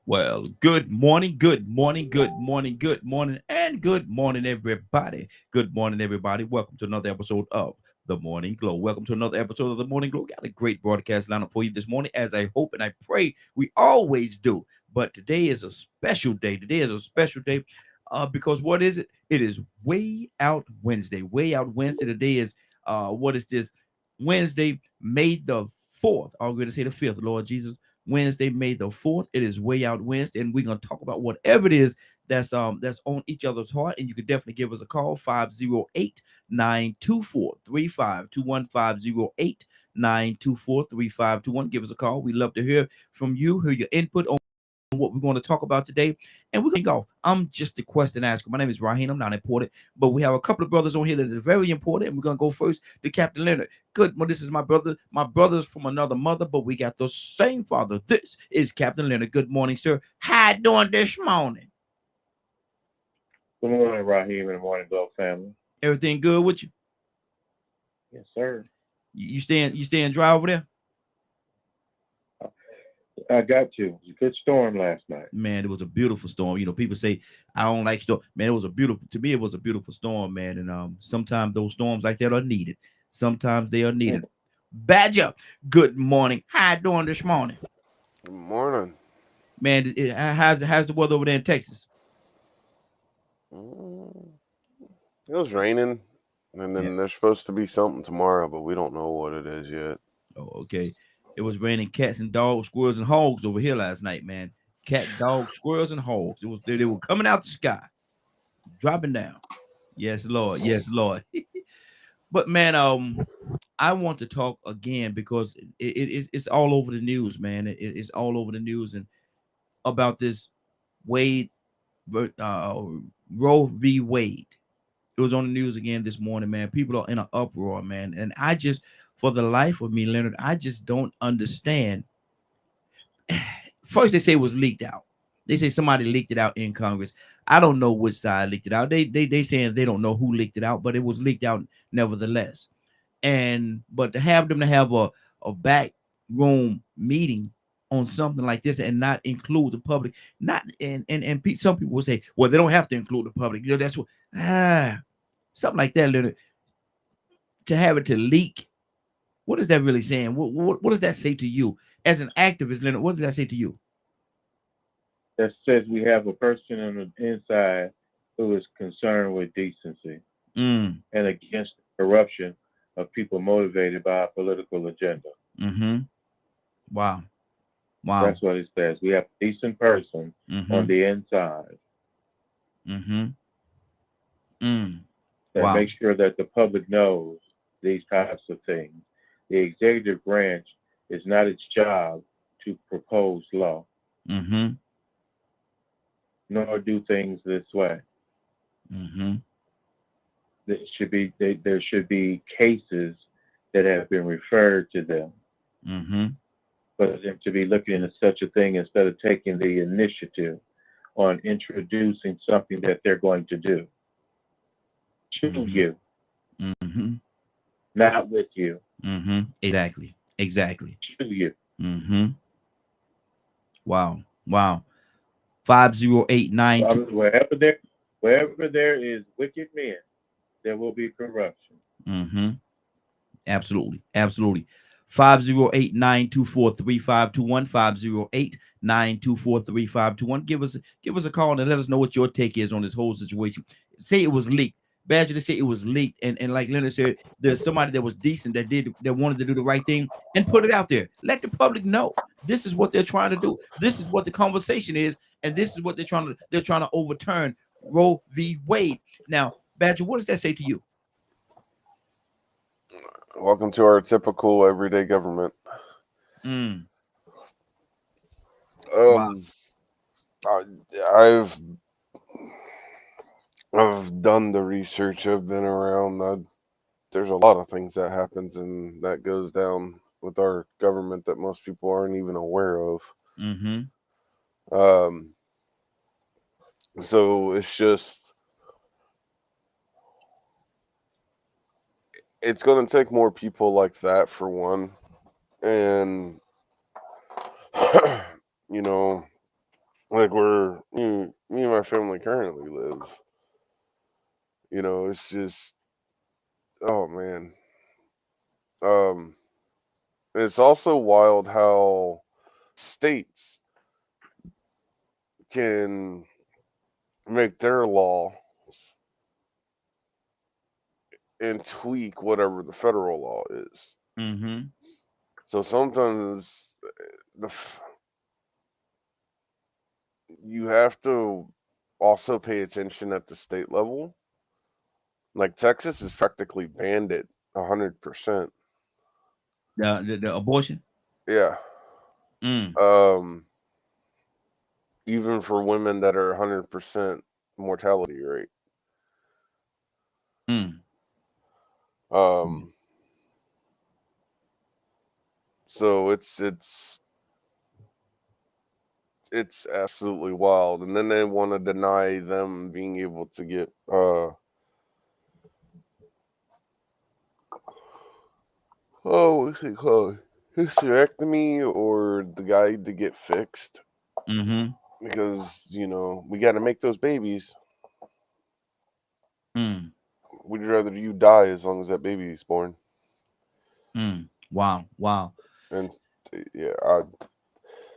Well, good morning, good morning, good morning, good morning, and good morning, everybody. Good morning, everybody. Welcome to another episode of The Morning Glow. Welcome to another episode of The Morning Glow. Got a great broadcast lineup for you this morning, as I hope and I pray we always do. But today is a special day. Today is a special day because what is it? It is Way Out Wednesday. Way Out Wednesday. Today is, what is this? Wednesday, May the 4th. I'm going to say the 5th, Lord Jesus. Wednesday, May the 4th. It is Way Out Wednesday, and we're gonna talk about whatever it is that's on each other's heart. And you can definitely give us a call, 508-924-3521, 508-924-3521. Give us a call. We love to hear from you, hear your input on what we're going to talk about today. And we're going to go. I'm just the question asker. My name is Raheem. I'm not important, but we have a couple of brothers on here that is very important. And we're going to go first to Captain Leonard. Good. Well, this is my brother. My brother's from another mother, but we got the same father. This is Captain Leonard. Good morning, sir. How you doing this morning? Good morning, Raheem and the Morning Glow family. Everything good with you? Yes, sir. You staying dry over there? I got you. It was a good storm last night. Man, it was a beautiful storm. People say I don't like storm. Man, it was a beautiful to me. It was a beautiful storm, man. And sometimes those storms like that are needed. Sometimes they are needed. Badger, good morning. How you doing this morning, Good morning. man? How's the weather over there in Texas? Mm, It was raining, and Yeah. then there's supposed to be something tomorrow, but we don't know what it is yet. Oh, okay. It was raining cats and dogs, squirrels and hogs over here last night, man. Cat, dogs, squirrels and hogs. They were coming out the sky, dropping down. Yes, Lord. Yes, Lord. But man, I want to talk again because it's all over the news, man. It's all over the news and about this Wade, uh, Roe v. Wade. It was on the news again this morning, man. People are in an uproar, man. And I just, for the life of me, Leonard, I just don't understand. First, they say it was leaked out. They say somebody leaked it out in Congress. I don't know which side leaked it out. They saying they don't know who leaked it out, but it was leaked out nevertheless. And but to have a back room meeting on something like this and not include the public, not some people will say, well, they don't have to include the public. That's what something like that, Leonard, to have it to leak. What is that really saying? What does that say to you as an activist, Leonard? What does that say to you? That says we have a person on the inside who is concerned with decency Mm, and against the corruption of people motivated by a political agenda. mm-hmm. Wow. Wow. That's what it says. We have a decent person on Mm-hmm. the inside Mm-hmm. Mm. that Wow. makes sure that the public knows these types of things. The executive branch is not its job to propose law, Mm-hmm. nor do things this way. Mm-hmm. There should be cases that have been referred to them Mm-hmm. for them to be looking into such a thing instead of taking the initiative on introducing something that they're going to do to Mm-hmm. you, Mm-hmm. not with you, Mm-hmm. Exactly. Exactly. to you. Mm-hmm. Wow. Wow. 50892. Wherever there is wicked men, there will be corruption. Mm-hmm. Absolutely. Absolutely. 508-924-3521. 508-924-3521. Give us a call and let us know what your take is on this whole situation. Say it was leaked. Badger to say it was leaked. And like Leonard said, there's somebody that was decent that wanted to do the right thing and put it out there. Let the public know. This is what they're trying to do. This is what the conversation is, and this is what they're trying to overturn Roe v. Wade. Now, Badger, what does that say to you? Welcome to our typical everyday government. Mm, wow. Um, I, I've I've done the research. I've been around. There's a lot of things that happens and that goes down with our government that most people aren't even aware of. Mm-hmm. Um, so it's going to take more people like that for one, and you know like where me and my family currently live. It's just, oh man. Um, it's also wild how states can make their law and tweak whatever the federal law is. Mm-hmm. So sometimes the you have to also pay attention at the state level. Like Texas is practically banned it 100%. The abortion. Yeah. Mm. Um, even for women that are 100% mortality rate. Mm. Mm. Um, so it's absolutely wild. And then they want to deny them being able to get what's it called? Hysterectomy or the guy to get fixed Mm-hmm. because we got to make those babies. Mm. Would you rather you die as long as that baby is born? Mm. Wow. Wow. And yeah,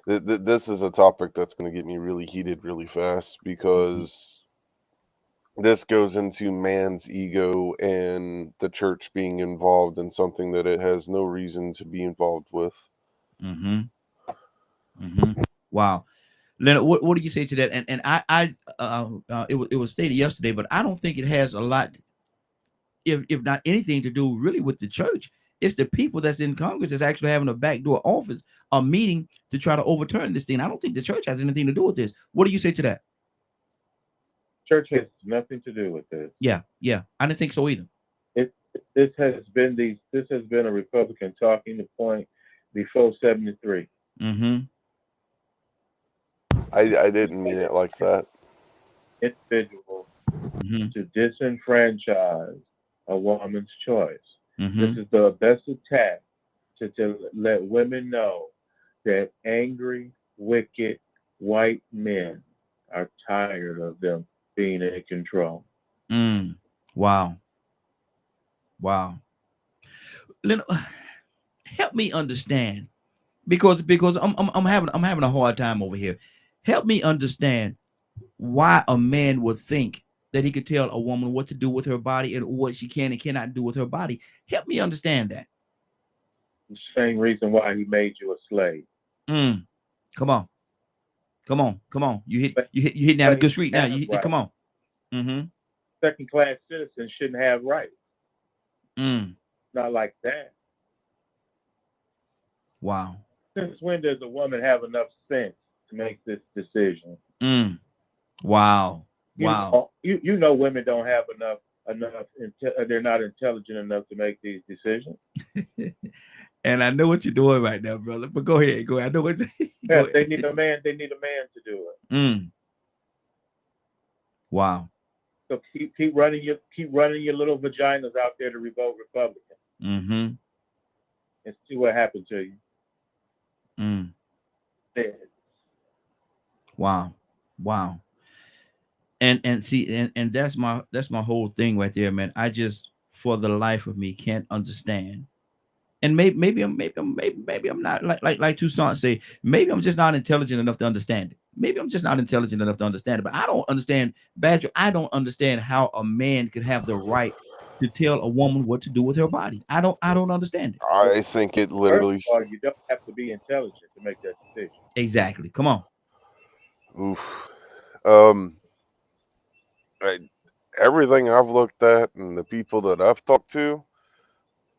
this is a topic that's going to get me really heated really fast because this goes into man's ego and the church being involved in something that it has no reason to be involved with. Mm-hmm. Mm-hmm. Wow. Leonard, what do you say to that? And it was stated yesterday, but I don't think it has a lot, if not anything, to do really with the church. It's the people that's in Congress that's actually having a backdoor office, a meeting to try to overturn this thing. I don't think the church has anything to do with this. What do you say to that? Church has nothing to do with this. Yeah, I didn't think so either. This has been a Republican talking point before 73. Mm-hmm. I didn't mean it like that. Individuals Mm-hmm. to disenfranchise a woman's choice. This Mm-hmm. is the best attack to let women know that angry, wicked white men are tired of them being in control. Mm. Wow. Wow. Leonard, help me understand, because I'm having a hard time over here. Help me understand why a man would think that he could tell a woman what to do with her body and what she can and cannot do with her body. Help me understand that. The same reason why he made you a slave. Mm. Come on, come on. But You hitting down a slaves good street now. have Come rights. on. Mm-hmm. Second class citizens shouldn't have rights. Mm. Not like that. Wow. Since when does a woman have enough sense to make this decision? Mm. Wow. Wow. You know women don't have enough. They're not intelligent enough to make these decisions. And I know what you're doing right now, brother. But go ahead. Go ahead. I know what. Go Yes, ahead. they need a man. They need a man to do it. Mm. Wow. So keep running your little vaginas out there to revote Republican Mm-hmm. and see what happens to you. Mm. Yes. Wow. Wow. And see, and that's my whole thing right there, man. I just, for the life of me, can't understand. And maybe I'm not, like Toussaint say, maybe I'm just not intelligent enough to understand it. Maybe I'm just not intelligent enough to understand it. But I don't understand, Badger. I don't understand how a man could have the right to tell a woman what to do with her body. I don't understand it. I think it First literally. of all, you don't have to be intelligent to make that decision. Exactly. Come on. Oof. Um, I, everything I've looked at and the people that I've talked to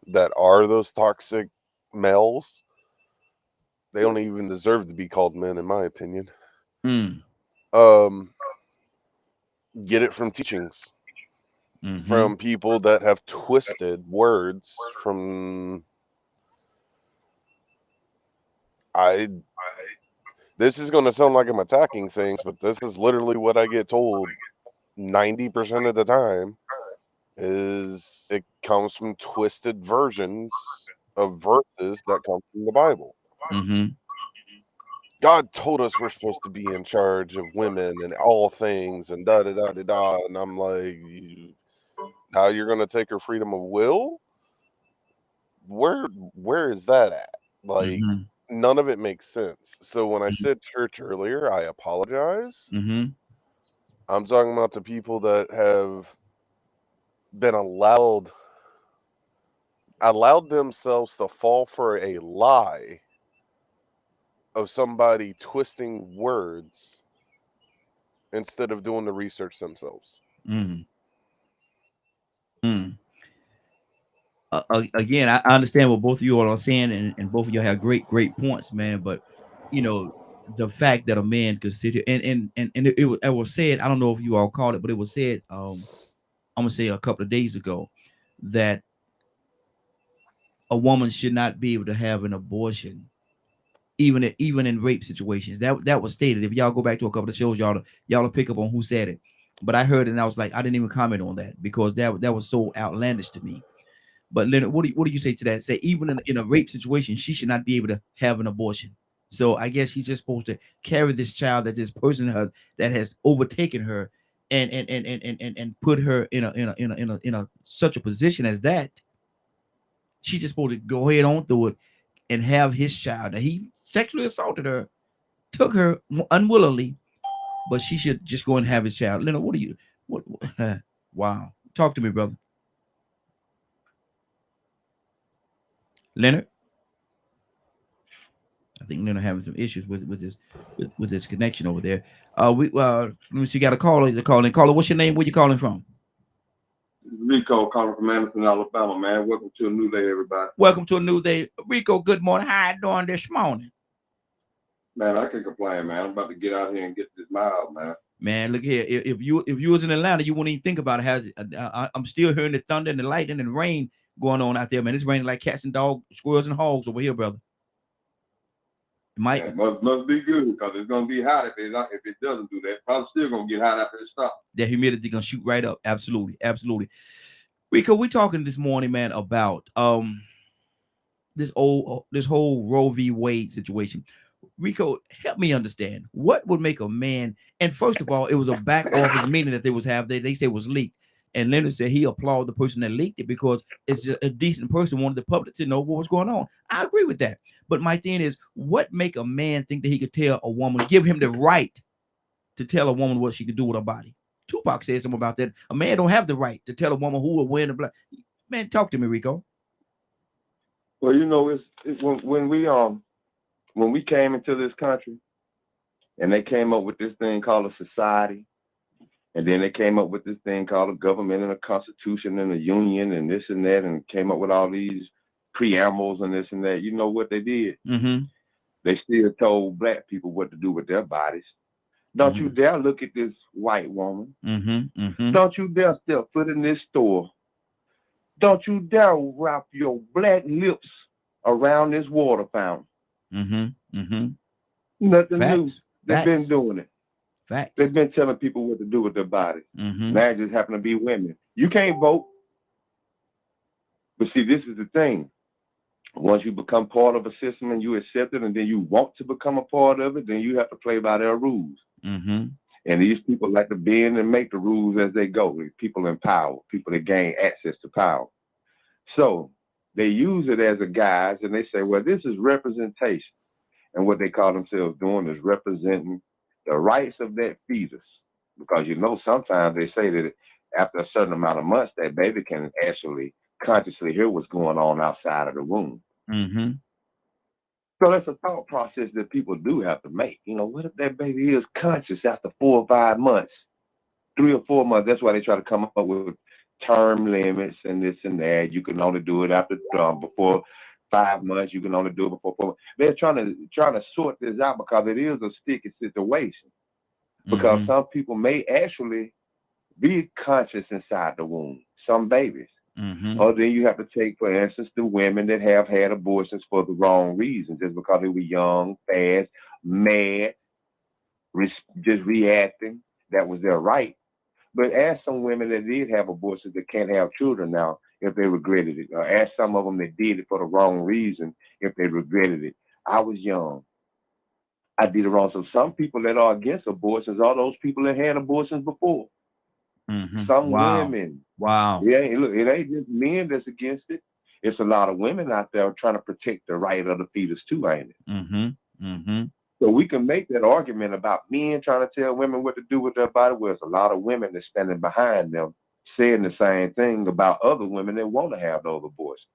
that are those toxic males, they don't even deserve to be called men, in my opinion. Mm. Um, get it from teachings, Mm-hmm. from people that have twisted words from. I. This is going to sound like I'm attacking things, but this is literally what I get told 90% of the time. Is it comes from twisted versions of verses that come from the Bible. Mm-hmm. God told us we're supposed to be in charge of women and all things and da da da da da. And I'm like, now you're gonna take her freedom of will? Where is that at? Like, Mm-hmm. none of it makes sense. So when I said church earlier, I apologize. Mm-hmm. I'm talking about the people that have been allowed themselves to fall for a lie of somebody twisting words instead of doing the research themselves. Mm-hmm. Again, I understand what both of you all are saying, and both of you have great points, man. But you know, the fact that a man could sit here and it was said, I don't know if you all caught it, but it was said, I'm gonna say a couple of days ago, that a woman should not be able to have an abortion, even in rape situations. That was stated. If y'all go back to a couple of shows, y'all pick up on who said it. But I heard it and I was like, I didn't even comment on that because that was so outlandish to me. But Leonard, what do you say to that? Say even in a rape situation, she should not be able to have an abortion. So I guess she's just supposed to carry this child that this person has that has overtaken her and put her in a such a position as that. She's just supposed to go ahead on through it and have his child. Now, he sexually assaulted her, took her unwillingly, but she should just go and have his child. Leonard, what do you what wow. Talk to me, brother. Leonard. I think Leonard having some issues with his connection over there. Let me see, got a caller to call in. Caller, what's your name? Where you calling from? Rico calling from Anderson, Alabama, man. Welcome to a new day, everybody. Welcome to a new day. Rico, good morning. How you doing this morning? Man, I can't complain, man. I'm about to get out here and get this mile, man. Man, look here. If you was in Atlanta, you wouldn't even think about it. I'm still hearing the thunder and the lightning and the rain going on out there, man. It's raining like cats and dogs, squirrels and hogs over here, brother. It might must be good because it's gonna be hot if it doesn't do that. Probably still gonna get hot after it stops. That humidity gonna shoot right up. Absolutely, absolutely. Rico, we talking this morning, man, about this whole Roe v. Wade situation. Rico, help me understand what would make a man. And first of all, it was a back office meeting that they was have. They say was leaked, and Leonard said he applauded the person that leaked it because it's just a decent person wanted the public to know what was going on. I agree with that. But my thing is, what make a man think that he could tell a woman, give him the right to tell a woman what she could do with her body? Tupac said something about that. A man don't have the right to tell a woman who will win the black. Man, talk to me, Rico. Well, you know, it's when we came into this country, and they came up with this thing called a society, and then they came up with this thing called a government and a constitution and a union and this and that, and came up with all these preambles and this and that. You know what they did? Mm-hmm. They still told black people what to do with their bodies. Don't you dare look at this white woman. Mm-hmm. Mm-hmm. Don't you dare step foot in this store. Don't you dare wrap your black lips around this water fountain. Mm-hmm. Mm-hmm. Nothing Facts. new. They've been doing it. Facts. They've been telling people what to do with their bodies. Mm-hmm. Now it just happen to be women. You can't vote. But see, this is the thing. Once you become part of a system and you accept it and then you want to become a part of it, then you have to play by their rules. Mm-hmm. And these people like to bend and make the rules as they go. People in power, people that gain access to power. So they use it as a guise and they say, well, this is representation. And what they call themselves doing is representing the rights of that fetus. Because, you know, sometimes they say that after a certain amount of months, that baby can actually consciously hear what's going on outside of the womb. Mm-hmm. So that's a thought process that people do have to make. You know, what if that baby is conscious after 4 or 5 months, 3 or 4 months? That's why they try to come up with term limits and this and that. You can only do it after before 5 months. You can only do it before 4 months. They're trying to sort this out because it is a sticky situation. Because some people may actually be conscious inside the womb. Some babies. Mm-hmm. Or then you have to take, for instance, the women that have had abortions for the wrong reasons, just because they were young, fast, mad, just reacting. That was their right. But ask some women that did have abortions that can't have children now if they regretted it. Or ask some of them that did it for the wrong reason if they regretted it. I was young. I did it wrong. So some people that are against abortions are those people that had abortions before. Some Wow. women. Wow. Yeah, look, it ain't just men that's against it. It's a lot of women out there trying to protect the right of the fetus too, ain't it? So we can make that argument about men trying to tell women what to do with their body. Where there's a lot of women that's standing behind them saying the same thing about other women that want to have those abortions.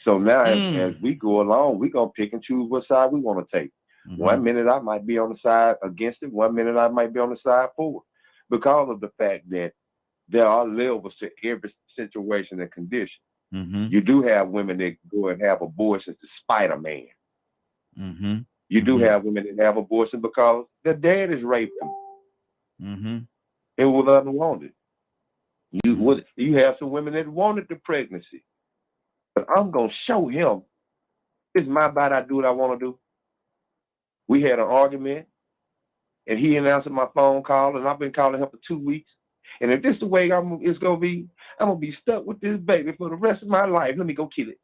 So now, as we go along, we're going to pick and choose what side we want to take. 1 minute I might be on the side against it. 1 minute I might be on the side for it. Because of the fact that there are levels to every situation and condition. You do have women that go and have abortions despite a man. You do have women that have abortion because their dad is raped them. It was unwanted. You have some women that wanted the pregnancy. But I'm going to show him, it's my body, I do what I want to do. We had an argument, and he answered my phone call, and I've been calling him for 2 weeks. And if this is the way it's going to be, I'm going to be stuck with this baby for the rest of my life. Let me go kill it.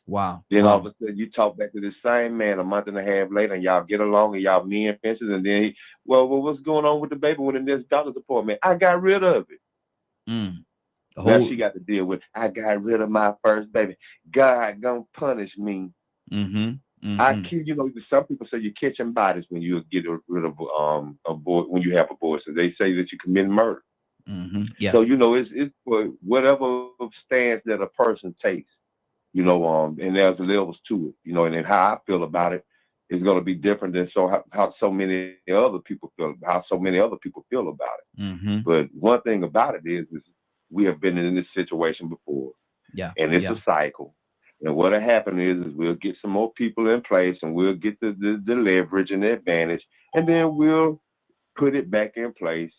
Wow. Then all of a sudden, you talk back to this same man a month and a half later, and y'all get along, and y'all me and fences, and then, well, what's going on with the baby when this doctor's appointment? I got rid of it. Now she got to deal with, I got rid of my first baby. God gonna punish me. I kill, some people say you're catching bodies when you get rid of when you have abortion. They say that you commit murder. Yeah. So it's for whatever stance that a person takes, and there's levels to it, and then how I feel about it is going to be different than how so many other people feel about it. But one thing about it is we have been in this situation before. Yeah. And it's a cycle. And what'll happen is we'll get some more people in place, and we'll get the leverage and the advantage, and then we'll put it back in place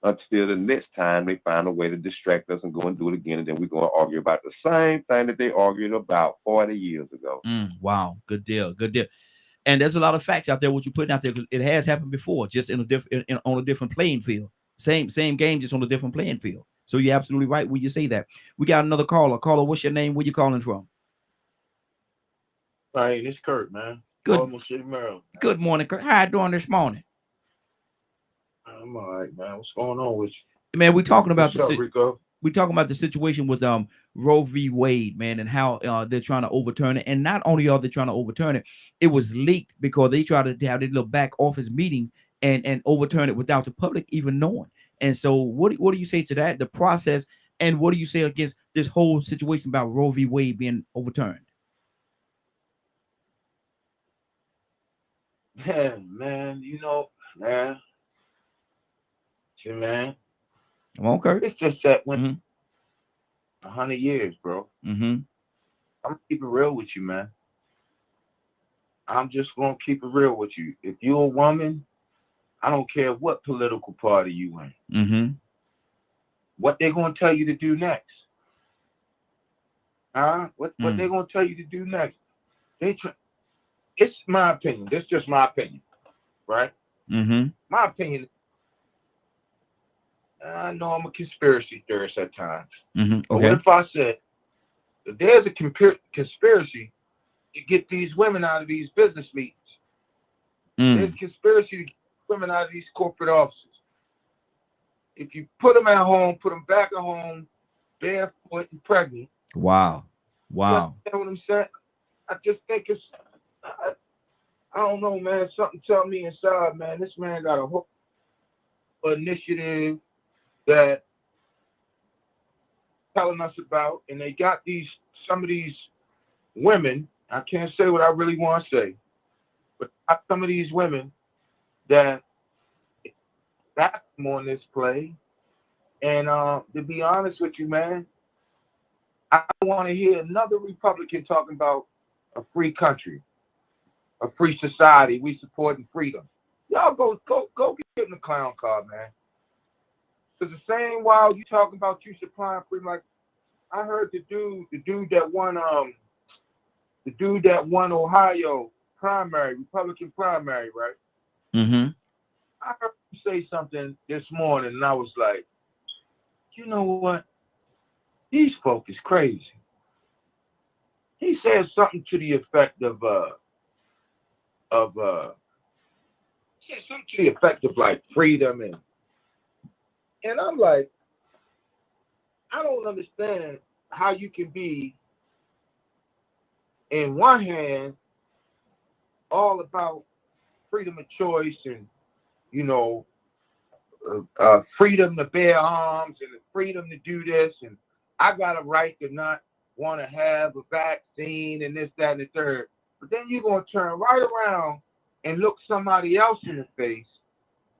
until the next time they find a way to distract us and go and do it again. And then we're going to argue about the same thing that they argued about 40 years ago. Wow. Good deal. Good deal. And there's a lot of facts out there what you're putting out there, because it has happened before, just in a different on a different playing field. Same game, just on a different playing field. So you're absolutely right when you say that. We got another caller. Caller, what's your name? Where you calling from? Hey, it's Kurt, man. Good. Baltimore City, Maryland. Good morning, Kurt. How you doing this morning? I'm all right, man. What's going on with you? Man, we're talking about Rico? We're talking about the situation with Roe v. Wade, man, and how they're trying to overturn it. And not only are they trying to overturn it, it was leaked because they tried to have their little back office meeting and overturn it without the public even knowing. And so what do you say to that, the process, and what do you say against this whole situation about Roe v. Wade being overturned? Man, man. Come on, Kurt. It's just that when 100 years, bro. I'm gonna keep it real with you, man. I'm just gonna keep it real with you. If you're a woman, I don't care what political party you in. What they're gonna tell you to do next? What they're gonna tell you to do next? It's my opinion. This is just my opinion, right? My opinion. I know I'm a conspiracy theorist at times. Okay. But what if I said that there's a conspiracy to get these women out of these business meetings? There's a conspiracy to get women out of these corporate offices. If you put them at home, put them back at home, barefoot and pregnant. Wow. You know what I'm saying? I just think it's, I don't know, man. Something tell me inside, man, this man got a whole initiative that telling us about, and they got some of these women. I can't say what I really want to say, but some of these women that got them on this play. And to be honest with you, man, I want to hear another Republican talking about a free country, a free society. We supporting freedom. Y'all go get in the clown car, man. Because the same while you talking about you supplying freedom, like I heard the dude that won Ohio primary, Republican primary, right? I heard him say something this morning, and I was like, you know what? These folk is crazy. He said something to the effect of said something to the effect of like freedom, and I'm like, I don't understand how you can be in one hand all about freedom of choice and, you know, freedom to bear arms and the freedom to do this, and I got a right to not want to have a vaccine and this, that, and the third. But then you're gonna turn right around and look somebody else in the face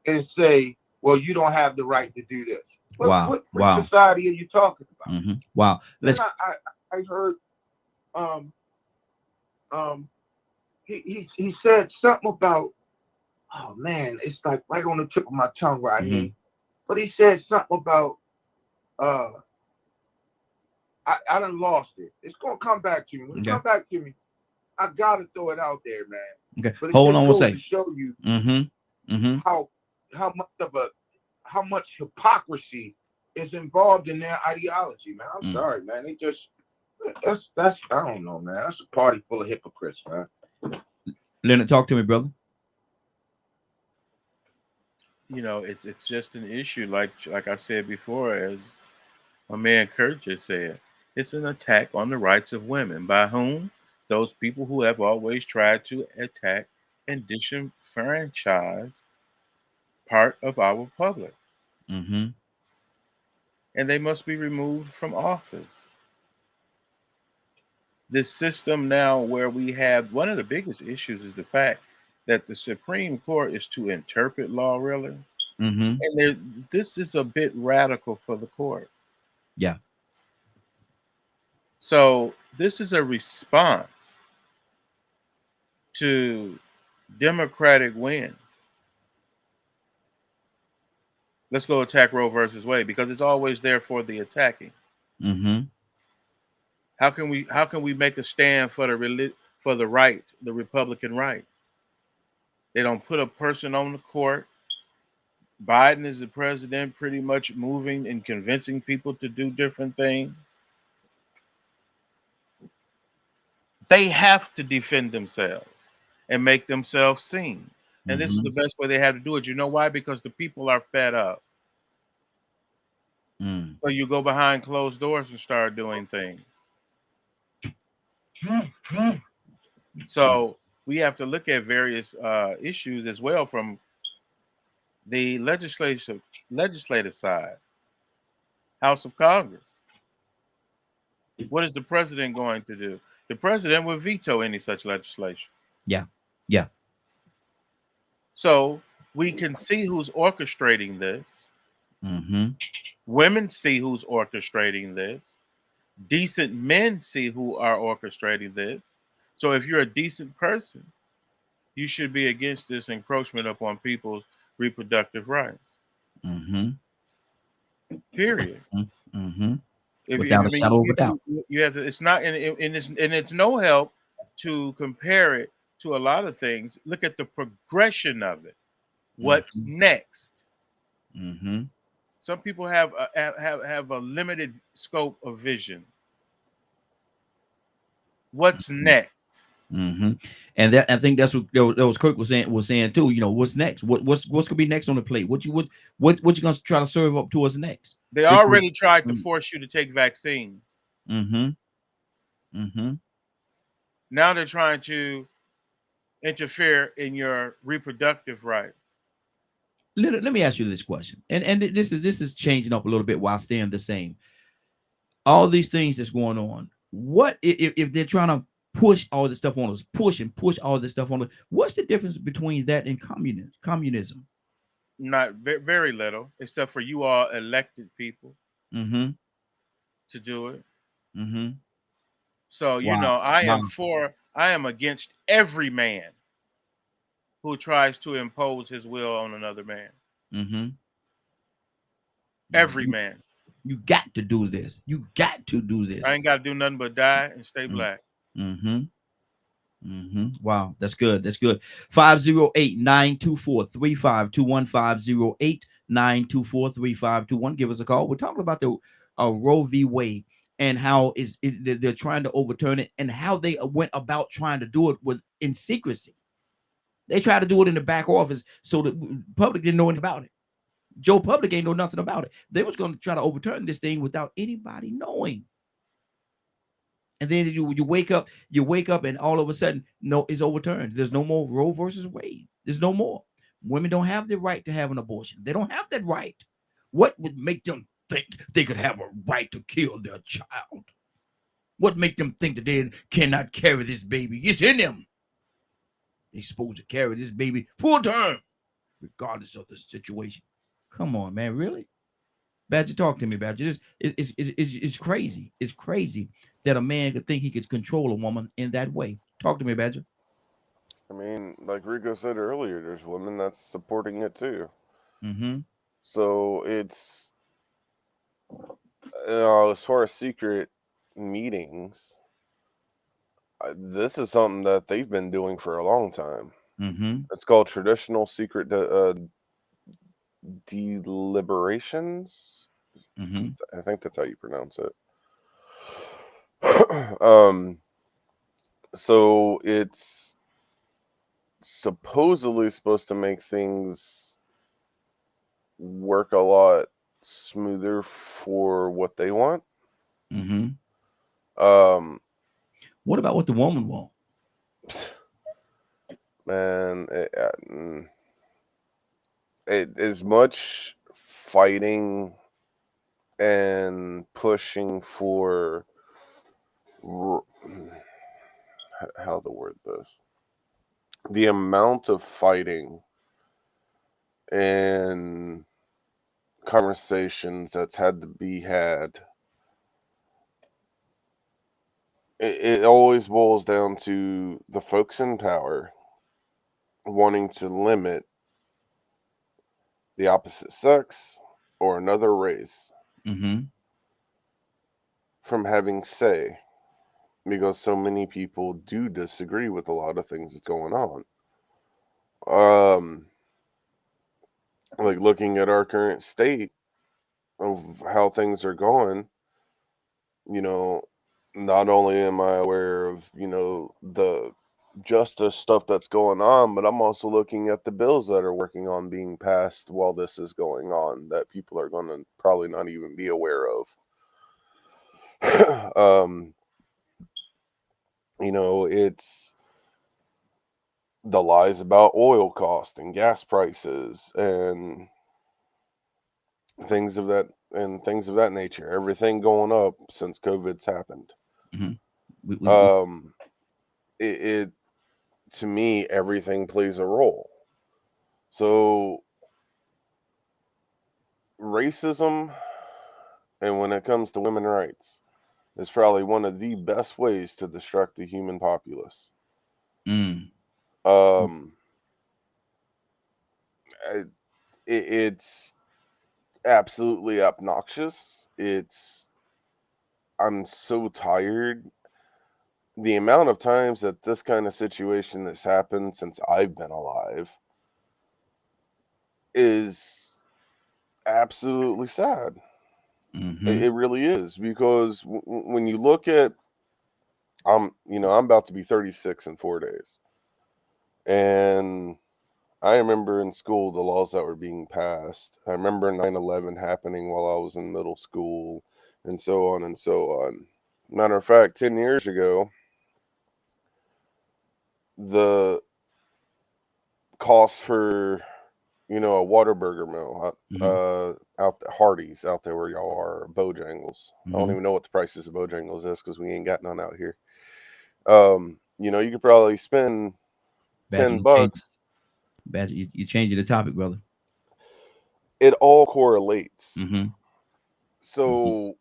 and say, "Well, you don't have the right to do this." Wow. What society are you talking about? Wow. Then I heard he said something about, oh man, it's like right on the tip of my tongue right here. But he said something about I done lost it. It's gonna come back to me. When it come back to me, I gotta throw it out there, man. Okay. But Hold on one to second. show you how much hypocrisy is involved in their ideology, man. I'm sorry, man. They just that's I don't know, man. That's a party full of hypocrites, man. Leonard, talk to me, brother. You know, it's just an issue, like I said before, as my man Kurt just said. It's an attack on the rights of women. By whom? Those people who have always tried to attack and disenfranchise part of our public. And they must be removed from office. This system now where we have one of the biggest issues is the fact that the Supreme Court is to interpret law, really. And this is a bit radical for the court. Yeah. So this is a response to Democratic wins. Let's go attack Roe versus Wade because it's always there for the attacking. How can we make a stand for the right, the Republican right? They don't put a person on the court. Biden is the president, pretty much moving and convincing people to do different things. They have to defend themselves and make themselves seen. And this is the best way they have to do it. You know why? Because the people are fed up. So you go behind closed doors and start doing things. So we have to look at various issues as well from the legislative side. House of Congress. What is the president going to do? The president would veto any such legislation. Yeah. So we can see who's orchestrating this. Women see who's orchestrating this. Decent men see who are orchestrating this. So if you're a decent person, you should be against this encroachment upon people's reproductive rights. Period. Without a shadow of a doubt. You have to. It's not, and it's no help to compare it to a lot of things. Look at the progression of it. What's next? Some people have a limited scope of vision. What's next? And that I think that's what that was Kirk was saying too. You know, what's next? What's gonna be next on the plate? What you gonna try to serve up to us next? They already tried to force you to take vaccines. Now they're trying to interfere in your reproductive rights. Let me ask you this question, and this is changing up a little bit while staying the same. All these things that's going on. What if they're trying to push all this stuff on us, push all this stuff on us? What's the difference between that and communism? Not very little, except for you all elected people to do it. So you know, I am against every man who tries to impose his will on another man. Every man. You got to do this. You got to do this. I ain't got to do nothing but die and stay black. Wow, that's good. That's good. 508-924-3521. 508-924-3521. Give us a call. We're talking about the Roe v. Wade and how they're trying to overturn it and how they went about trying to do it in secrecy. They tried to do it in the back office so the public didn't know anything about it. Joe Public ain't know nothing about it. They was going to try to overturn this thing without anybody knowing. And then you wake up, and all of a sudden, no, it's overturned. There's no more Roe versus Wade. There's no more. Women don't have the right to have an abortion. They don't have that right. What would make them think they could have a right to kill their child? What make them think that they cannot carry this baby? It's in them. They're supposed to carry this baby full term, regardless of the situation. Come on, man, really? Badger, talk to me, Badger. It's crazy. It's crazy that a man could think he could control a woman in that way. Talk to me, Badger. I mean, like Rico said earlier, there's women that's supporting it too. Mm-hmm. So it's, as far as secret meetings, this is something that they've been doing for a long time. Mm-hmm. It's called traditional secret deliberations. Mm-hmm. I think that's how you pronounce it. So it's supposedly supposed to make things work a lot smoother for what they want. Mm-hmm. What about what the woman want? Man, it as much fighting and pushing for how to word this, the amount of fighting and conversations that's had to be had, it always boils down to the folks in power wanting to limit the opposite sex or another race from having say, because so many people do disagree with a lot of things that's going on. Like looking at our current state of how things are going, not only am I aware of, the justice stuff that's going on, but I'm also looking at the bills that are working on being passed while this is going on that people are going to probably not even be aware of. It's the lies about oil cost and gas prices and things of that nature. Everything going up since COVID's happened. It to me, everything plays a role. So racism, and when it comes to women's rights, is probably one of the best ways to destruct the human populace. It's absolutely obnoxious. I'm so tired. The amount of times that this kind of situation has happened since I've been alive is absolutely sad. It really is, because when you look at, I'm about to be 36 in 4 days, and I remember in school the laws that were being passed. I remember 9/11 happening while I was in middle school, and so on and so on. Matter of fact, 10 years ago, the cost for a Whataburger meal out at Hardee's out there where y'all are, Bojangles. I don't even know what the prices of Bojangles is because we ain't got none out here. You could probably spend $10. You're changing the topic, brother. It all correlates. So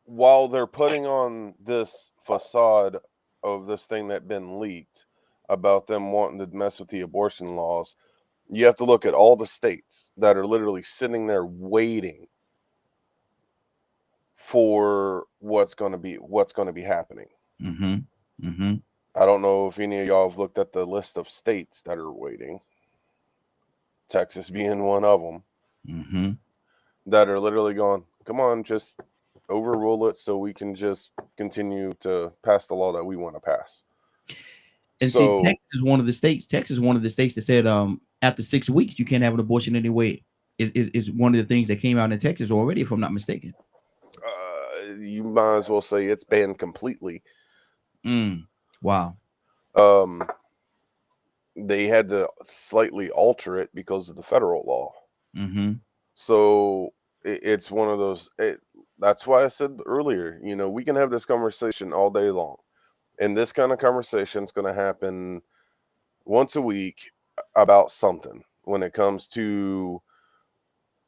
while they're putting on this facade of this thing that been leaked about them wanting to mess with the abortion laws, you have to look at all the states that are literally sitting there waiting for what's going to be happening. I don't know if any of y'all have looked at the list of states that are waiting, Texas being one of them, that are literally going, come on, just overrule it so we can just continue to pass the law that we want to pass. And see, So Texas is one of the states. Texas is one of the states that said after 6 weeks you can't have an abortion anyway. Is one of the things that came out in Texas already, if I'm not mistaken. you might as well say it's banned completely. Wow. They had to slightly alter it because of the federal law. Mm-hmm. So it's one of those. That's why I said earlier, you know, we can have this conversation all day long, and this kind of conversation is going to happen once a week about something when it comes to,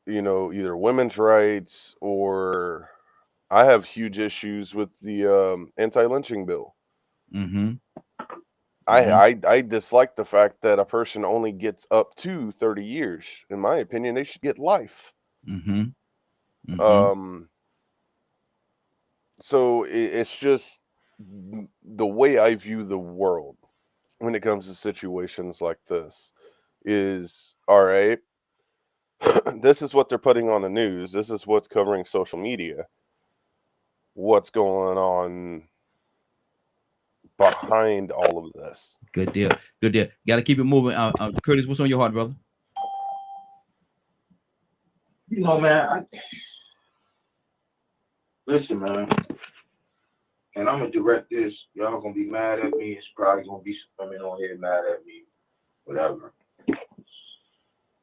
you know, either women's rights or I have huge issues with the anti-lynching bill. Mm-hmm. I dislike the fact that a person only gets up to 30 years. In my opinion, they should get life. Mm-hmm. Mm-hmm. So it's just the way I view the world when it comes to situations like this is, all right, this is what they're putting on the news. This is what's covering social media. What's going on behind all of this? Good deal. Good deal. Got to keep it moving. Curtis, what's on your heart, brother? You know, man. Listen, man. And I'm gonna direct this. Y'all gonna be mad at me. It's probably gonna be some women on here mad at me. Whatever.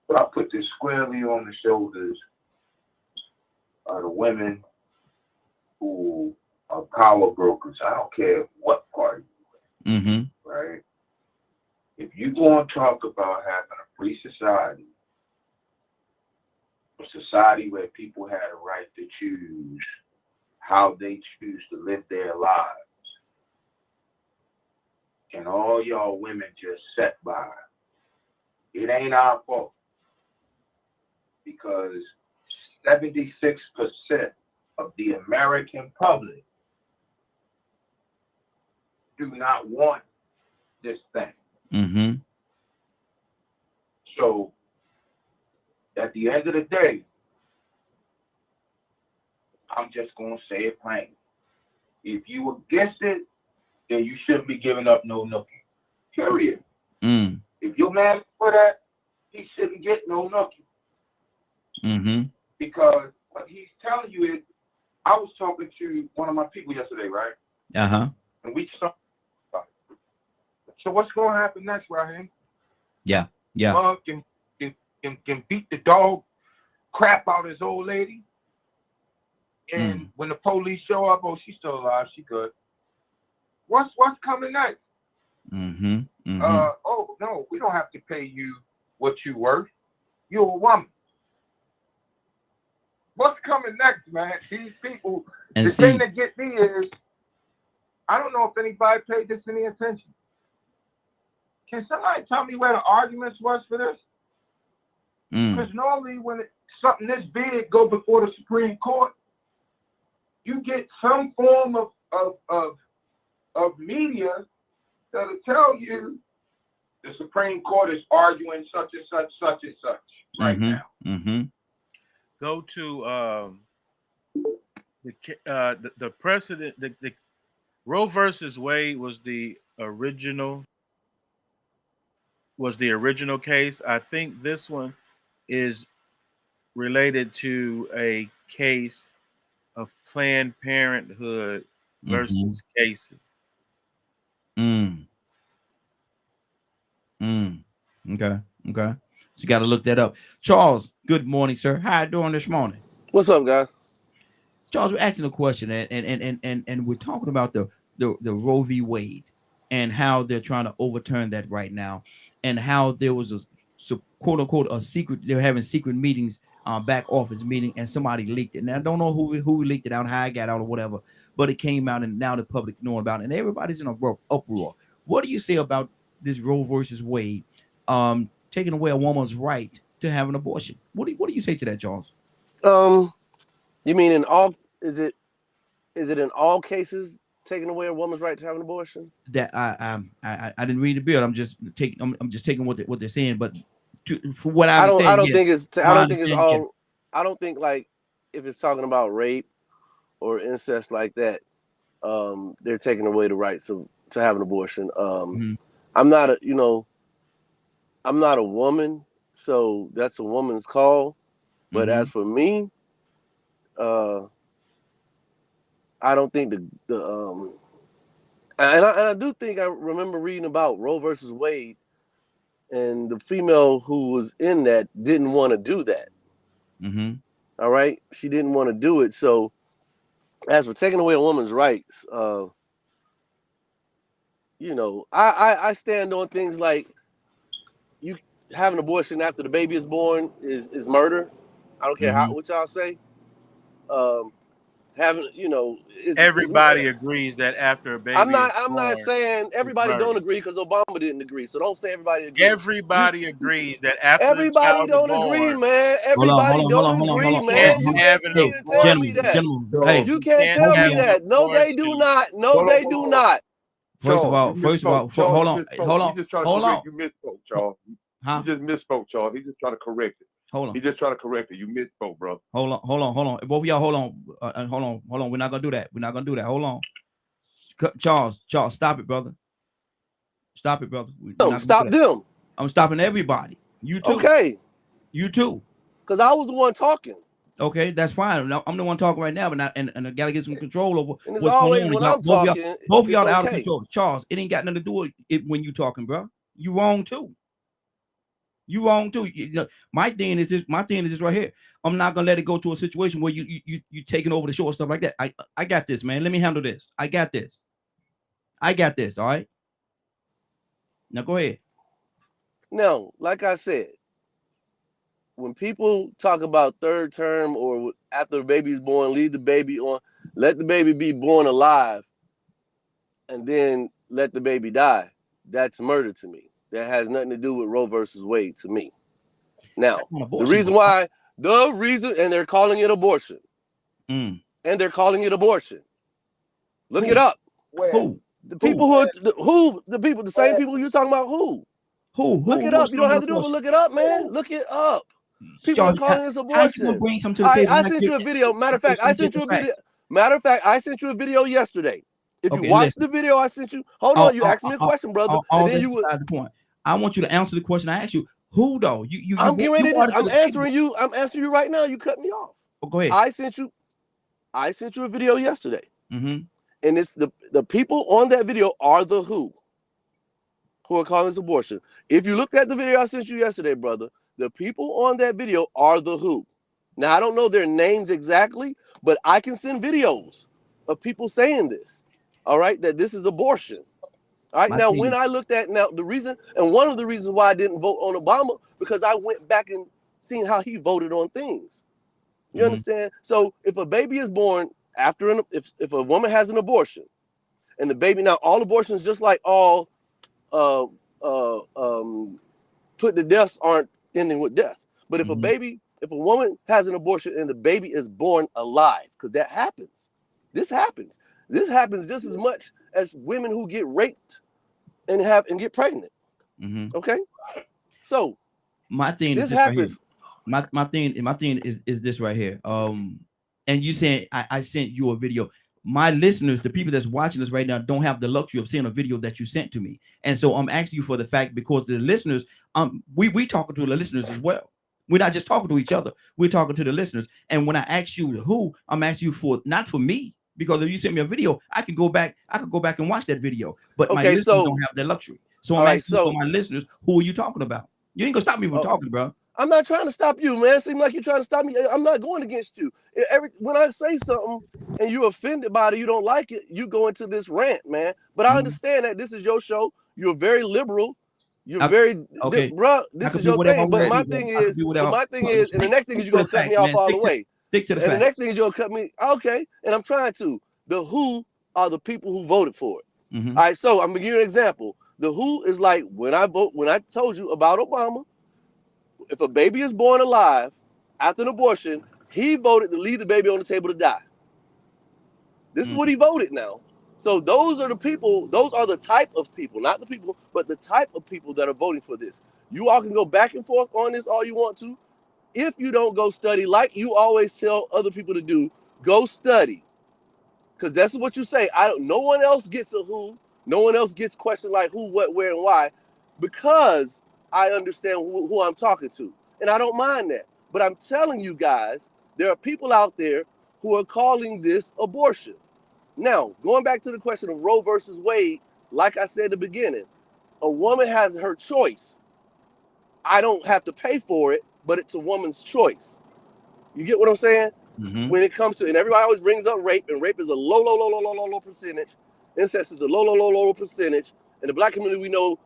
But I put this squarely on the shoulders of the women who are power brokers. I don't care what party you're Mm-hmm. in, right? If you want to talk about having a free society, a society where people had a right to choose how they choose to live their lives, and all y'all women just sat by, it ain't our fault. Because 76% of the American public do not want this thing. Mm-hmm. So at the end of the day, I'm just going to say it plain. If you against it, then you shouldn't be giving up no nookie. Period. If you're mad for that, he shouldn't get no nookie. Mm-hmm. Because what he's telling you is, I was talking to one of my people yesterday, right? Uh-huh. And we talked about it. So what's going to happen next, Raheem? Yeah. Yeah. Mug can beat the dog crap out his old lady. And when the police show up, oh, she's still alive. She good. What's coming next? Mm-hmm. Mm-hmm. Oh, no, we don't have to pay you what you worth. You're a woman. What's coming next, man? These people, And the see, thing that gets me is, I don't know if anybody paid this any attention. Can somebody tell me where the arguments was for this? Because normally when something this big go before the Supreme Court, you get some form of media that'll tell you the Supreme Court is arguing such and such, such and such right now. Mm-hmm. Go to the precedent. The Roe versus Wade was the original case. I think this one is related to a case of Planned Parenthood versus Casey. Okay. Okay. So you got to look that up. Charles, good morning, sir. How you doing this morning? What's up, guys? Charles, we're asking a question, and we're talking about the Roe v. Wade and how they're trying to overturn that right now, and how there was a quote unquote a secret. They're having secret meetings, back office meeting, and somebody leaked it. And I don't know who leaked it out, how it got out, or whatever, but it came out, and now the public knowing about it, and everybody's in a uproar. What do you say about this Roe versus Wade, taking away a woman's right to have an abortion? What do you say to that, Charles? You mean in all? Is it in all cases taking away a woman's right to have an abortion? That I didn't read the bill. I'm just taking what they're saying, but for what I understand, I don't think it's all. Yes. I don't think, like, if it's talking about rape or incest like that, they're taking away the rights to have an abortion. I'm not a, I'm not a woman, so that's a woman's call. But as for me, I don't think and I do think I remember reading about Roe versus Wade, and the female who was in that didn't want to do that. All right, she didn't want to do it. So, as for taking away a woman's rights, I stand on things like you have an abortion after the baby is born is murder. I don't care what y'all say. Everybody agrees that after a baby I'm not saying everybody don't agree because Obama didn't agree. So don't say everybody agrees. Everybody agrees that after everybody don't agree, man. Everybody don't agree, man. You can't sit here and tell me that. You can't tell me that. No, they do not. No, they do not. First of all, hold on. You misspoke, Charles. You just misspoke, Charles. He's just trying to correct it. Hold on. He's just trying to correct it. You misspoke, bro. Hold on. Both of y'all, hold on. We're not gonna do that. Hold on. Charles, stop it, brother. Stop it, brother. No, stop them. I'm stopping everybody. You too. Okay. You too. Because I was the one talking. Okay, that's fine. I'm the one talking right now, but and I gotta get some control over what's going on. When I'm talking, both of y'all are out of control. Charles, it ain't got nothing to do with it when you talking, bro. You wrong too. My thing is this right here. I'm not gonna let it go to a situation where you taking over the show and stuff like that. I got this, man. Let me handle this. I got this. All right. Now go ahead. Now, like I said, when people talk about third term or after the baby's born, leave the baby on, let the baby be born alive, and then let the baby die, that's murder to me. That has nothing to do with Roe versus Wade to me. Now, the reason, and they're calling it abortion. And they're calling it abortion. Look it up. Who? The people the same people you're talking about who? Look it up. You don't have to do it, but look it up, man. Look it up. People are calling this abortion. Bring some to the table. I sent you a video. Matter of fact, I sent you a video yesterday. If you watch the video I sent you, hold on, you asked me a question, brother. And then you would the point. I want you to answer the question I asked you. Who though? I'm answering you. I'm answering you right now. You cut me off. Oh, go ahead. I sent you a video yesterday. And it's the people on that video are the who are calling this abortion. If you looked at the video I sent you yesterday, brother, the people on that video are the who. Now, I don't know their names exactly, but I can send videos of people saying this. All right, that this is abortion. All right, now when I looked at the reason, and one of the reasons why I didn't vote on Obama, because I went back and seen how he voted on things. You understand? So if a baby is born after if a woman has an abortion, and the baby, now all abortions, just like all put to deaths aren't ending with death. But if if a woman has an abortion and the baby is born alive, because that happens, this happens just as much as women who get raped and get pregnant. Okay, so my thing this happens. Right my thing is this right here. And you saying I sent you a video. My listeners, the people that's watching us right now, don't have the luxury of seeing a video that you sent to me, and so I'm asking you for the fact, because the listeners, we talking to the listeners as well. We're not just talking to each other. We're talking to the listeners. And when I ask you who, I'm asking you for, not for me, because if you send me a video, I could go back and watch that video. But my listeners don't have that luxury. So I'm asking for my listeners, who are you talking about? You ain't gonna stop me from talking, bro. I'm not trying to stop you, man. It seems like you're trying to stop me. I'm not going against you. When I say something and you're offended by it, you don't like it, you go into this rant, man. But I understand that this is your show. You're very liberal. You're very bro. This is your thing. But my thing is, and the next thing is you're gonna cut me off all the way. Stick to the facts. And the next thing is you're gonna cut me. Okay, and I'm trying to. The who are the people who voted for it. All right, so I'm gonna give you an example. The who is like when I told you about Obama. If a baby is born alive after an abortion, he voted to leave the baby on the table to die. This is what he voted now. So those are the people, those are the type of people, not the people, but the type of people that are voting for this. You all can go back and forth on this all you want to. If you don't go study, like you always tell other people to do, go study. Because that's what you say. No one else gets a who No one else gets questioned like who, what, where, and why, because I understand who I'm talking to. And I don't mind that. But I'm telling you guys, there are people out there who are calling this abortion. Now, going back to the question of Roe versus Wade, like I said at the beginning, a woman has her choice. I don't have to pay for it, but it's a woman's choice. You get what I'm saying? Mm-hmm. When it comes to, and everybody always brings up rape, and rape is a low percentage. Incest is a low percentage. In the black community, we know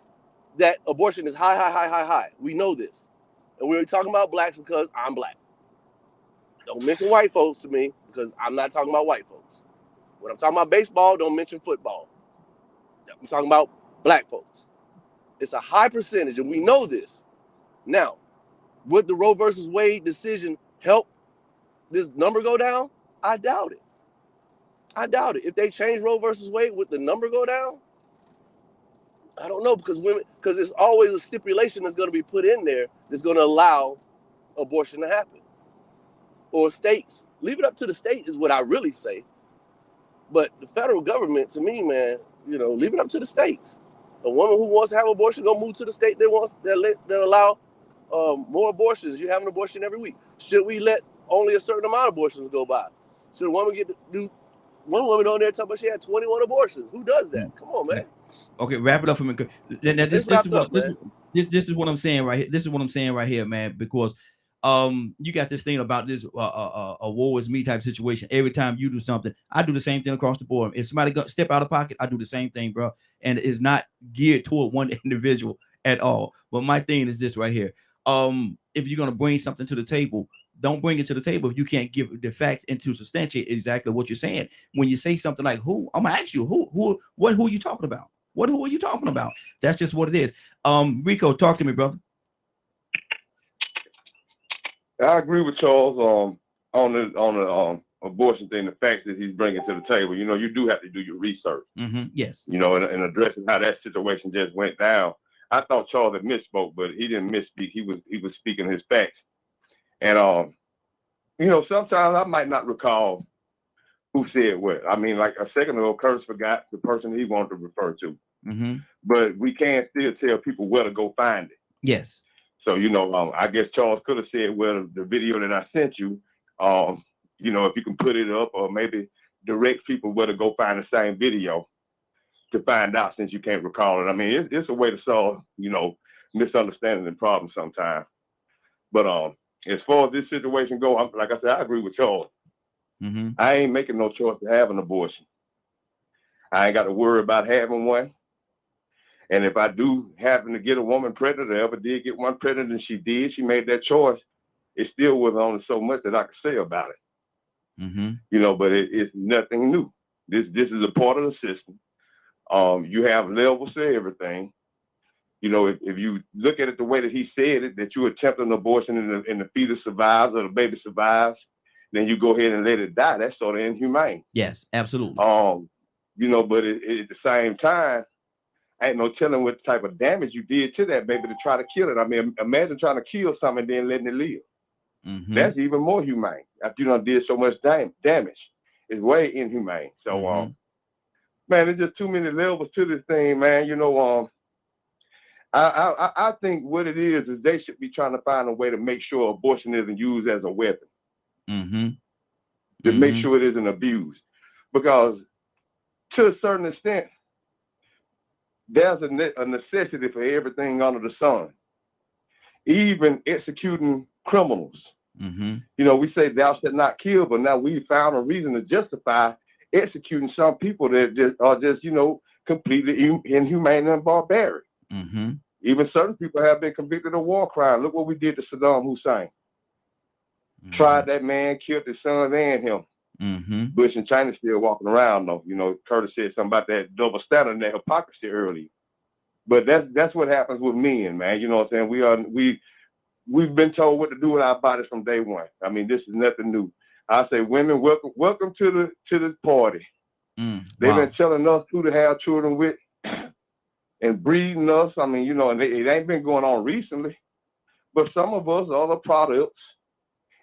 that abortion is high. We know this. And we're talking about blacks because I'm black. Don't mention white folks to me because I'm not talking about white folks. When I'm talking about baseball, don't mention football. I'm talking about black folks. It's a high percentage, and we know this. Now, would the Roe versus Wade decision help this number go down? I doubt it. If they change Roe versus Wade, would the number go down? I don't know, because there's always a stipulation that's going to be put in there that's going to allow abortion to happen. Or states. Leave it up to the state is what I really say. But the federal government, to me, man, leave it up to the states. A woman who wants to have an abortion, go move to the state that allow more abortions. You have an abortion every week. Should we let only a certain amount of abortions go by? Should a woman get to do? One woman on there talking about she had 21 abortions. Who does that? Come on, man. Okay, wrap it up for me. This is what I'm saying right here. This is what I'm saying right here, man. Because you got this thing about this a war is me type situation. Every time you do something, I do the same thing across the board. If somebody step out of pocket, I do the same thing, bro. And it's not geared toward one individual at all. But my thing is this right here. If you're gonna bring something to the table, don't bring it to the table if you can't give the facts and to substantiate exactly what you're saying. When you say something like who, I'm gonna ask you who are you talking about? Who are you talking about? That's just what it is. Rico, talk to me, brother. I agree with Charles on the abortion thing, the facts that he's bringing to the table. You do have to do your research. Mm-hmm. Yes. In addressing how that situation just went down. I thought Charles had misspoke, but he didn't misspeak. He was speaking his facts. And sometimes I might not recall who said what. I mean, like a second ago, Curtis forgot the person he wanted to refer to. Mm-hmm. But we can still tell people where to go find it. Yes. So, I guess Charles could have said, well, the video that I sent you, if you can put it up or maybe direct people where to go find the same video to find out since you can't recall it. I mean, it's a way to solve, misunderstanding and problems sometimes. But as far as this situation goes, like I said, I agree with Charles. Mm-hmm. I ain't making no choice to have an abortion. I ain't got to worry about having one. And if I do happen to get a woman pregnant, or ever did get one pregnant, and she made that choice, it still wasn't only so much that I could say about it. Mm-hmm. But it's nothing new. This is a part of the system. You have levels to everything. If you look at it the way that he said it, that you attempt an abortion and the fetus survives or the baby survives, then you go ahead and let it die. That's sort of inhumane. Yes, absolutely. But at the same time, ain't no telling what type of damage you did to that baby to try to kill it. I mean, imagine trying to kill something and then letting it live. Mm-hmm. That's even more humane. After you did so much damage, it's way inhumane. So, man, there's just too many levels to this thing, man. I think what it is they should be trying to find a way to make sure abortion isn't used as a weapon. Mm-hmm. To make sure it isn't abused. Because to a certain extent, there's a necessity for everything under the sun. Even executing criminals. Mm-hmm. We say thou shalt not kill, but now we found a reason to justify executing some people that are just completely inhumane and barbaric. Mm-hmm. Even certain people have been convicted of war crime. Look what we did to Saddam Hussein. Mm-hmm. Tried that man, killed his sons and him. Mm-hmm. Bush and China still walking around though. Curtis said something about that double standard and that hypocrisy earlier. But that's what happens with men, man. You know what I'm saying? We've been told what to do with our bodies from day one. I mean, this is nothing new. I say, women, welcome to the party. They've been telling us who to have children with and breeding us. I mean, and it ain't been going on recently. But some of us are the products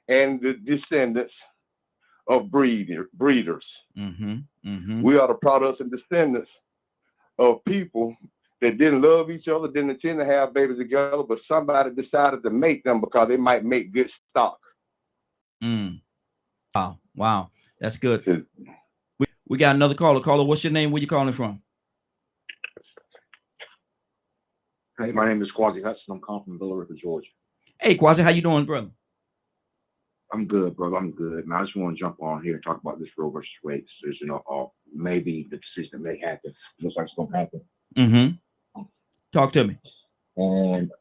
and the descendants of breeders. Mm-hmm. Mm-hmm. We are the products and descendants of people that didn't love each other, didn't intend to have babies together, but somebody decided to make them because they might make good stock. Wow, that's good. We got another caller. Caller, what's your name? Where you calling from? Hey, my name is Quasi Hudson. I'm calling from Villa Rica, Georgia. Hey, Quasi, how you doing, brother? I'm good, brother. I'm good. Man, I just want to jump on here and talk about this Roe versus Wade decision, or maybe the decision that may happen. Looks like it's gonna happen. Talk to me. And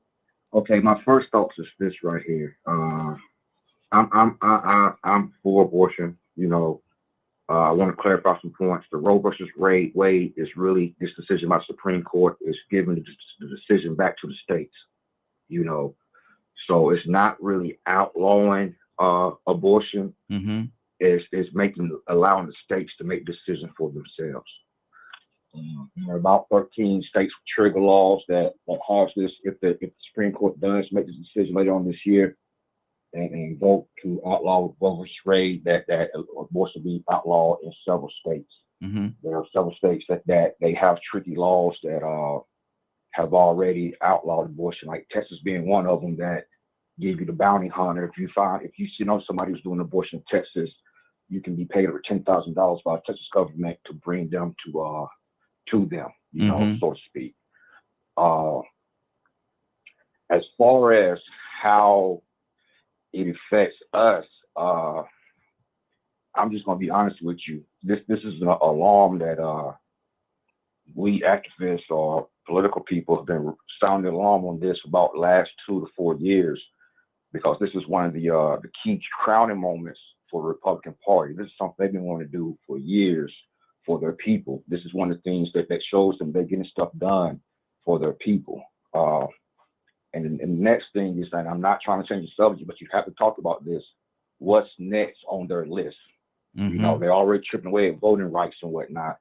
okay, my first thoughts is this right here. I'm for abortion. You know, I want to clarify some points. The Roe versus Wade is really, this decision by the Supreme Court is giving the decision back to the states. You know, so it's not really outlawing abortion. It's allowing the states to make decisions for themselves. There are about 13 states with trigger laws that has this. If the Supreme Court does make this decision later on this year and vote to outlaw Roe versus Wade, that abortion will be outlawed in several states. There are several states that they have tricky laws that have already outlawed abortion, like Texas being one of them, that give you the bounty hunter. If you know somebody who's doing abortion in Texas, you can be paid over $10,000 by the Texas government to bring them to them, you know, so to speak. As far as how it affects us, I'm just gonna be honest with you. This is an alarm that we activists or political people have been sounding the alarm on this about the last 2 to 4 years, because this is one of the key crowning moments for the Republican Party. This is something they've been wanting to do for years for their people. This is one of the things that shows them they're getting stuff done for their people. And the next thing is that, I'm not trying to change the subject, but you have to talk about this. What's next on their list? You know, they're already tripping away at voting rights and whatnot.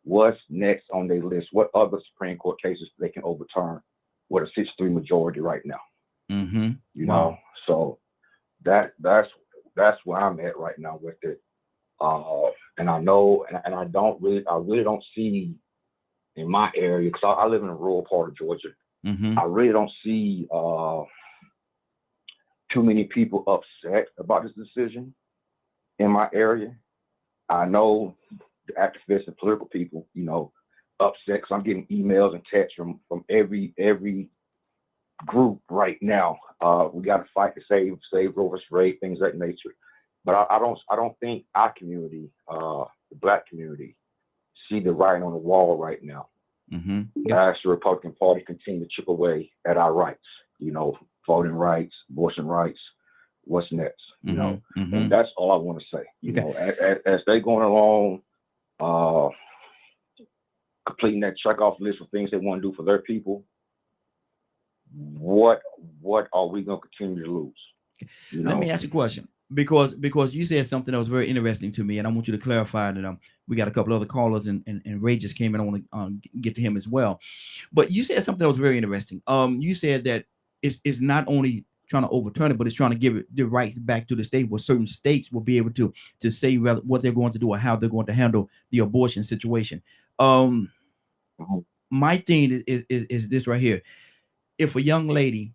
What's next on their list? What other Supreme Court cases they can overturn with a 6-3 majority right now? You know, so that's where I'm at right now with it. And I know, and I really don't see in my area, because I live in a rural part of Georgia. I really don't see too many people upset about this decision in my area. I know the activists and political people, you know, upset, because I'm getting emails and texts from every group right now. We got to fight to save Roe versus Wade, things of that nature. But I don't think our community, the Black community, see the writing on the wall right now. As the Republican Party continue to chip away at our rights, you know, voting rights, abortion rights. What's next? You know, and that's all I want to say. You know, as they going along, completing that check-off list of things they want to do for their people, what are we going to continue to lose? You know? Let me ask you a question, because you said something that was very interesting to me, and I want you to clarify that. We got a couple other callers, and Ray just came in. I want to get to him as well. But you said something that was very interesting. You said that it's not only trying to overturn it, but it's trying to give it the rights back to the state, where certain states will be able to say what they're going to do or how they're going to handle the abortion situation. My thing is this right here. If a young lady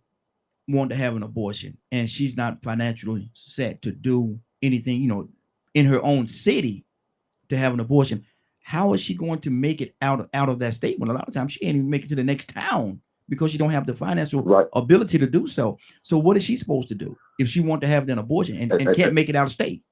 want to have an abortion and she's not financially set to do anything, you know, in her own city to have an abortion, how is she going to make it out of that state, when a lot of times she can't even make it to the next town because she don't have the financial ability to do so? So what is she supposed to do if she want to have an abortion and can't make it out of state?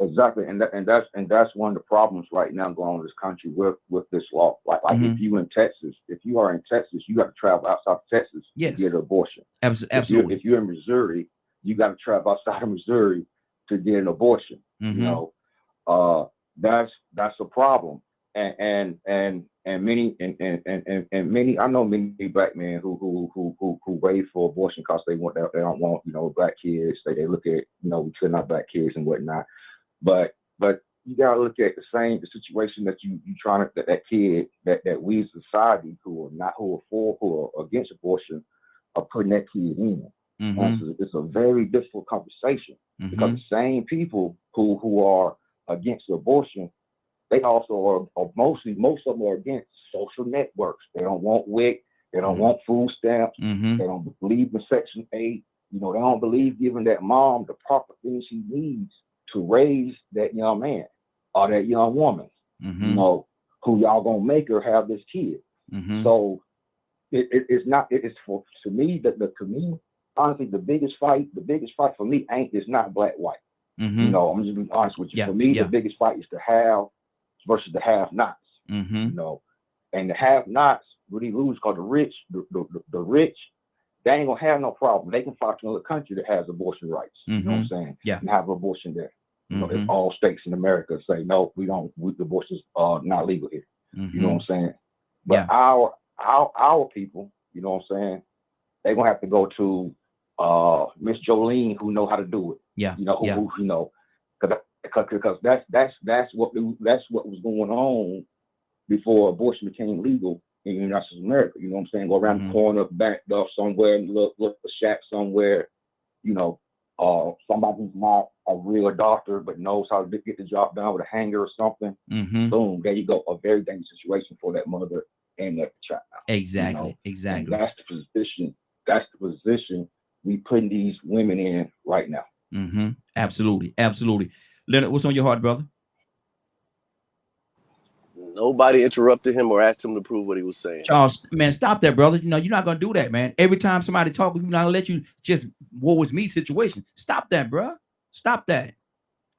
Exactly, and that's one of the problems right now going on in this country with this law. Like if you in Texas, if you are in Texas, you got to travel outside of Texas to get an abortion. Absolutely. If you're in Missouri, you got to travel outside of Missouri to get an abortion. You know, that's a problem. And many I know many Black men who wait for abortion because they don't want, you know, Black kids. They look at, you know, we killing our Black kids and whatnot. But you gotta look at the situation that you trying to, that kid that we as society who are against abortion are putting that kid in. It's a very difficult conversation, because the same people who are against abortion they also are most of them are against social networks. They don't want WIC. They don't want food stamps. They don't believe in Section 8. You know, they don't believe giving that mom the proper things she needs to raise that young man or that young woman, you know, who y'all gonna make her have this kid. So it's not, it's for, to me, to me, honestly, the biggest fight for me is not black, white. You know, I'm just being honest with you. For me, the biggest fight is the have versus the have-nots. You know, and the have-nots really lose because the rich, they ain't gonna have no problem. They can fight to another country that has abortion rights. You know what I'm saying? And have abortion there. You know, if all states in America say no, abortions are not legal here. You know what I'm saying? But our people, you know what I'm saying, they're gonna have to go to Miss Jolene, who know how to do it. You know, who you know, because that's what was going on before abortion became legal in the United States of America. You know what I'm saying? Go around the corner, backed up somewhere, look a shack somewhere, you know, somebody who's not a real doctor but knows how to get the job done with a hanger or something. Boom, there you go. A very dangerous situation for that mother and that child. Exactly. You know? Exactly. And that's the position we putting these women in right now. Absolutely. Absolutely. Leonard, what's on your heart, brother? Nobody interrupted him or asked him to prove what he was saying. Charles, man, stop that, brother. You know, you're not gonna do that, man. Every time somebody talk, we're not gonna let you just woe is me situation. Stop that, bro. Stop that.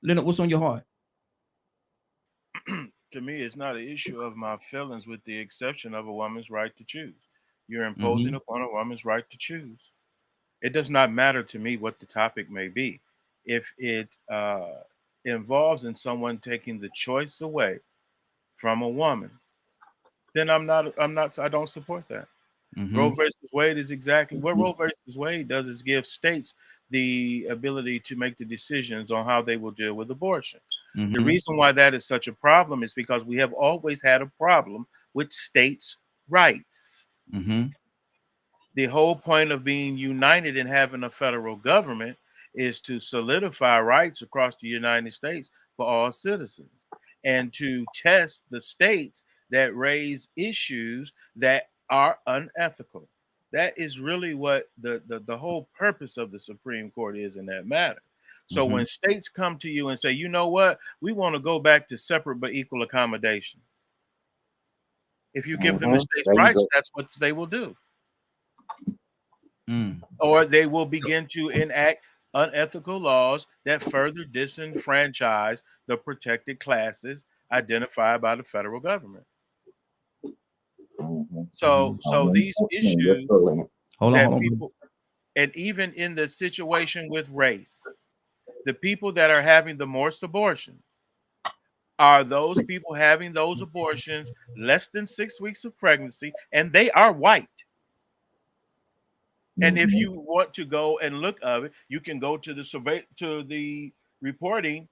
Leonard, what's on your heart? To me, it's not an issue of my feelings, with the exception of a woman's right to choose. You're imposing upon a woman's right to choose. It does not matter to me what the topic may be. If it involves in someone taking the choice away from a woman, then I don't support that. Roe versus Wade is exactly what Roe versus Wade does, is give states the ability to make the decisions on how they will deal with abortion. The reason why that is such a problem is because we have always had a problem with states' rights. The whole point of being united and having a federal government is to solidify rights across the United States for all citizens, and to test the states that raise issues that are unethical. That is really what the whole purpose of the Supreme Court is in that matter. So when states come to you and say, you know what, we want to go back to separate but equal accommodation, if you give them the states' rights, that's what they will do. Or they will begin to enact unethical laws that further disenfranchise the protected classes identified by the federal government. So these issues that people, and even in the situation with race, the people that are having the most abortions are those people having those abortions less than 6 weeks of pregnancy, and they are white. And if you want to go and look of it, you can go to the reporting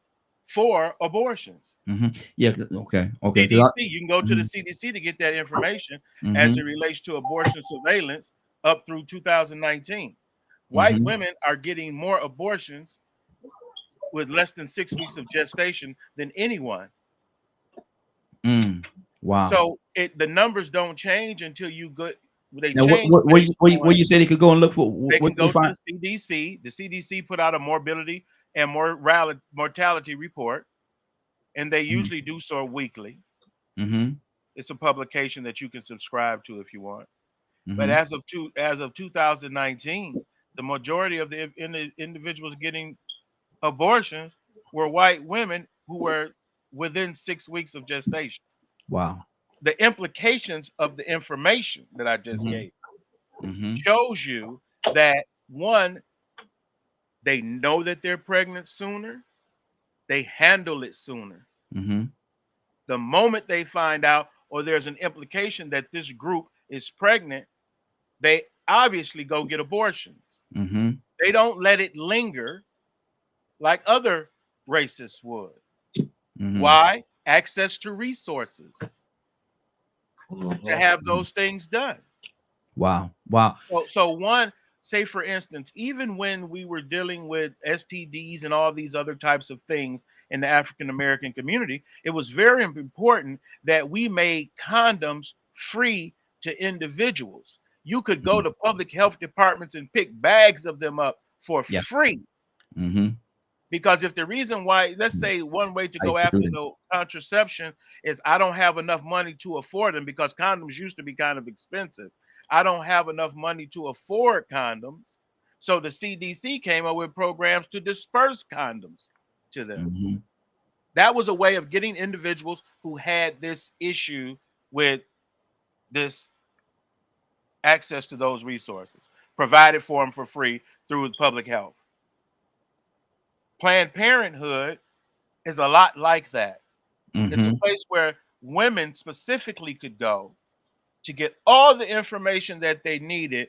for abortions. Yeah. Okay. CDC, you can go to the CDC to get that information as it relates to abortion surveillance up through 2019. White women are getting more abortions with less than 6 weeks of gestation than anyone. Wow. So the numbers don't change until you go. They now, change. where you said they could go and look for? They can go to the CDC. The CDC put out a morbidity and mortality report, and they usually do so weekly. It's a publication that you can subscribe to if you want. But as of 2019, the majority of the individuals getting abortions were white women who were within 6 weeks of gestation. Wow. The implications of the information that I just gave shows you that, one, they know that they're pregnant sooner, they handle it sooner. The moment they find out, or there's an implication that this group is pregnant, they obviously go get abortions. They don't let it linger like other racists would. Why? Access to resources to have those things done. Wow. So one, say, for instance, even when we were dealing with STDs and all these other types of things in the African American community, it was very important that we made condoms free to individuals. You could go to public health departments and pick bags of them up for free. Because if the reason why, let's say one way to go after the contraception is I don't have enough money to afford them, because condoms used to be kind of expensive. I don't have enough money to afford condoms. So the CDC came up with programs to disperse condoms to them. That was a way of getting individuals who had this issue with this access to those resources, provided for them for free through public health. Planned Parenthood is a lot like that. It's a place where women specifically could go to get all the information that they needed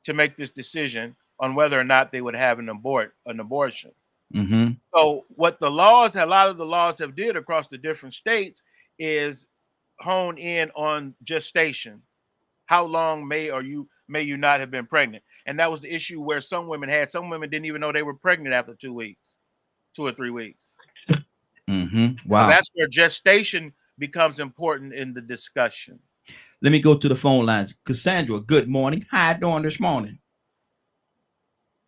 to make this decision on whether or not they would have an abortion. So what a lot of the laws have did across the different states is hone in on gestation. How long may you not have been pregnant? And that was the issue where some women didn't even know they were pregnant after 2 or 3 weeks. Wow. So that's where gestation becomes important in the discussion. Let me go to the phone lines. Cassandra, good morning. How you doing this morning?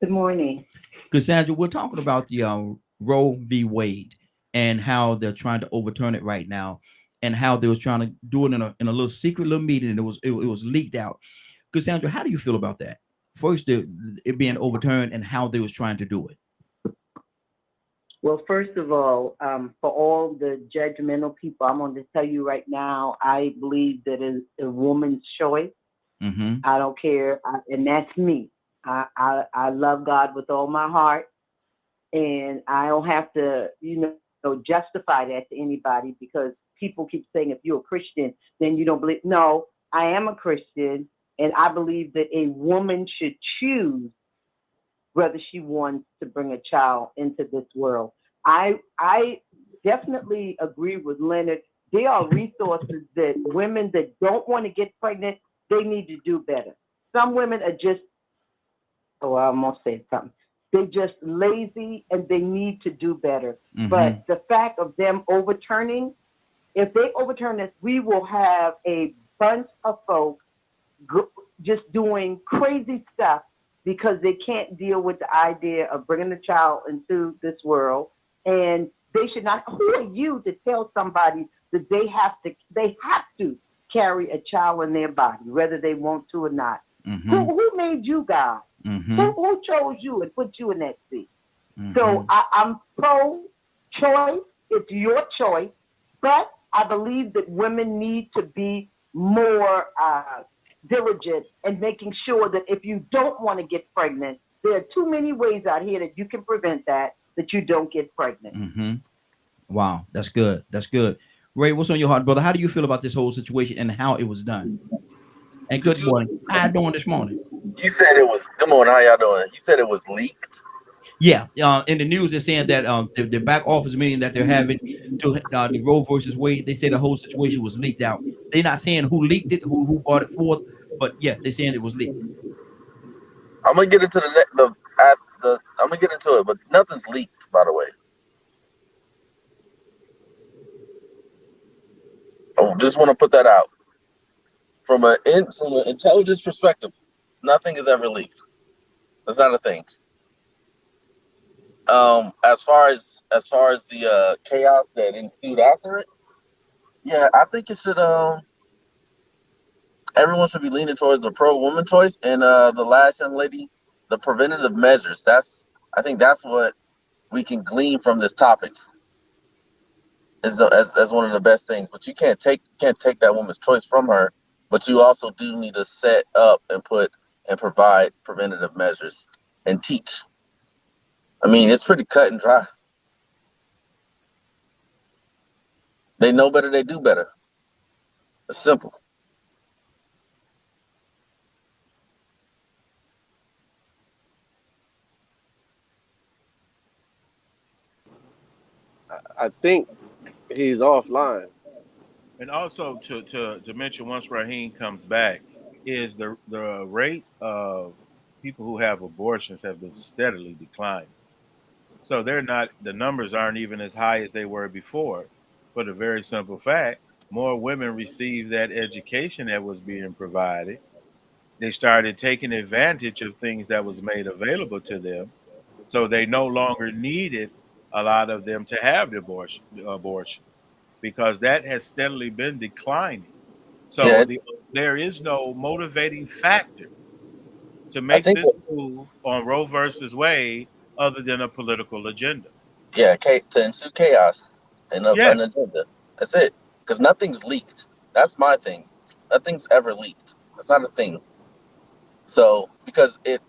Good morning. Cassandra, we're talking about the Roe v. Wade and how they're trying to overturn it right now, and how they was trying to do it in a little secret little meeting, and it was leaked out. Cassandra, how do you feel about that? First, it being overturned, and how they was trying to do it. Well, first of all, for all the judgmental people, I'm going to tell you right now, I believe that it's a woman's choice. I don't care, and that's me. I love God with all my heart, and I don't have to, justify that to anybody, because people keep saying if you're a Christian, then you don't believe. No, I am a Christian, and I believe that a woman should choose whether she wants to bring a child into this world. I definitely agree with Leonard. There are resources that women that don't want to get pregnant, they need to do better. Some women are just, I'm going to say something. They're just lazy, and they need to do better. But the fact of them overturning, if they overturn this, we will have a bunch of folks just doing crazy stuff because they can't deal with the idea of bringing a child into this world. And they should not. Who are you to tell somebody that they have to carry a child in their body, whether they want to or not? Who made you, God? Who chose you and put you in that seat? So I'm pro-choice. It's your choice. But I believe that women need to be more diligent in making sure that if you don't want to get pregnant, there are too many ways out here that you can prevent that you don't get pregnant. Wow, that's good. That's good. Ray, what's on your heart, brother? How do you feel about this whole situation and how it was done? And good morning. How you doing this morning? You said it was, good morning, how y'all doing? You said it was leaked? Yeah, in the news, they're saying that the back office meeting that they're having to the Roe versus Wade, they say the whole situation was leaked out. They're not saying who leaked it, who brought it forth, but yeah, they're saying it was leaked. I'm gonna get into I'm gonna get into it, but nothing's leaked, by the way. I just want to put that out. From an intelligence perspective, nothing is ever leaked. That's not a thing. As far as the chaos that ensued after it, yeah, I think it should. Everyone should be leaning towards the pro-woman choice, and the last young lady, the preventative measures. I think that's what we can glean from this topic. As one of the best things, but you can't take that woman's choice from her. But you also do need to set up and provide preventative measures and teach. I mean, it's pretty cut and dry. They know better, they do better. It's simple. I think he's offline. And also to mention, once Raheem comes back, is the rate of people who have abortions have been steadily declining. So the numbers aren't even as high as they were before, for the very simple fact more women received that education that was being provided. They started taking advantage of things that was made available to them, so they no longer needed a lot of them to have the abortion because that has steadily been declining. So Yeah, there is no motivating factor to I make think this move on Roe versus Wade other than a political agenda. yeah, to ensue chaos and an Yes. agenda. That's it. Because nothing's leaked. That's my thing. Nothing's ever leaked. That's not a thing. So because if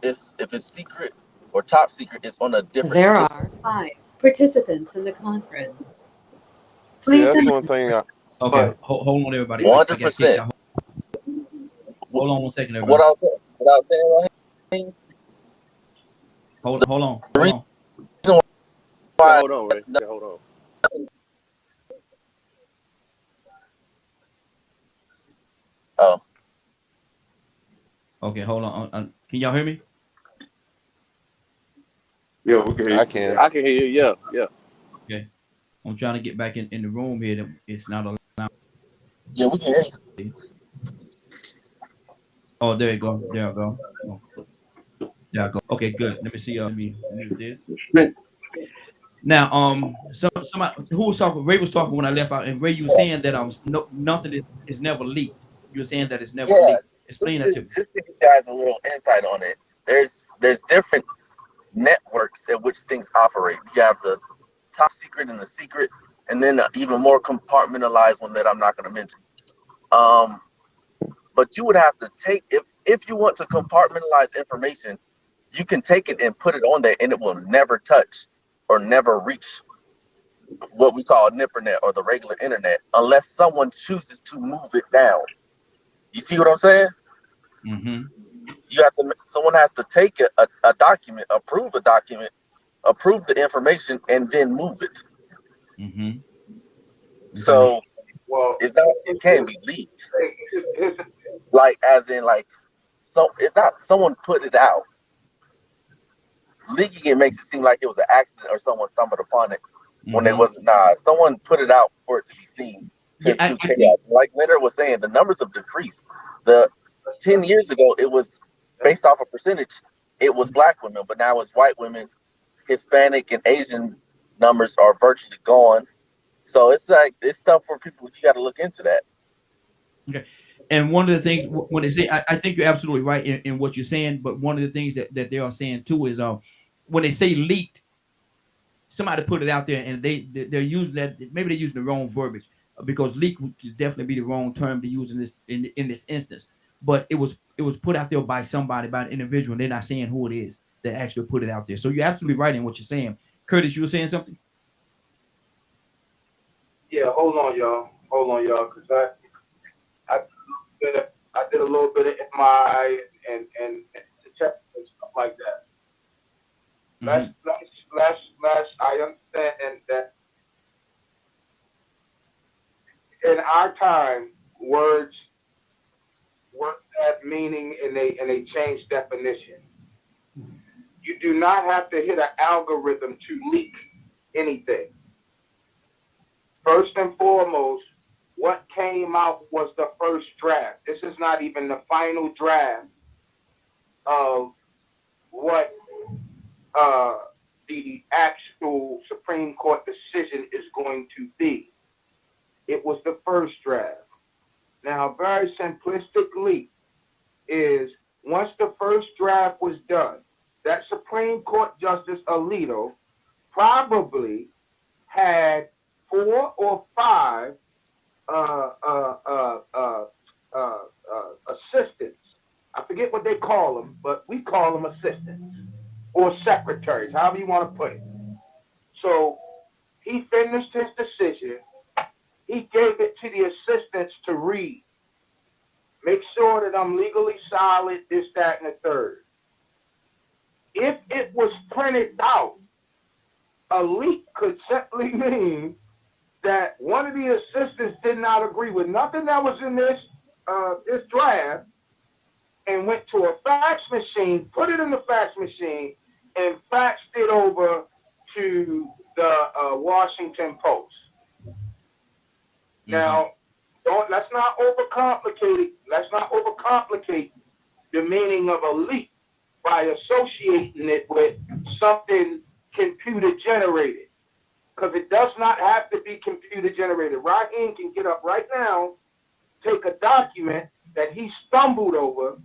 it's secret or top secret, it's on a different There system. are 5 participants in the conference. See, Please that's enter. one thing. Okay, hold on, everybody. I got to take 100%. y'all. Hold on 1 second, What everybody. I was saying, Raheem, Hold on. the Hold on. reason why Hold on, Ray. Yeah, hold on. oh Okay, hold on. Can y'all hear me? Yeah, we can hear I you. can. I can hear you. Yeah. Okay. I'm trying to get back in the room here. It's not allowed. yeah, we can hear you. Oh, there you go. There you go. Oh, there you go. Okay, good. Let me see. Let me mute this. Now, somebody who was talking. Ray was talking when I left out, and Ray, you were saying that nothing is never leaked. You were saying that it's never Yeah, leaked. Explain that to me. just to give you guys a little insight on it. There's different networks at which things operate. You have the top secret and the secret, and then even more compartmentalized one that I'm not going to mention. But you would have to take if you want to compartmentalize information, you can take it and put it on there, and it will never touch or never reach what we call NIPRNet or the regular internet unless someone chooses to move it down. You see what I'm saying? Mm-hmm. Someone has to take a document, approve a document, approve the information, and then move it. Mm-hmm. Okay. So Well, it can't be leaked. Like as in so it's not someone put it out. Leaking it makes it seem like it was an accident or someone stumbled upon it when it wasn't. Nah, someone put it out for it to be seen. Yeah, Like Leonard was saying, the numbers have decreased. 10 years ago, it was based off a percentage. It was black women, but now it's white women. Hispanic and Asian numbers are virtually gone. So it's stuff for people. You got to look into that. Okay. And one of the things when they say, I think you're absolutely right in what you're saying, but one of the things that they are saying too is when they say leaked, somebody put it out there and they're using that, maybe they're using the wrong verbiage because leak would definitely be the wrong term to use in this instance. But it was put out there by somebody, by an individual, and they're not saying who it is that actually put it out there. So you're absolutely right in what you're saying. Curtis, you were saying something? Yeah, hold on, y'all, because I did a little bit of MRI and check and stuff like that. Last, I understand that in our time, words have meaning and they change definition. You do not have to hit an algorithm to leak anything. First and foremost, what came out was the first draft. This is not even the final draft of what the actual Supreme Court decision is going to be. It was the first draft. Now, very simplistically, is once the first draft was done, that Supreme Court Justice Alito probably had 4 or 5 assistants. I forget what they call them, but we call them assistants or secretaries, however you want to put it. So he finished his decision. He gave it to the assistants to read. Make sure that I'm legally solid, this, that, and the third. If it was printed out, a leak could simply mean that one of the assistants did not agree with nothing that was in this draft, and went to a fax machine, put it in the fax machine, and faxed it over to the Washington Post. Now, let's not overcomplicate the meaning of a leak by associating it with something computer generated, because it does not have to be computer generated. Raheem can get up right now, take a document that he stumbled over,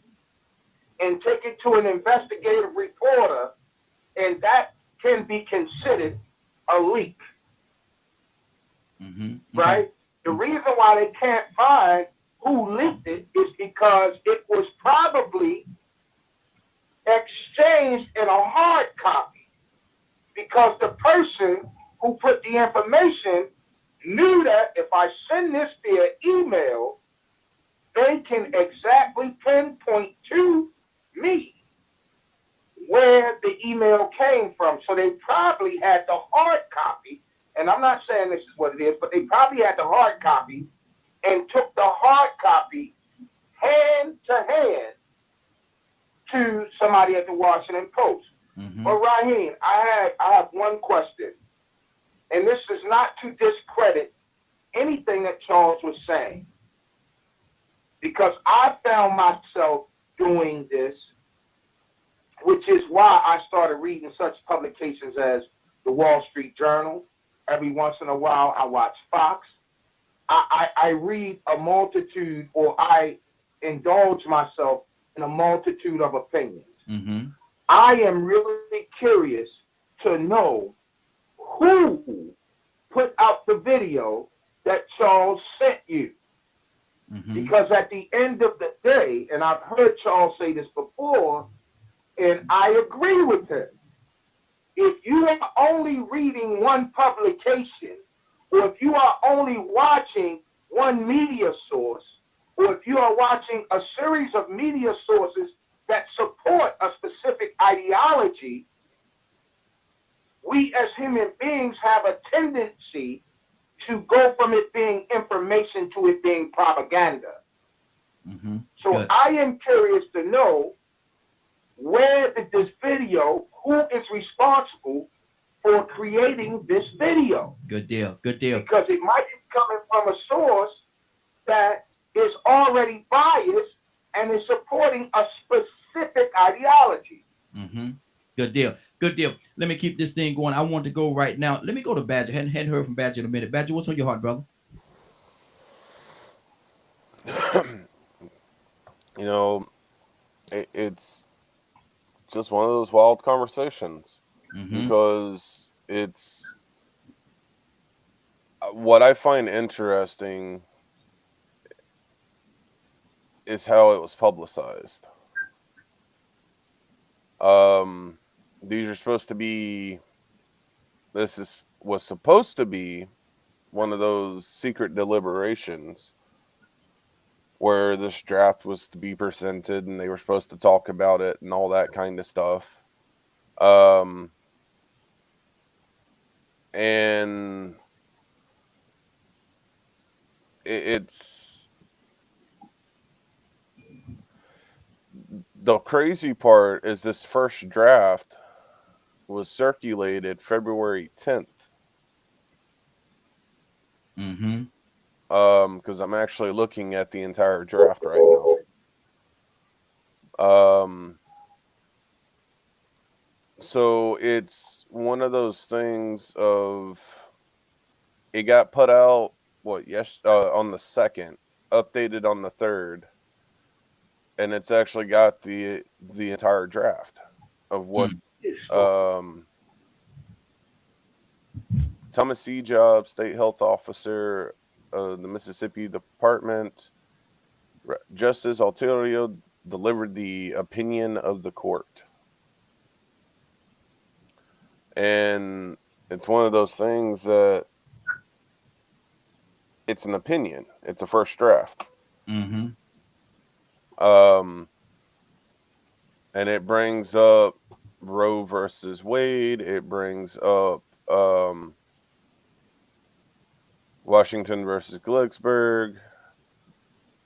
and take it to an investigative reporter, and that can be considered a leak. Right? The reason why they can't find who leaked it is because it was probably exchanged in a hard copy, because the person who put the information knew that if I send this via email, they can exactly pinpoint to me where the email came from. So they probably had the hard copy, and I'm not saying this is what it is, but they probably had the hard copy and took the hard copy hand to hand to somebody at the Washington Post. But Raheem, I have one question, and this is not to discredit anything that Charles was saying, because I found myself doing this, which is why I started reading such publications as the Wall Street Journal. Every once in a while, I watch Fox. I read a multitude, or I indulge myself in a multitude of opinions. I am really curious to know who put out the video that Charles sent you. Because at the end of the day, and I've heard Charles say this before, and I agree with him, if you are only reading one publication, or if you are only watching one media source, or if you are watching a series of media sources that support a specific ideology, we as human beings have a tendency to go from it being information to it being propaganda. So Good. I am curious to know, where did this video, who is responsible for creating this video? Good deal. Good deal. Because it might be coming from a source that is already biased and is supporting a specific ideology. Good deal. Good deal. Let me keep this thing going. I want to go right now. Let me go to Badger. Hadn't heard from Badger in a minute. Badger, what's on your heart, brother? You know, it's just one of those wild conversations, because it's what I find interesting is how it was publicized. These are supposed to be, was supposed to be one of those secret deliberations where this draft was to be presented and they were supposed to talk about it and all that kind of stuff. And it's the crazy part is this first draft was circulated February 10th. Because I'm actually looking at the entire draft right now. So it's one of those things of, it got put out on the 2nd, updated on the 3rd, and it's actually got the entire draft of what Thomas C. Job, State Health Officer, the Mississippi Department, Justice Alterio delivered the opinion of the court. And it's one of those things that it's an opinion. It's a first draft. And it brings up Roe versus Wade. It brings up Washington versus Glucksberg,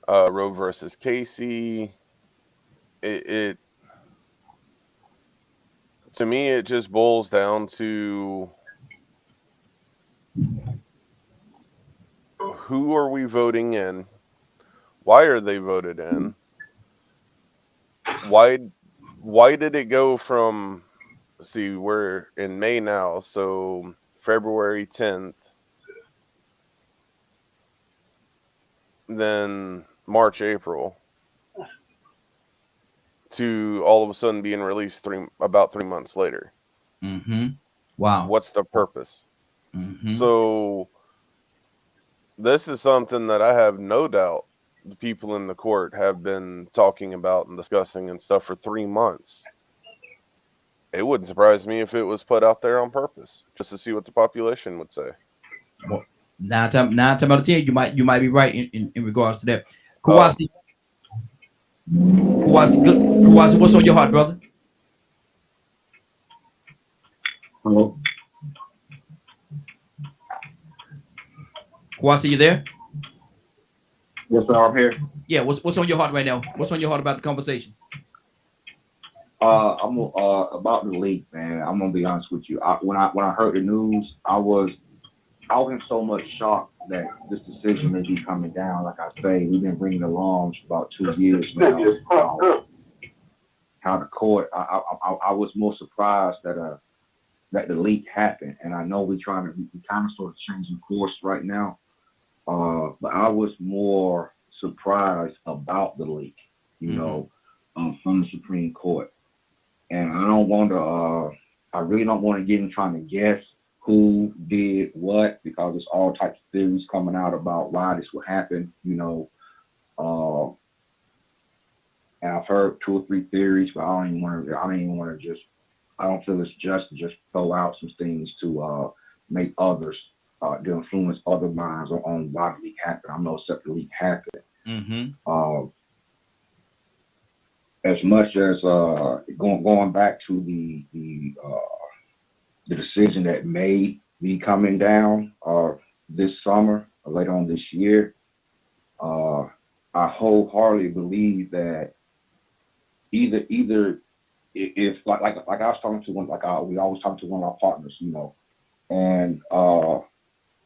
Roe versus Casey. it to me, it just boils down to who are we voting in? Why are they voted in? Why did it go from, see, we're in May now, so February 10th, then March, April, to all of a sudden being released about 3 months later. Wow. What's the purpose? So this is something that I have no doubt the people in the court have been talking about and discussing and stuff for 3 months. It wouldn't surprise me if it was put out there on purpose, just to see what the population would say. Well, nine times out of 10, you might be right in regards to that. Kawasi, what's on your heart, brother? Hello. Kawasi, you there? Yes, sir. I'm here. Yeah. What's on your heart right now? What's on your heart about the conversation? I'm about the leak, man. I'm gonna be honest with you. When I heard the news, I was in so much shock that this decision may be coming down. Like I say, we've been bringing it along for about 2 years now. How the court, I was more surprised that the leak happened, and I know we kind of sort of changing course right now. But I was more surprised about the leak, from the Supreme Court. And I don't want to, I really don't want to get in trying to guess who did what, because there's all types of theories coming out about why this would happen, and I've heard 2 or 3 theories, but I don't feel it's just to just throw out some things to make others, to influence other minds on why the leak happened. I know except the leak happened. As much as going back to the decision that may be coming down this summer or later on this year, I wholeheartedly believe that either if like I was talking to one, we always talk to one of our partners, and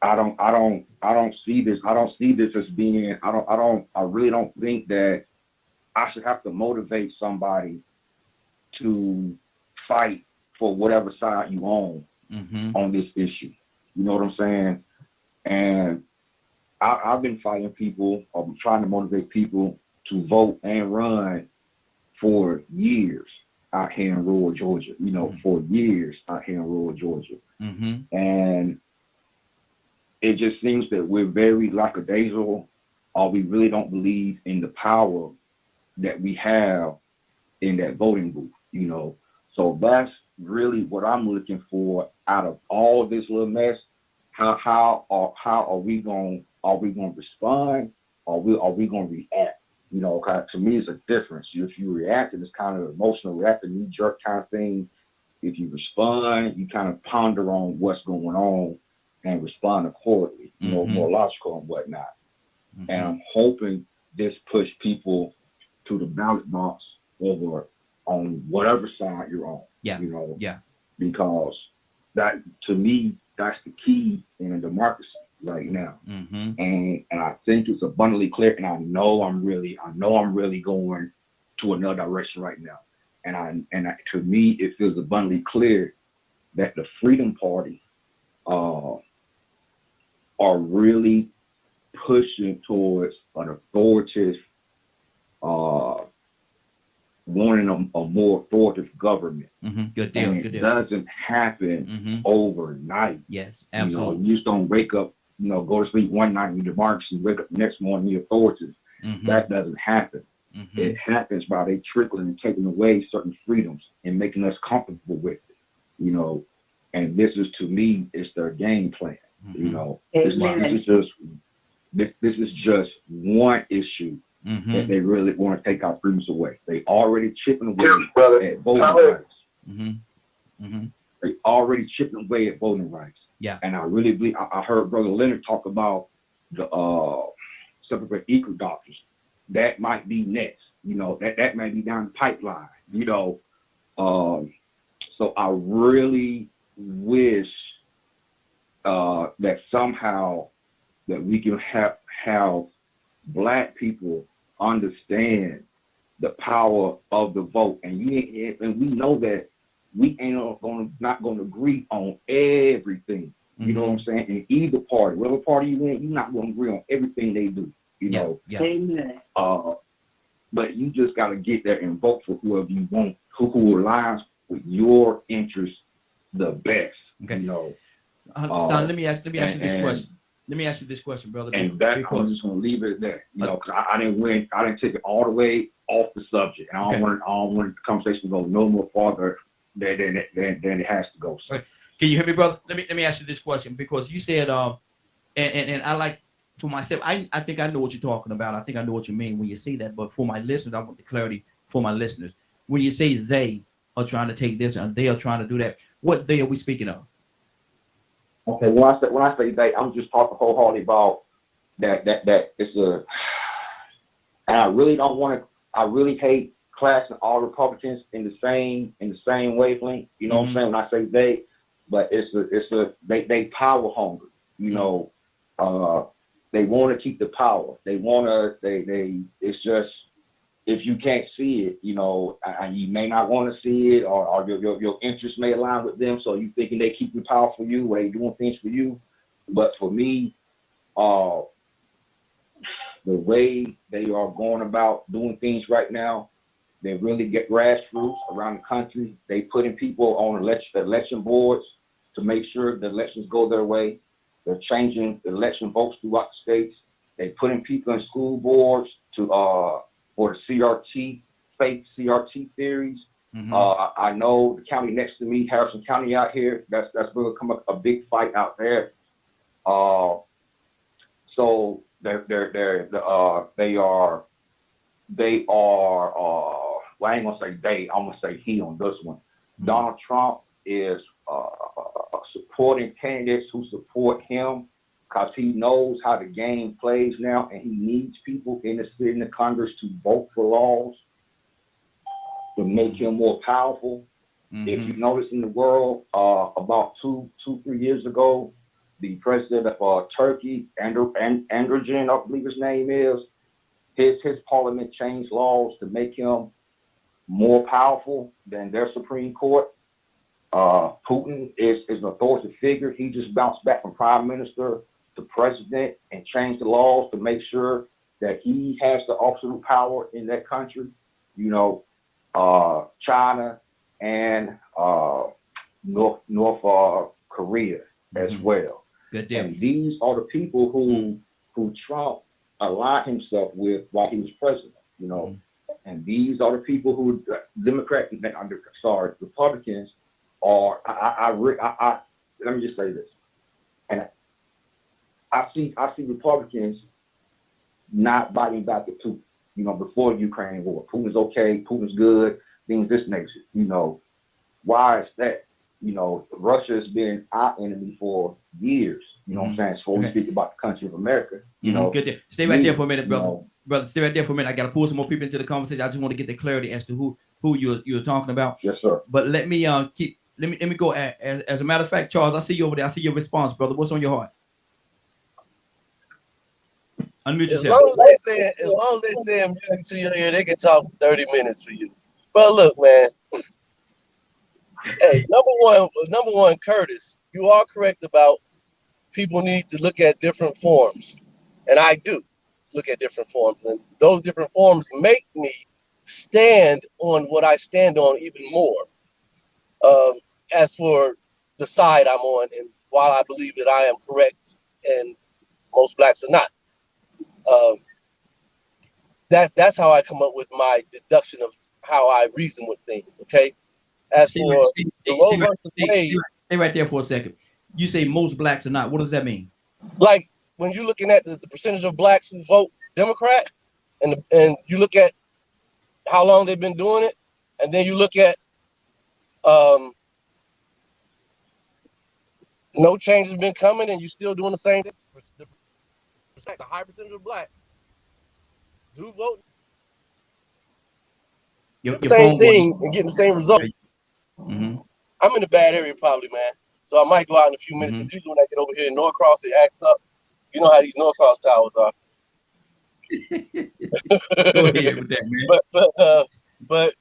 I don't see this as being, I really don't think that I should have to motivate somebody to fight for whatever side you own on this issue. You know what I'm saying? And I've been fighting people, I'm trying to motivate people to vote and run for years out here in rural Georgia, for years out here in rural Georgia. And it just seems that we're very lackadaisical, or we really don't believe in the power that we have in that voting booth, So that's really what I'm looking for out of all this little mess. How are we going to respond? Are we going to react? To me, it's a difference. If you react, it's kind of emotional, reactive, knee-jerk kind of thing. If you respond, you kind of ponder on what's going on and respond accordingly, more logical and whatnot. And I'm hoping this push people to the ballot box over on whatever side you're on. Because that, to me, that's the key in a democracy right now. And I think it's abundantly clear, and I know I'm really going to another direction right now. And to me, it feels abundantly clear that the Freedom Party are really pushing towards an authoritative, wanting a more authoritative government. Good deal. And Good deal. It doesn't happen overnight. Yes, absolutely. You just don't wake up, go to sleep one night and you're democracy, wake up the next morning you're authoritative. That doesn't happen. It happens by they trickling and taking away certain freedoms and making us comfortable with it. And this is, to me, it's their game plan. This is just one issue that they really want to take our freedoms away. They already chipping away at voting rights. They already chipping away at voting rights. Yeah. And I really believe, I heard Brother Leonard talk about the separate equal doctors. That might be next. You know, that may be down the pipeline, you know. So I really wish that somehow that we can have Black people understand the power of the vote, and we know that we not gonna agree on everything. You know what I'm saying? In either party, whatever party you in, you're not gonna agree on everything they do. You know. Amen. But you just gotta get there and vote for whoever you want, who aligns with your interests the best. Okay. You know. Son, let me ask you this question. Let me ask you this question, brother. And that I'm just gonna leave it there. You know, because I didn't take it all the way off the subject. And I don't want the conversation to go no more farther than it has to go. So. Okay. Can you hear me, brother? Let me ask you this question, because you said and I like, for myself, I think I know what you're talking about. I think I know what you mean when you say that. But for my listeners, I want the clarity for my listeners. When you say they are trying to take this and they are trying to do that, what they are we speaking of? Okay, when I say they, I'm just talking wholeheartedly about that it's a, and I really don't want to. I really hate classing all Republicans in the same wavelength. You know what I'm saying? When I say they, but they power hungry. You know, they want to keep the power. It's just, if you can't see it, you know, and you may not want to see it, or your interests may align with them, so you thinking they keep the power for you, or they doing things for you. But for me, the way they are going about doing things right now, they really get grassroots around the country. They putting people on election boards to make sure the elections go their way. They're changing the election votes throughout the states. They putting people in school boards to for the CRT, fake CRT theories. I know the county next to me, Harrison County out here, that's going to come up a big fight out there. So they are well, I ain't gonna say they, I'm gonna say he on this one. Donald Trump is supporting candidates who support him, because he knows how the game plays now, and he needs people in the Senate and the Congress to vote for laws to make him more powerful. If you notice in the world, about 2-3 years ago, the president of Turkey, Androgen, I believe his name is, his parliament changed laws to make him more powerful than their Supreme Court. Putin is an authoritative figure. He just bounced back from prime minister to president and changed the laws to make sure that he has the absolute power in that country. You know, China and North Korea as well. Good deal. And these are the people who Trump aligned himself with while he was president. You know, and these are the people who Republicans are. Let me just say this, and I see Republicans not biting back at Putin. You know, before the Ukraine war, Putin's okay, Putin's good, things this nature. You know, why is that? You know, Russia has been our enemy for years. You know what I'm saying? So we speak about the country of America. You know, good deal. Stay right there for a minute, brother. Brother, stay right there for a minute. I got to pull some more people into the conversation. I just want to get the clarity as to who you're talking about. Yes, sir. But let me let me go. As a matter of fact, Charles, I see you over there. I see your response, brother. What's on your heart? Unmute yourself. As long as they say music to your ear, they can talk 30 minutes for you. But look, man. Hey, number one, Curtis, you are correct about people need to look at different forms, and I do look at different forms, and those different forms make me stand on what I stand on even more. As for the side I'm on, and while I believe that I am correct and most blacks are not, that's how I come up with my deduction of how I reason with things. Okay. As stay for Roe versus Wade, stay right there for a second. You say most blacks are not. What does that mean? Like when you're looking at the percentage of blacks who vote Democrat, and you look at how long they've been doing it, and then you look at no change has been coming, and you're still doing the same thing. A high percentage of blacks do vote Your same phone thing and getting the same result. Mm-hmm. I'm in a bad area probably, man. So I might go out in a few minutes because usually when I get over here in Norcross, it acts up. You know how these Norcross towers are. Go ahead with that, man. But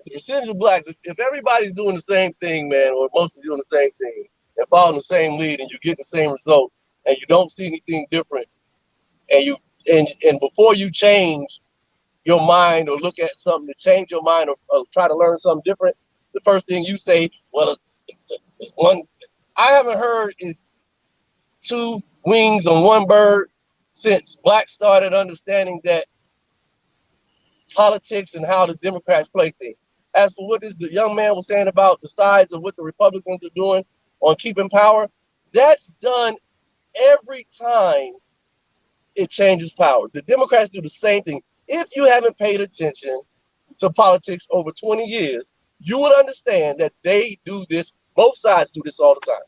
the percentage of blacks, if everybody's doing the same thing, man, or mostly doing the same thing and following the same lead, and you get the same result, and you don't see anything different, and before you change your mind or look at something to change your mind or try to learn something different, the first thing you say, well, it's one. I haven't heard is two wings on one bird since blacks started understanding that politics and how the Democrats play things. As for what the young man was saying about the sides of what the Republicans are doing on keeping power, that's done every time it changes power. The Democrats do the same thing. If you haven't paid attention to politics over 20 years, you would understand that they do this. Both sides do this all the time.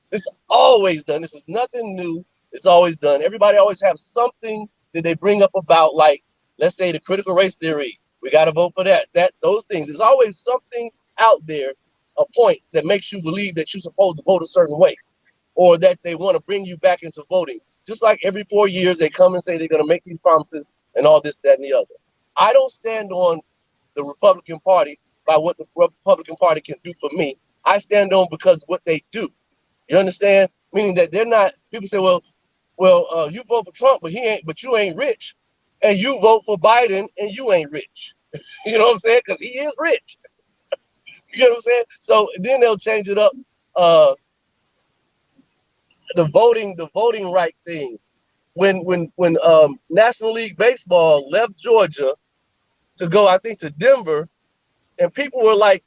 This is always done. This is nothing new. It's always done. Everybody always have something that they bring up about, like, let's say the critical race theory. We got to vote for that. Those things. There's always something out there, a point that makes you believe that you're supposed to vote a certain way, or that they want to bring you back into voting. Just like every 4 years, they come and say they're going to make these promises and all this, that, and the other. I don't stand on the Republican Party by what the Republican Party can do for me. I stand on because what they do. You understand? Meaning that they're not. People say, well, you vote for Trump, but you ain't rich, and you vote for Biden, and you ain't rich. You know what I'm saying? Because he is rich. You know what I'm saying? So then they'll change it up. The voting right thing. When National League Baseball left Georgia to go, I think, to Denver, and people were like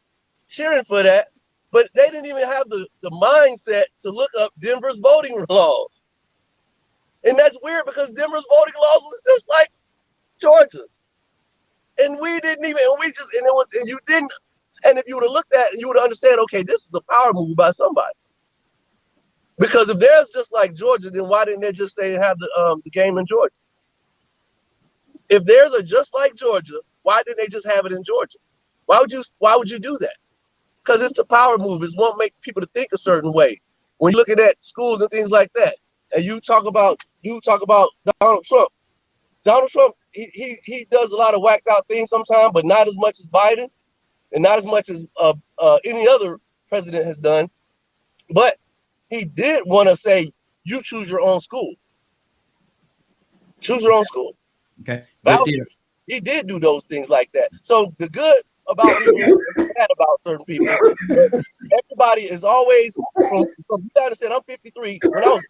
cheering for that, but they didn't even have the mindset to look up Denver's voting laws. And that's weird because Denver's voting laws was just like Georgia's. And we didn't even, you didn't, and if you would have looked at it, you would understand, okay, this is a power move by somebody. Because if theirs just like Georgia, then why didn't they just say have the game in Georgia? If theirs are just like Georgia, why didn't they just have it in Georgia? Why would you do that? Because it's the power move. It won't make people to think a certain way. When you're looking at schools and things like that, and you talk about Donald Trump. Donald Trump, he does a lot of whacked out things sometimes, but not as much as Biden, and not as much as any other president has done. But he did want to say, you choose your own school. Choose your own school. Okay. Vouchers. He did do those things like that. So the good about people, bad about certain people, everybody is always, from you gotta understand, I'm 53. When I was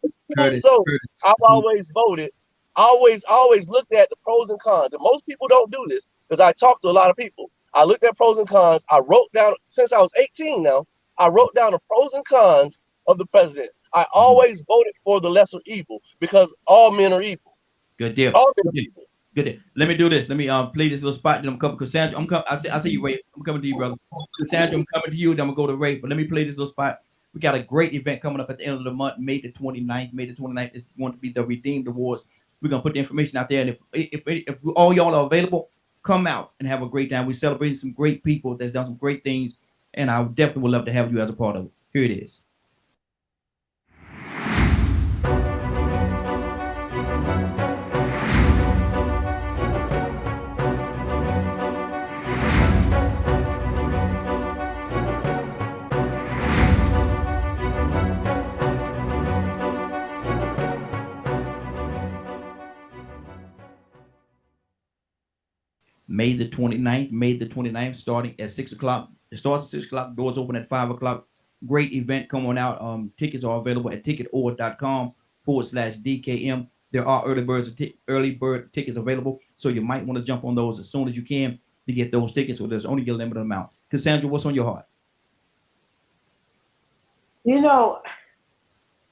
I've always voted. I always looked at the pros and cons. And most people don't do this because I talk to a lot of people. I looked at pros and cons. I wrote down, since I was 18 now, I wrote down the pros and cons of the president. I always voted for the lesser evil because all men are evil. Good deal. All men are evil. Good deal. Let me do this. Let me play this little spot. Then I'm coming. Cassandra, I see you, Ray. I'm coming to you, brother. Cassandra, I'm coming to you. Then I'm gonna go to Ray. But let me play this little spot. We got a great event coming up at the end of the month, May the 29th. May the 29th is going to be the Redeemed Awards. We're gonna put the information out there, and if all y'all are available, come out and have a great time. We're celebrating some great people that's done some great things, and I definitely would love to have you as a part of it. Here it is. May the 29th, starting at 6 o'clock. It starts at 6 o'clock, doors open at 5 o'clock. Great event coming out. Tickets are available at ticketor.com/DKM. There are early bird tickets available, so you might want to jump on those as soon as you can to get those tickets, so there's only a limited amount. Cassandra, what's on your heart? You know,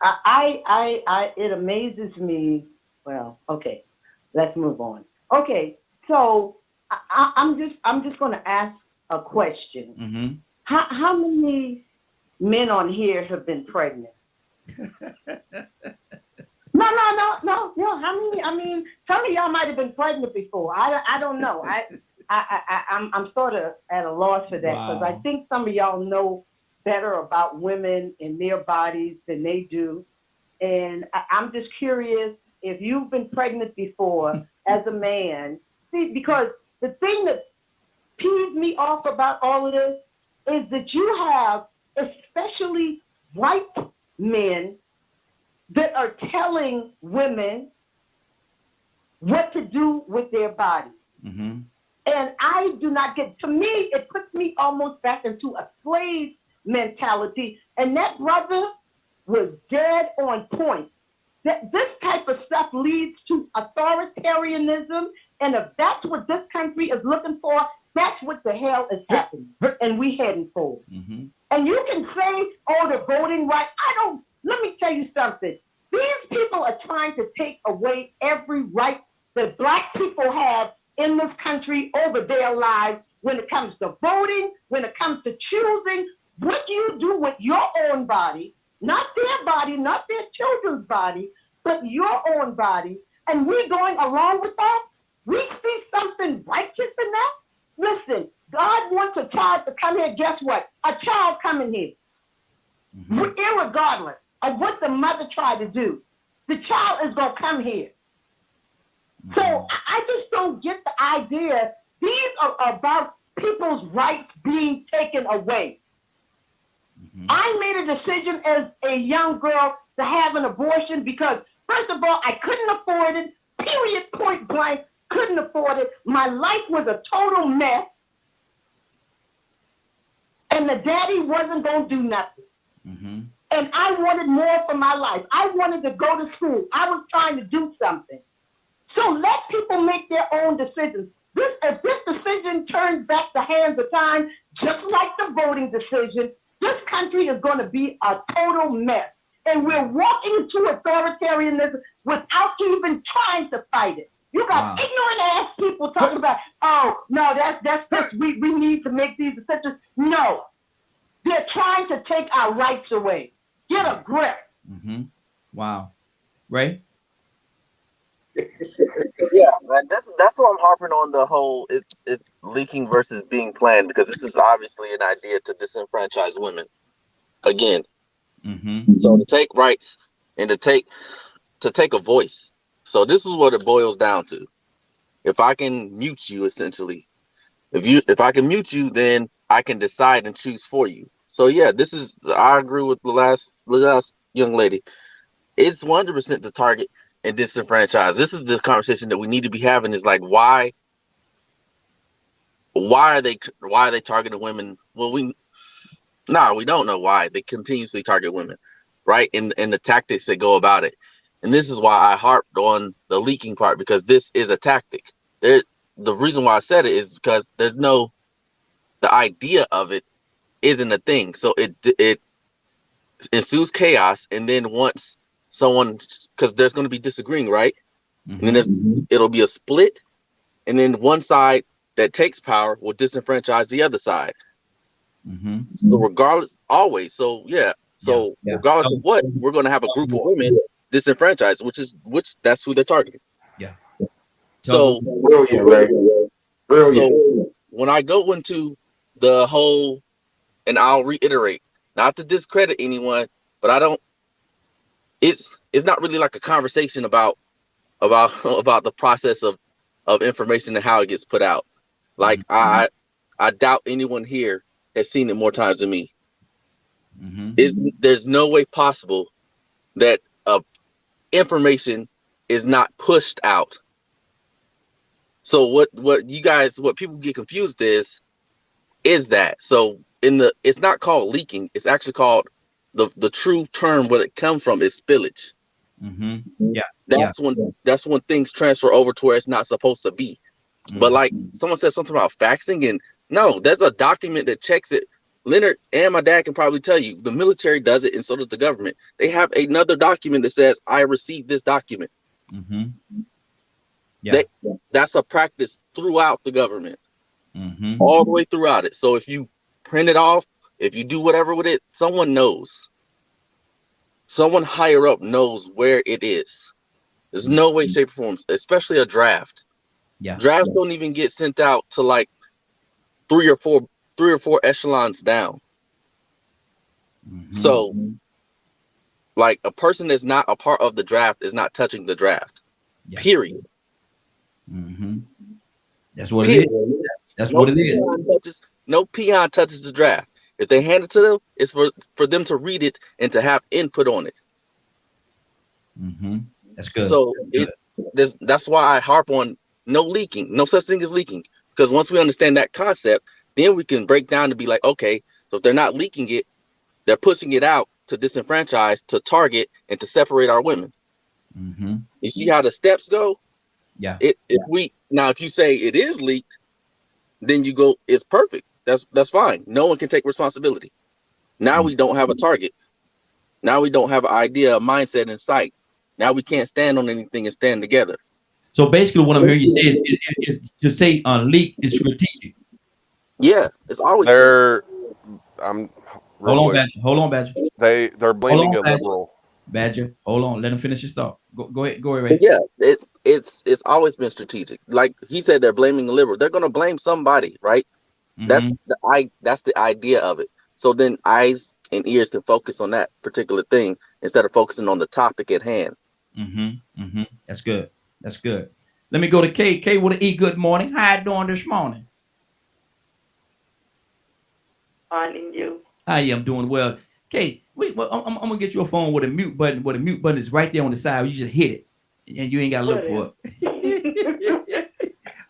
it amazes me. Well, okay, let's move on. Okay, so I'm just going to ask a question. Mm-hmm. How many men on here have been pregnant? No. How many? I mean, some of y'all might have been pregnant before. I don't know. I'm sort of at a loss for that because I think some of y'all know better about women and their bodies than they do. And I'm just curious if you've been pregnant before as a man. See, because the thing that peeves me off about all of this is that you have especially white men that are telling women what to do with their bodies. Mm-hmm. And I do not get, to me, it puts me almost back into a slave mentality. And that brother was dead on point. That this type of stuff leads to authoritarianism. And if that's what this country is looking for, that's what the hell is happening. And we heading forward. Mm-hmm. And you can say, oh, the voting right. Let me tell you something. These people are trying to take away every right that Black people have in this country over their lives when it comes to voting, when it comes to choosing what you do with your own body, not their body, not their children's body, but your own body. And we going along with that? We see something righteous in that? Listen, God wants a child to come here. Guess what? A child coming here. Mm-hmm. Irregardless of what the mother tried to do, the child is going to come here. So I just don't get the idea. These are about people's rights being taken away. Mm-hmm. I made a decision as a young girl to have an abortion because, first of all, I couldn't afford it. Period, point blank, couldn't afford it. My life was a total mess. And the daddy wasn't going to do nothing. Mm-hmm. And I wanted more for my life. I wanted to go to school. I was trying to do something. So let people make their own decisions. If this decision turns back the hands of time, just like the voting decision, this country is going to be a total mess. And we're walking into authoritarianism without even trying to fight it. You got ignorant ass people talking about, oh, no, that's we need to make these decisions. No, they're trying to take our rights away. Get a grip. Mm-hmm. Wow. Ray? Yeah, man, that's why I'm harping on the whole it's leaking versus being planned, because this is obviously an idea to disenfranchise women again. Mm-hmm. So to take rights and to take a voice. So this is what it boils down to. If I can mute you, essentially, if I can mute you, then I can decide and choose for you. So yeah, I agree with the last young lady. It's 100% to target and disenfranchise. This is the conversation that we need to be having, is like, why are they targeting women? Well, we don't know why they continuously target women, right? And the tactics that go about it. And this is why I harped on the leaking part, because this is a tactic. The reason why I said it is because the idea of it isn't a thing. So it ensues chaos, and then once someone, because there's going to be disagreeing, right? Mm-hmm. And then it'll be a split, and then one side that takes power will disenfranchise the other side. Mm-hmm. So regardless, always. So regardless of what, we're going to have a group of women disenfranchised, which that's who they're targeting. Yeah. So Brilliant. So when I go into the whole, and I'll reiterate, not to discredit anyone, but it's not really like a conversation about the process of information and how it gets put out. Like I doubt anyone here has seen it more times than me. Mm-hmm. There's no way possible that information is not pushed out. So what people get confused is that. So it's not called leaking. It's actually called, the true term where it comes from is spillage. Mm-hmm. Yeah. That's when things transfer over to where it's not supposed to be. Mm-hmm. But like someone said something about faxing, and no, there's a document that checks it. Leonard and my dad can probably tell you, the military does it, and so does the government. They have another document that says, I received this document. Mm-hmm. Yeah. That's a practice throughout the government, all the way throughout it. So if you print it off, if you do whatever with it, someone knows. Someone higher up knows where it is. There's no way, shape, or form, especially a draft. Yeah. Drafts don't even get sent out to like three or four echelons down. So, like, a person that's not a part of the draft is not touching the draft. Yeah. Period. That's what it is. That's what it is. No peon touches the draft. If they hand it to them, it's for them to read it and to have input on it. That's good. So that's why I harp on no leaking, no such thing as leaking. Because once we understand that concept, then we can break down to be like, okay, so if they're not leaking it, they're pushing it out to disenfranchise, to target, and to separate our women. You see how the steps go? Yeah. If you say it is leaked, then you go, it's perfect. That's fine. No one can take responsibility. Now we don't have a target. Now we don't have an idea, a mindset in sight. Now we can't stand on anything and stand together. So basically, what I'm hearing you say is to say leak is strategic. Yeah, it's always. Hold on, Badger. They're blaming a liberal. Badger, hold on. Let him finish his thought. Go ahead, Ray. Yeah, it's always been strategic. Like he said, they're blaming the liberal. They're gonna blame somebody, right? That's the idea of it. So then eyes and ears can focus on that particular thing instead of focusing on the topic at hand. That's good. That's good. Let me go to Kay. Kay with an E. Good morning. How you doing this morning? Finding you. Hi, I'm doing well. Kay, I'm gonna get you a phone with a mute button. Where the mute button is right there on the side. You just hit it, and you ain't gotta look for it.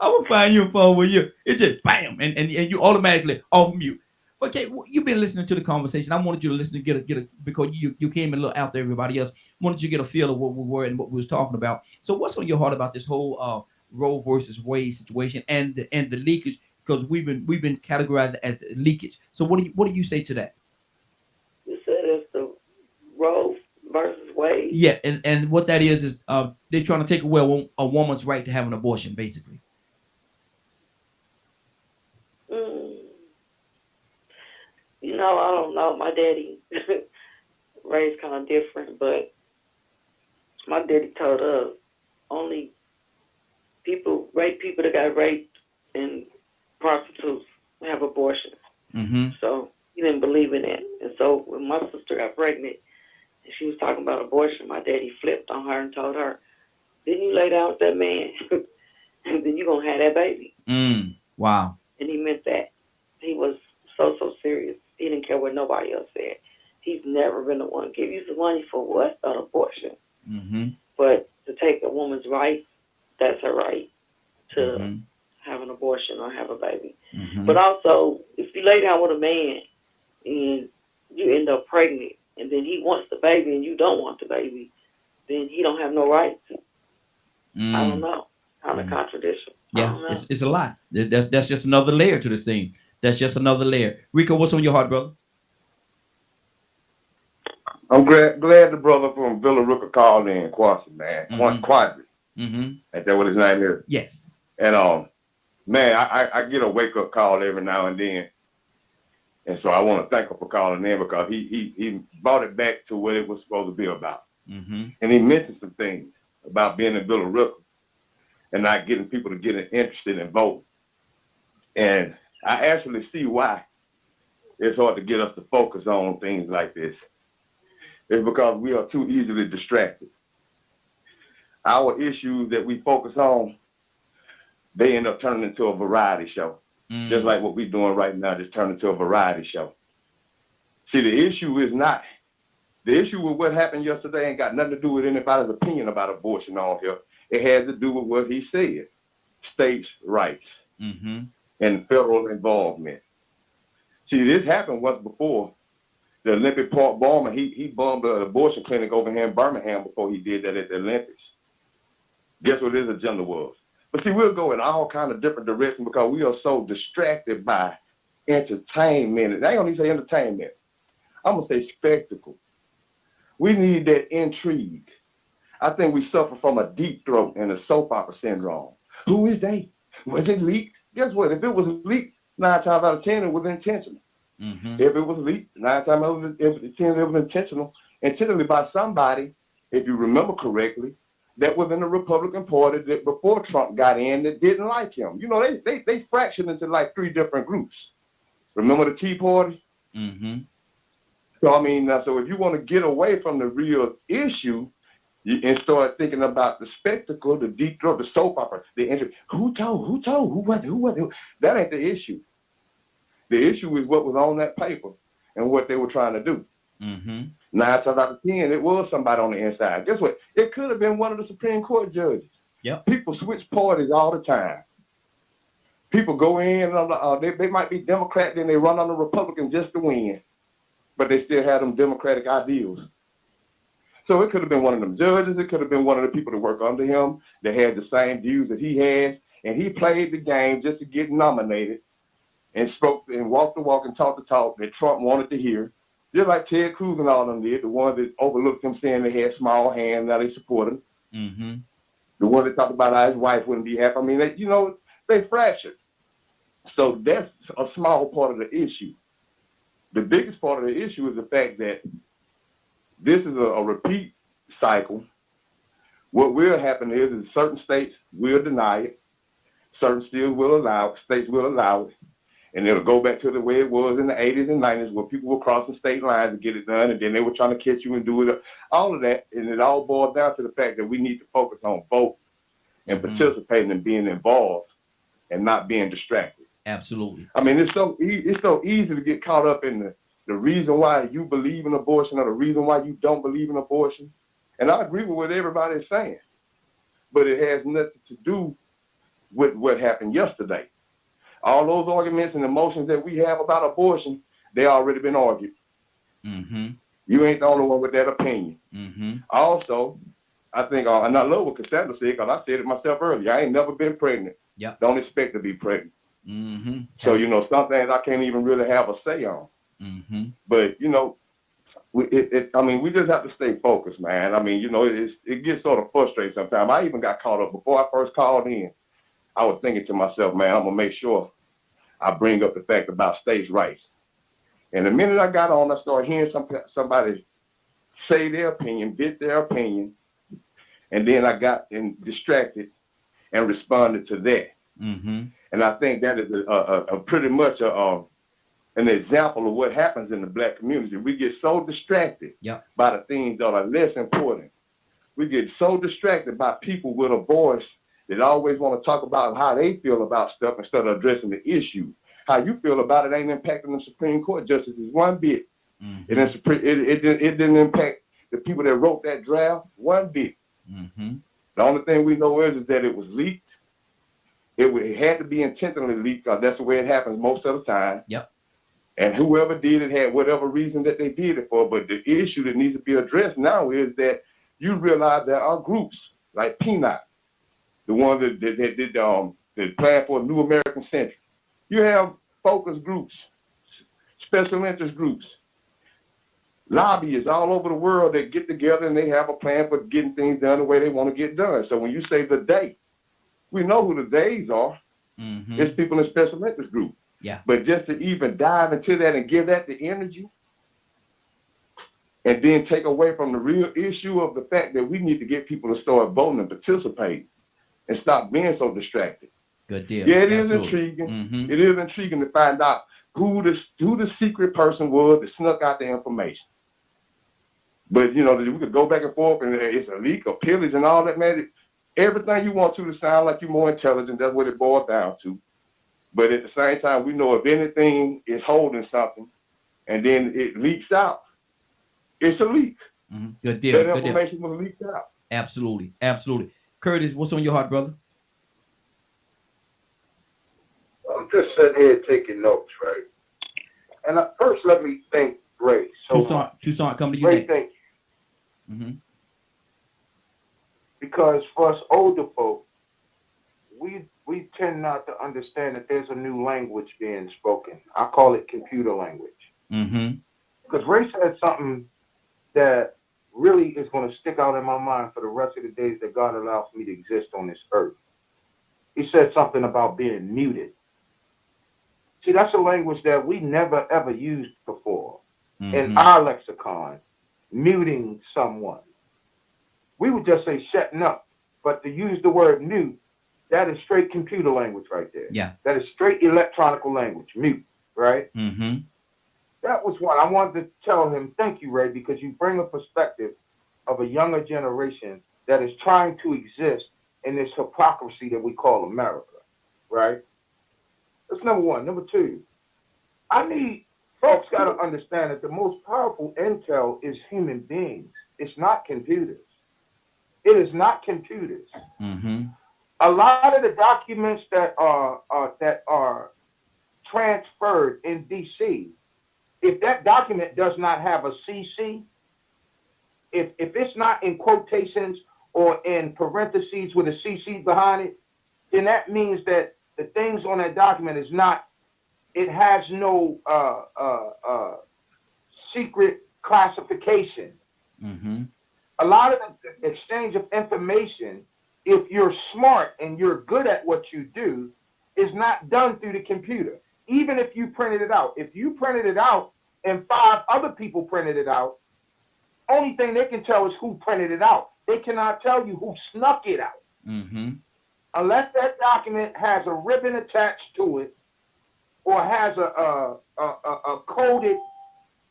I'm gonna find you a phone with you. It's just bam, and you automatically off mute. Okay, you've been listening to the conversation. I wanted you to listen to get a because you came a little out there, everybody else. Wanted you to get a feel of what we were and what we was talking about. So what's on your heart about this whole Roe versus Wade situation and the leakage? Because we've been categorized as the leakage. So what do you say to that? You said it's the Roe versus Wade. Yeah, and what that is they're trying to take away a woman's right to have an abortion, basically. You know, I don't know. My daddy raised kind of different, but my daddy told us only rape people that got raped and prostitutes have abortions. So he didn't believe in it. And so when my sister got pregnant and she was talking about abortion, my daddy flipped on her and told her, "Didn't you lay down with that man? And then you're going to have that baby." Wow. And he meant that. He was so serious. He didn't care what nobody else said. He's never been the one. Give you some money for what? An abortion. But to take a woman's rights, that's her right to have an abortion or have a baby. But also, if you lay down with a man and you end up pregnant and then he wants the baby and you don't want the baby, then he don't have no rights. I don't know. Kind of contradiction. Yeah, it's a lot. That's just another layer to this thing. That's just another layer. Rico, what's on your heart, brother? I'm glad the brother from Villa Rooker called in, Quasi, man. Quasi. Is that what his name is? Yes. And man, I get a wake up call every now and then. And so I want to thank him for calling in because he brought it back to what it was supposed to be about. And he mentioned some things about being in Villa Rooker and not getting people to get interested in voting. And I actually see why it's hard to get us to focus on things like this. It's because we are too easily distracted. Our issues that we focus on, they end up turning into a variety show. Just like what we're doing right now, just turn into a variety show. See, the issue with what happened yesterday ain't got nothing to do with anybody's opinion about abortion on here. It has to do with what he said, states' rights and federal involvement. See, this happened once before. The Olympic Park bomber, he bombed an abortion clinic over here in Birmingham before he did that at the Olympics. Guess what his agenda was? But see, we'll go in all kind of different directions because we are so distracted by entertainment. I ain't gonna even say entertainment. I'm gonna say spectacle. We need that intrigue. I think we suffer from a deep throat and a soap opera syndrome. Who is they? Was it leaked? Guess what? If it was leaked, 9 times out of 10 it was intentional. If it was leaked, 9 times out of 10 it was intentionally by somebody, if you remember correctly, that was in the Republican Party that before Trump got in that didn't like him. You know, they fractured into like 3 different groups. Remember the Tea Party? Mm-hmm. So I mean, so if you want to get away from the real issue and start thinking about the spectacle, the deep throat, the soap opera, the interview, who was, that ain't the issue. The issue is what was on that paper and what they were trying to do. Mm-hmm. 9 times out of 10, it was somebody on the inside. Guess what? It could have been one of the Supreme Court judges. Yep. People switch parties all the time. People go in, they might be Democrat, then they run on the Republican just to win, but they still have them Democratic ideals. So it could have been one of them judges. It could have been one of the people that work under him that had the same views that he has, and he played the game just to get nominated and spoke and walked the walk and talked the talk that Trump wanted to hear. Just like Ted Cruz and all of them did, the ones that overlooked him saying they had small hands, now they support him. Mm-hmm. The one that talked about how his wife wouldn't be happy. I mean, they fractured. So that's a small part of the issue. The biggest part of the issue is the fact that this is a repeat cycle. What will happen is certain states will deny it, certain still will allow it, states will allow it, and it'll go back to the way it was in the 80s and 90s where people were crossing state lines to get it done, and then they were trying to catch you and do it. All of that, and it all boils down to the fact that we need to focus on voting and participating and being involved and not being distracted. Absolutely. I mean, it's so easy to get caught up in the reason why you believe in abortion or the reason why you don't believe in abortion. And I agree with what everybody's saying, but it has nothing to do with what happened yesterday. All those arguments and emotions that we have about abortion, they already been argued. Mm-hmm. You ain't the only one with that opinion. Mm-hmm. Also, I think, and I love what Cassandra said, because I said it myself earlier. I ain't never been pregnant. Yep. Don't expect to be pregnant. Mm-hmm. So, some things I can't even really have a say on. Mm-hmm. But, we just have to stay focused, man. I mean, it gets sort of frustrating sometimes. I even got caught up before I first called in. I was thinking to myself, man, I'm going to make sure I bring up the fact about states' rights. And the minute I got on, I started hearing somebody say their opinion, bit their opinion, and then I got distracted and responded to that. Mm-hmm. And I think that is a pretty much an example of what happens in the Black community. We get so distracted by the things that are less important. We get so distracted by people with a voice that always want to talk about how they feel about stuff instead of addressing the issue. How you feel about it ain't impacting the Supreme Court justices one bit. Mm-hmm. It didn't impact the people that wrote that draft one bit. Mm-hmm. The only thing we know is that it was leaked. It had to be intentionally leaked because that's the way it happens most of the time. Yep. And whoever did it had whatever reason that they did it for. But the issue that needs to be addressed now is that you realize there are groups like PNOC, the one that plan for a new American century. You have focus groups, special interest groups, lobbyists all over the world that get together and they have a plan for getting things done the way they want to get done. So when you say the they, we know who the theys are. Mm-hmm. It's people in special interest groups. Yeah. But just to even dive into that and give that the energy and then take away from the real issue of the fact that we need to get people to start voting and participating and stop being so distracted. Good deal. Yeah, it Absolutely. is intriguing. Mm-hmm. It is intriguing to find out who the secret person was that snuck out the information. But, we could go back and forth and it's a leak or pillage and all that, man. Everything you want to sound like you're more intelligent, that's what it boils down to. But at the same time, we know if anything is holding something and then it leaks out, it's a leak. Mm-hmm. Good deal. That information was leaked out. Absolutely. Absolutely. Curtis, what's on your heart, brother? I'm just sitting here taking notes, right? And first, let me thank Ray. Tucson, come to you Ray, next. thank you. Mm-hmm. Because for us older folk, we tend not to understand that there's a new language being spoken. I call it computer language. Mm-hmm. Because Ray said something that really is going to stick out in my mind for the rest of the days that God allows me to exist on this earth. He said something about being muted. See, that's a language that we never, ever used before in our lexicon, muting someone. We would just say shutting up. But to use the word mute, that is straight computer language right there. Yeah. That is straight electronic language, mute, right? Mm-hmm. That was one. I wanted to tell him, thank you, Ray, because you bring a perspective of a younger generation that is trying to exist in this hypocrisy that we call America, right? That's number one. Number two, folks got to understand that the most powerful intel is human beings. It's not computers. It is not computers. Mm-hmm. A lot of the documents that are transferred in DC, if that document does not have a CC, if it's not in quotations or in parentheses with a CC behind it, then that means that the things on that document is not, it has no secret classification. Mm-hmm. A lot of the exchange of information, if you're smart and you're good at what you do, is not done through the computer. Even if you printed it out. If you printed it out and 5 other people printed it out, only thing they can tell is who printed it out. They cannot tell you who snuck it out. Mm-hmm. Unless that document has a ribbon attached to it or has a coded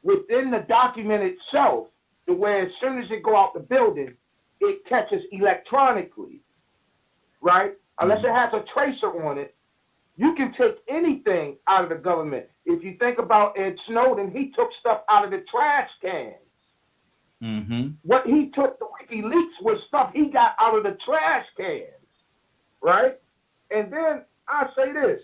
within the document itself, to where as soon as it go out the building, it catches electronically, right? Unless it has a tracer on it, you can take anything out of the government. If you think about Ed Snowden, he took stuff out of the trash cans. Mm-hmm. What he took, the WikiLeaks, was stuff he got out of the trash cans, right? And then I say this.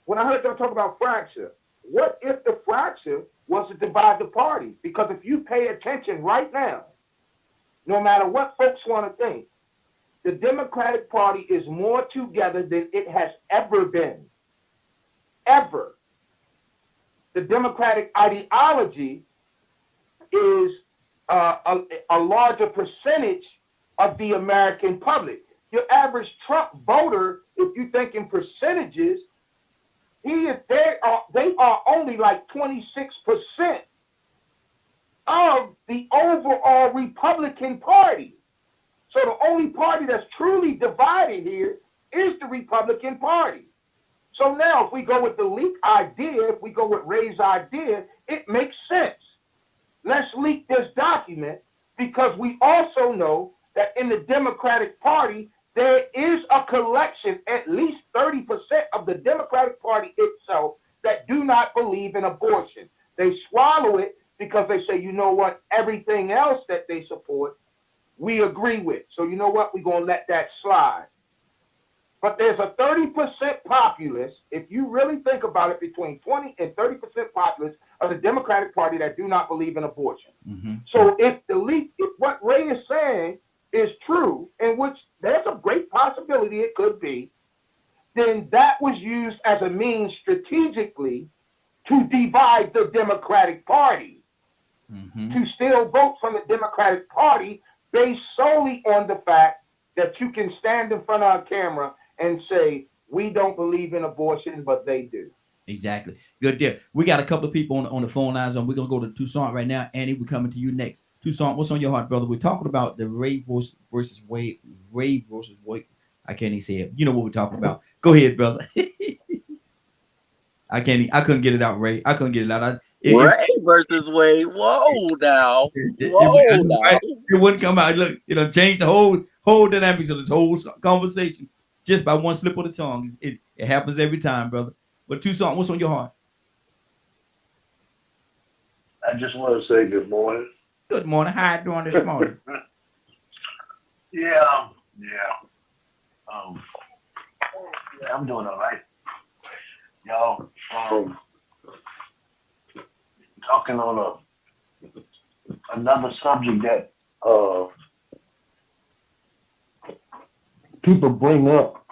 When I heard y'all talk about fracture, what if the fracture was to divide the party? Because if you pay attention right now, no matter what folks want to think, the Democratic Party is more together than it has ever been. Ever. The Democratic ideology is a larger percentage of the American public. Your average Trump voter, if you think in percentages, they are only like 26% of the overall Republican Party. So the only party that's truly divided here is the Republican Party. So now if we go with the leak idea, if we go with Ray's idea, it makes sense. Let's leak this document, because we also know that in the Democratic Party, there is a collection, at least 30% of the Democratic Party itself, that do not believe in abortion. They swallow it because they say, you know what, everything else that they support, we agree with. So you know what, we're going to let that slide. But there's a 30% populace, if you really think about it, between 20 and 30% populace of the Democratic Party that do not believe in abortion. Mm-hmm. So if what Ray is saying is true, in which there's a great possibility it could be, then that was used as a means strategically to divide the Democratic Party, mm-hmm. to still vote from the Democratic Party based solely on the fact that you can stand in front of a camera and say, we don't believe in abortion, but they do. Exactly. Good deal. We got a couple of people on the phone lines, and we're going to go to Toussaint right now. Annie, we're coming to you next. Toussaint, what's on your heart, brother? We're talking about the Ray versus Wade. I can't even say it. You know what we're talking about. Go ahead, brother. I couldn't get it out, Ray. I couldn't get it out. Ray versus Wade. Whoa, now. It wouldn't come out. Look, change the whole dynamics of this whole conversation just by one slip of the tongue. It happens every time, brother. But Toussaint, what's on your heart? I just want to say good morning. Good morning. How you doing this morning? Yeah, I'm doing all right. Y'all, talking on another subject that people bring up.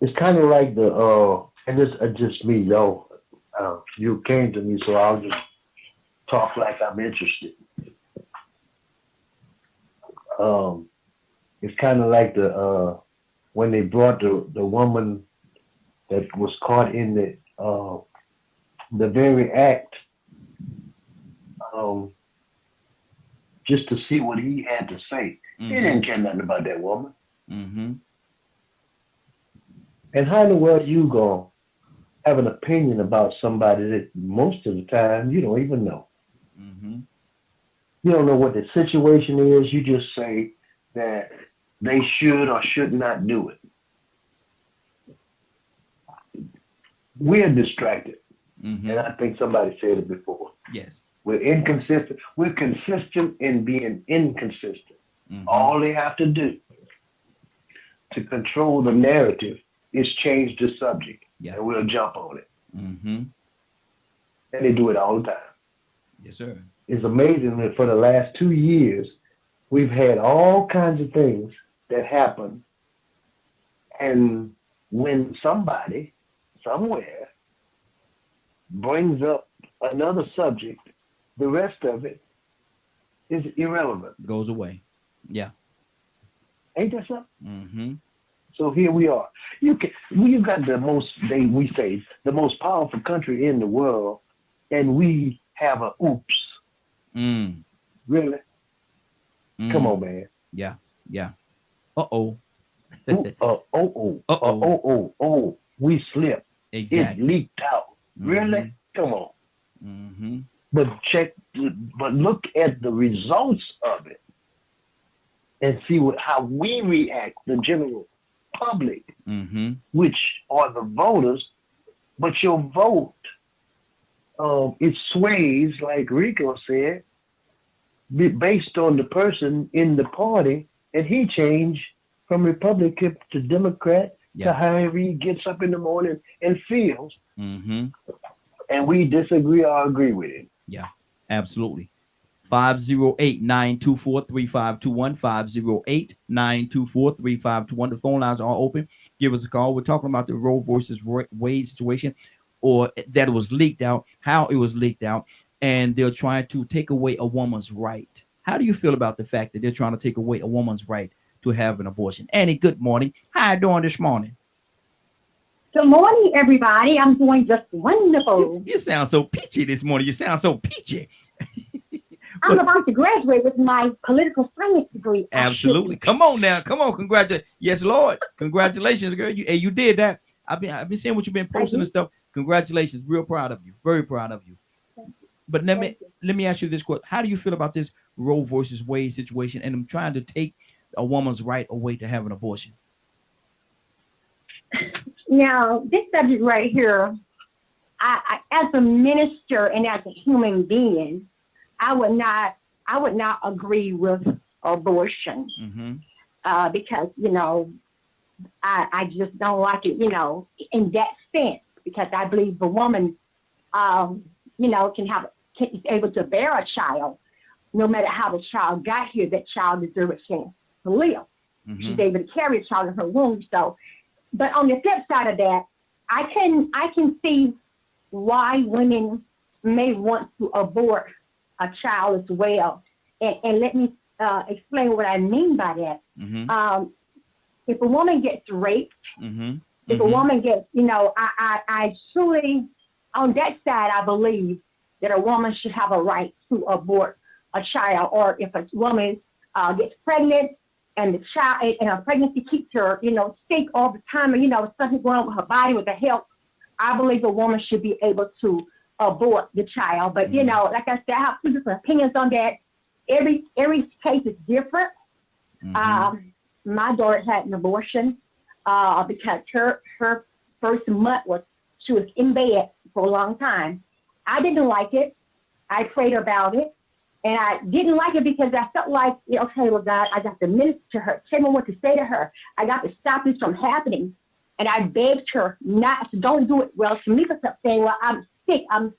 It's kind of like and this is just me, yo. You came to me, so I'll just talk like I'm interested. It's kind of like when they brought the woman that was caught in the very act, just to see what he had to say. He didn't care nothing about that woman. Mm-hmm. And how in the world you gonna have an opinion about somebody that most of the time you don't even know? Mm-hmm. You don't know what the situation is. You just say that they should or should not do it. We're distracted. Mm-hmm. And I think somebody said it before. Yes. We're inconsistent. We're consistent in being inconsistent. Mm-hmm. All they have to do to control the narrative is change the subject. Yeah. And we'll jump on it. Mm-hmm. And they do it all the time. Yes, sir. It's amazing that for the last 2 years, we've had all kinds of things that happen. And when somebody, somewhere, brings up another subject, the rest of it is irrelevant. Goes away. Yeah. Ain't that something? Mm-hmm. So here we are. You've got the most, we say, the most powerful country in the world, and we have a oops. Mm. Really? Mm. Come on, man. Yeah. Yeah. Uh-oh. Oh, we slipped. Exactly. It leaked out. Mm-hmm. Really? Come on. Mm-hmm. But look at the results of it and see how we react, the general public, mm-hmm. which are the voters. But your vote, it sways, like Rico said, based on the person in the party, and he changed from Republican to Democrat to however he gets up in the morning and feels. Mm-hmm. And we disagree or agree with it. Yeah, absolutely. 508-924-3521, 508-924-3521. The phone lines are open. Give us a call. We're talking about the Roe versus Wade situation, or that it was leaked out, how it was leaked out, and they're trying to take away a woman's right. How do you feel about the fact that they're trying to take away a woman's right to have an abortion? Annie, good morning. How are you doing this morning? Good morning, everybody. I'm doing just wonderful. You sound so peachy this morning. You sound so peachy. I'm about to graduate with my political science degree. Absolutely. Come on now. Come on. Congratulations. Yes, Lord. Congratulations, girl. You did that. I've been seeing what you've been posting and stuff. Congratulations. Real proud of you. Very proud of you. But let me ask you this question. How do you feel about this Roe versus Wade situation and them trying to take a woman's right away to have an abortion? Now, this subject right here, I as a minister and as a human being, I would not agree with abortion. Mm-hmm. Because, I just don't like it, in that sense, because I believe the woman, is able to bear a child, no matter how the child got here, that child deserves a chance to live. Mm-hmm. She's able to carry a child in her womb. So, but on the flip side of that, I can see why women may want to abort a child as well. And let me explain what I mean by that. Mm-hmm. If a woman gets raped, mm-hmm. if a woman gets, I truly, on that side, I believe that a woman should have a right to abort a child. Or if a woman gets pregnant and the child and a pregnancy keeps her, sick all the time, or, something going on with her body, with her health, I believe a woman should be able to abort the child. But, like I said, I have two different opinions on that. Every case is different. Mm-hmm. My daughter had an abortion because her first month she was in bed for a long time. I didn't like it. I prayed about it. And I didn't like it because I felt like, okay, well, God, I got to minister to her, tell me what to say to her. I got to stop this from happening. And I begged her not to, don't do it. Well, Shamika kept saying, well, I'm sick. I'm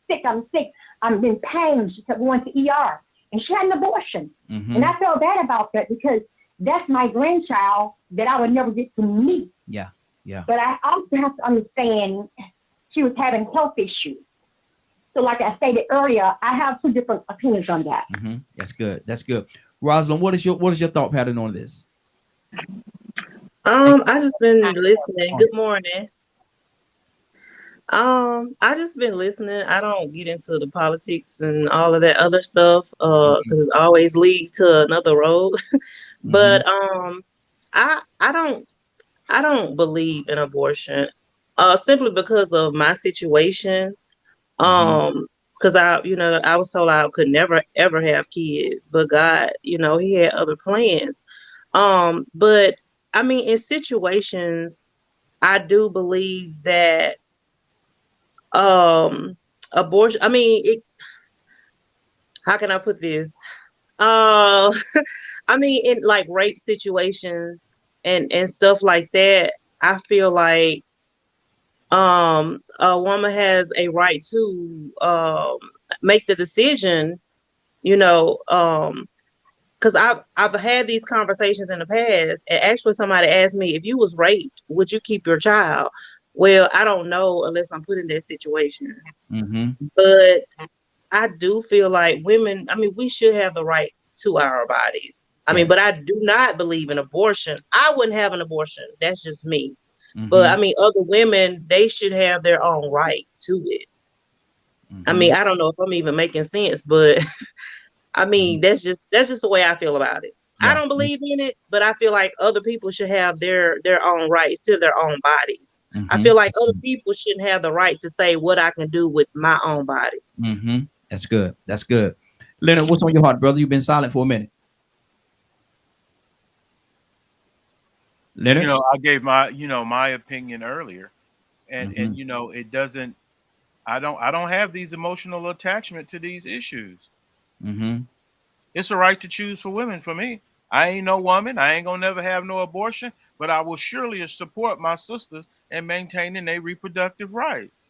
in pain. She kept going to ER. And she had an abortion. Mm-hmm. And I felt bad about that because that's my grandchild that I would never get to meet. Yeah, yeah. But I also have to understand she was having health issues. So like I stated earlier, I have two different opinions on that. Mm-hmm. That's good. That's good. Rosalind, what is your thought pattern on this? I just been listening. Good morning. I just been listening. I don't get into the politics and all of that other stuff, because it always leads to another road. But I don't believe in abortion, simply because of my situation. Because I was told I could never ever have kids, but God, He had other plans. But I mean, in situations, I do believe that abortion. I mean, how can I put this? Uh, I mean, in like rape situations and stuff like that, I feel like a woman has a right to make the decision, because I've had these conversations in the past, and actually somebody asked me, if you was raped, would you keep your child? Well, I don't know unless I'm put in that situation. But I do feel like women, I mean, we should have the right to our bodies. I mean, but I do not believe in abortion. I wouldn't have an abortion. That's just me. But I mean, other women, they should have their own right to it. I mean, I don't know if I'm even making sense, but I mean, that's just the way I feel about it. I don't believe in it, but I feel like other people should have their own rights to their own bodies. I feel like other people shouldn't have the right to say what I can do with my own body. That's good. That's good. Leonard, what's on your heart, brother? You've been silent for a minute. Leonard? I gave my opinion earlier, and it doesn't. I don't have these emotional attachment to these issues. It's a right to choose for women. For me, I ain't no woman. I ain't gonna never have no abortion, but I will surely support my sisters in maintaining their reproductive rights.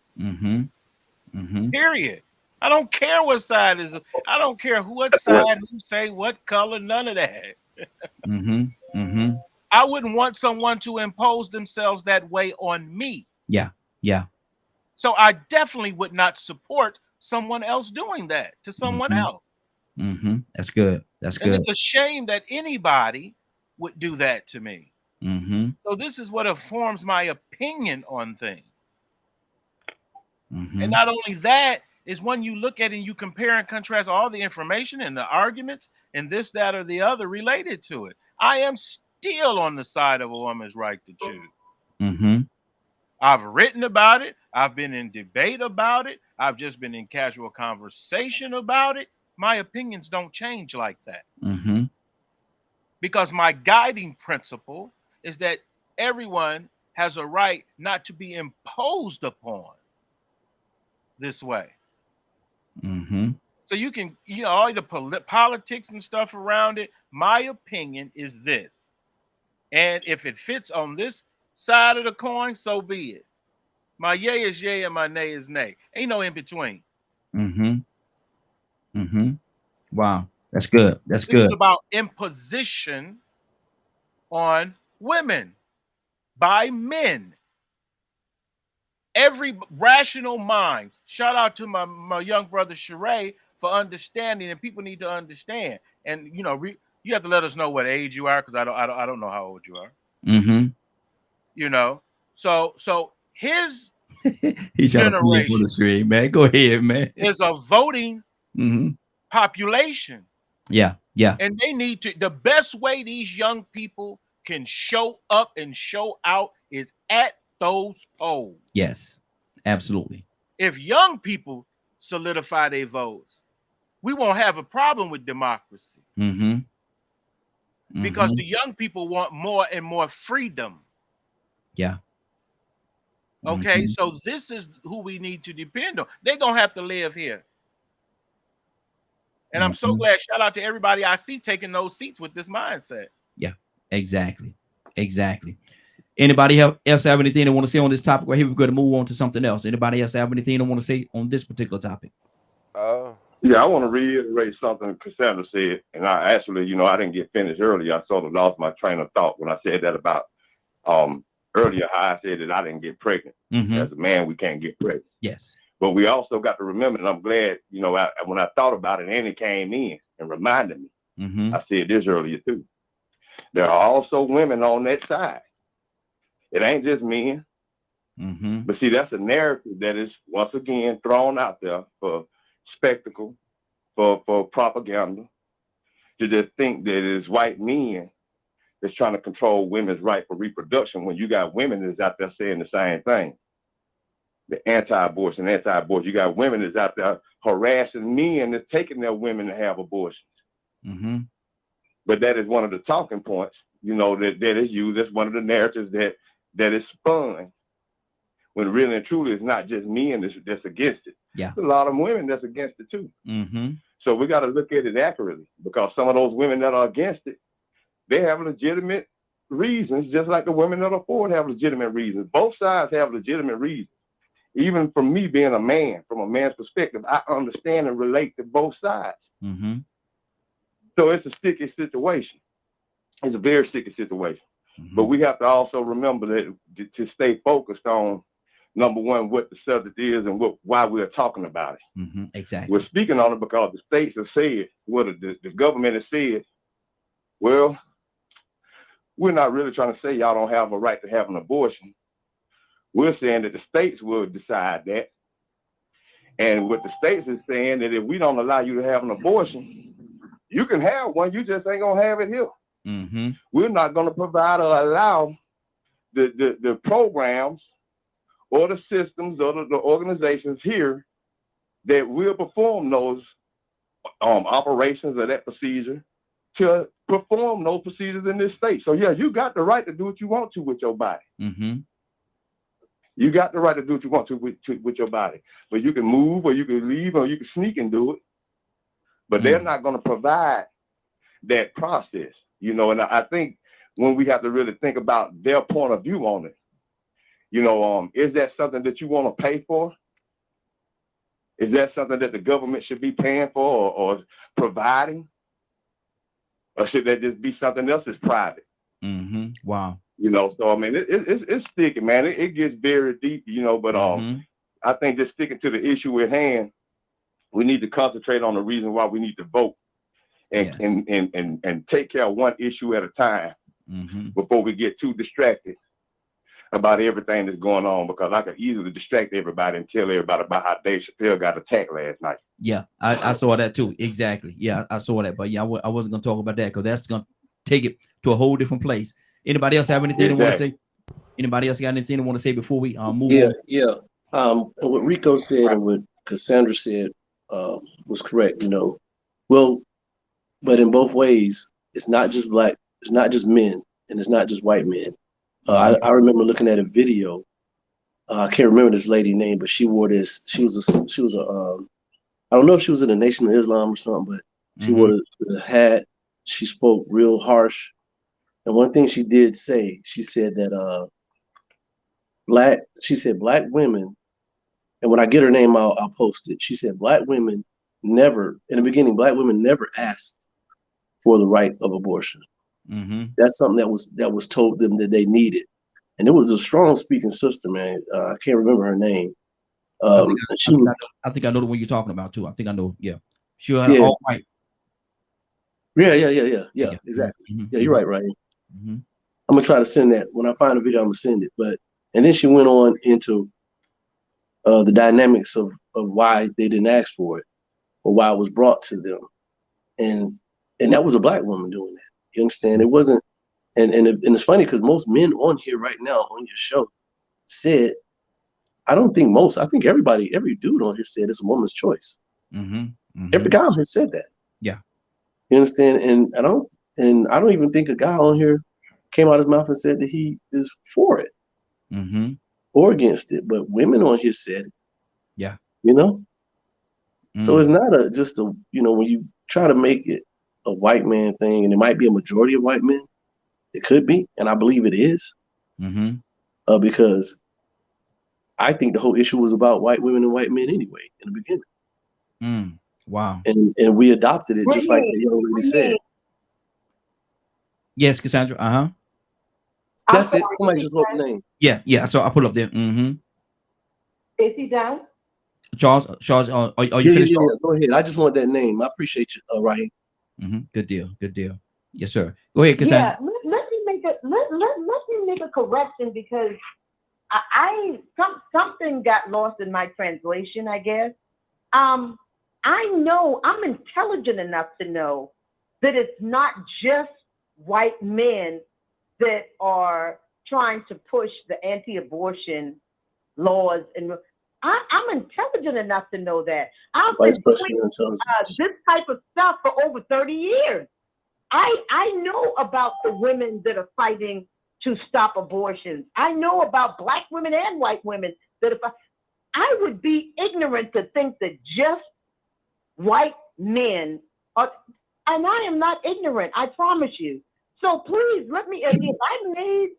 Period. I don't care what side is. I don't care what side, who say what color, none of that. I wouldn't want someone to impose themselves that way on me. Yeah. So I definitely would not support someone else doing that to someone else. That's good. That's good. And it's a shame that anybody would do that to me. So this is what informs my opinion on things. And not only that, is when you look at it and you compare and contrast all the information and the arguments and this, that, or the other related to it. I am still on the side of a woman's right to choose. I've written about it. I've been in debate about it. I've just been in casual conversation about it. My opinions don't change like that. Because my guiding principle is that everyone has a right not to be imposed upon this way. So you can, all the politics and stuff around it. My opinion is this. And if it fits on this side of the coin, so be it. My yay is yay and my nay is nay. Ain't no in between. Wow. That's good. That's This good. is about imposition on women by men. Every rational mind. Shout out to my young brother Sheree for understanding, and people need to understand. And you have to let us know what age you are, because I don't know how old you are. So his He's trying to pull you for the screen, man. Go ahead, man. Is a voting population. Yeah. And they need to. The best way these young people can show up and show out is at those polls. Yes, absolutely. If young people solidify their votes, we won't have a problem with democracy. Because the young people want more and more freedom. Yeah. Okay, so this is who we need to depend on. They're going to have to live here. And I'm so glad, shout out to everybody I see taking those seats with this mindset. Yeah, exactly. Anybody else have anything they want to say on this topic? Right here, we're going to move on to something else. Anybody else have anything they want to say on this particular topic? Yeah, I want to reiterate something Cassandra said. And I actually, I didn't get finished earlier. I sort of lost my train of thought when I said that about earlier, how I said that I didn't get pregnant. As a man, we can't get pregnant. Yes. But we also got to remember, and I'm glad, when I thought about it, Annie came in and reminded me. I said this earlier too. There are also women on that side. It ain't just men. But see, that's a narrative that is once again thrown out there for spectacle, for propaganda, to just think that it's white men that's trying to control women's right for reproduction when you got women that's out there saying the same thing. The anti-abortion. You got women that's out there harassing men that's taking their women to have abortions. But that is one of the talking points, you know, that is used. That's one of the narratives that is spun, when really and truly it's not just men that's against it. Yeah. There's a lot of women that's against it too. So we got to look at it accurately, because some of those women that are against it, they have legitimate reasons, just like the women that are for it have legitimate reasons. Both sides have legitimate reasons. Even from me being a man, from a man's perspective, I understand and relate to both sides. So it's a sticky situation. It's a very sticky situation. But we have to also remember that to stay focused on, number one, what the subject is and why we're talking about it. Exactly. We're speaking on it because the states have said, the government has said, well, we're not really trying to say y'all don't have a right to have an abortion. We're saying that the states will decide that. And what the states is saying, that if we don't allow you to have an abortion, you can have one, you just ain't gonna have it here. We're not gonna provide or allow the programs or the systems or the organizations here that will perform those operations or that procedure to perform those procedures in this state. So yeah, you got the right to do what you want to with your body. You got the right to do what you want to with your body. But you can move, or you can leave, or you can sneak and do it. But they're not going to provide that process, you know. And I think when we have to really think about their point of view on it, you know, is that something that you want to pay for? Is that something that the government should be paying for or providing? Or should that just be something else that's private? Wow. You know, so I mean, it's sticky, man. It gets very deep, you know. But I think just sticking to the issue at hand, we need to concentrate on the reason why we need to vote, and take care of one issue at a time before we get too distracted about everything that's going on. Because I could easily distract everybody and tell everybody about how Dave Chappelle got attacked last night. Yeah, I saw that too. Exactly. Yeah, I saw that. But yeah, I wasn't gonna talk about that because that's gonna take it to a whole different place. Anybody else have anything they want to say? Anybody else got anything they want to say before we move on? Yeah. And what Rico said and what Cassandra said was correct, you know. Well, but in both ways, it's not just black, it's not just men, and it's not just white men. I remember looking at a video. I can't remember this lady's name, but she wore this. She was a I don't know if she was in the Nation of Islam or something, but she wore the hat. She spoke real harsh. And one thing she did say, she said that black women, and when I get her name, I'll post it. She said black women never, in the beginning, black women never asked for the right of abortion. That's something that was told them that they needed. And it was a strong speaking sister, man. I can't remember her name. I think I know the one you're talking about too. I think I know. Yeah, she was all white. Yeah, exactly. Yeah, you're right, Ryan. I'm gonna try to send that when I find a video. I'm gonna send it. And then she went on into the dynamics of why they didn't ask for it or why it was brought to them, and that was a black woman doing that. You understand? It wasn't, and it's funny because most men on here right now on your show said, I think everybody, every dude on here said it's a woman's choice. Every guy on here said that. Yeah. You understand? And I don't even think a guy on here came out his mouth and said that he is for it or against it. But women on here said it. Yeah. You know? So it's not just a, you know, when you try to make it a white man thing, and it might be a majority of white men, it could be, and I believe it is. Because I think the whole issue was about white women and white men anyway in the beginning. Wow. And we adopted it just like the young lady said. Yes, Cassandra. That's it. Somebody just wrote the name. Yeah. So I put it up there. Is he done? Charles, are you finished? Yeah, go ahead. I just want that name. I appreciate you, Raheem. Good deal. Yes, sir. Go ahead, Cassandra. Yeah, let me make a correction because something got lost in my translation, I guess. I know I'm intelligent enough to know that it's not just white men that are trying to push the anti-abortion laws, and I'm intelligent enough to know that. I've been doing this type of stuff for over 30 years. I know about the women that are fighting to stop abortions. I know about Black women and white women that if I would be ignorant to think that just white men are, and I am not ignorant, I promise you. So please let me, if I made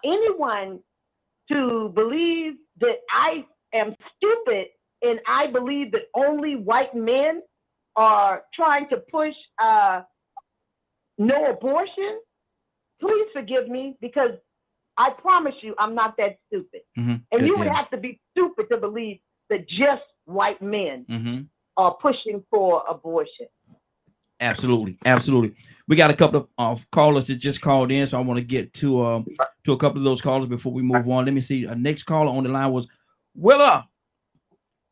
anyone to believe that I am stupid and I believe that only white men are trying to push no abortion, please forgive me, because I promise you I'm not that stupid. And you would have to be stupid to believe that just white men are pushing for abortion. Absolutely, absolutely. We got a couple of callers that just called in, so I want to get to a couple of those callers before we move on. Let me see. Our next caller on the line was Willa.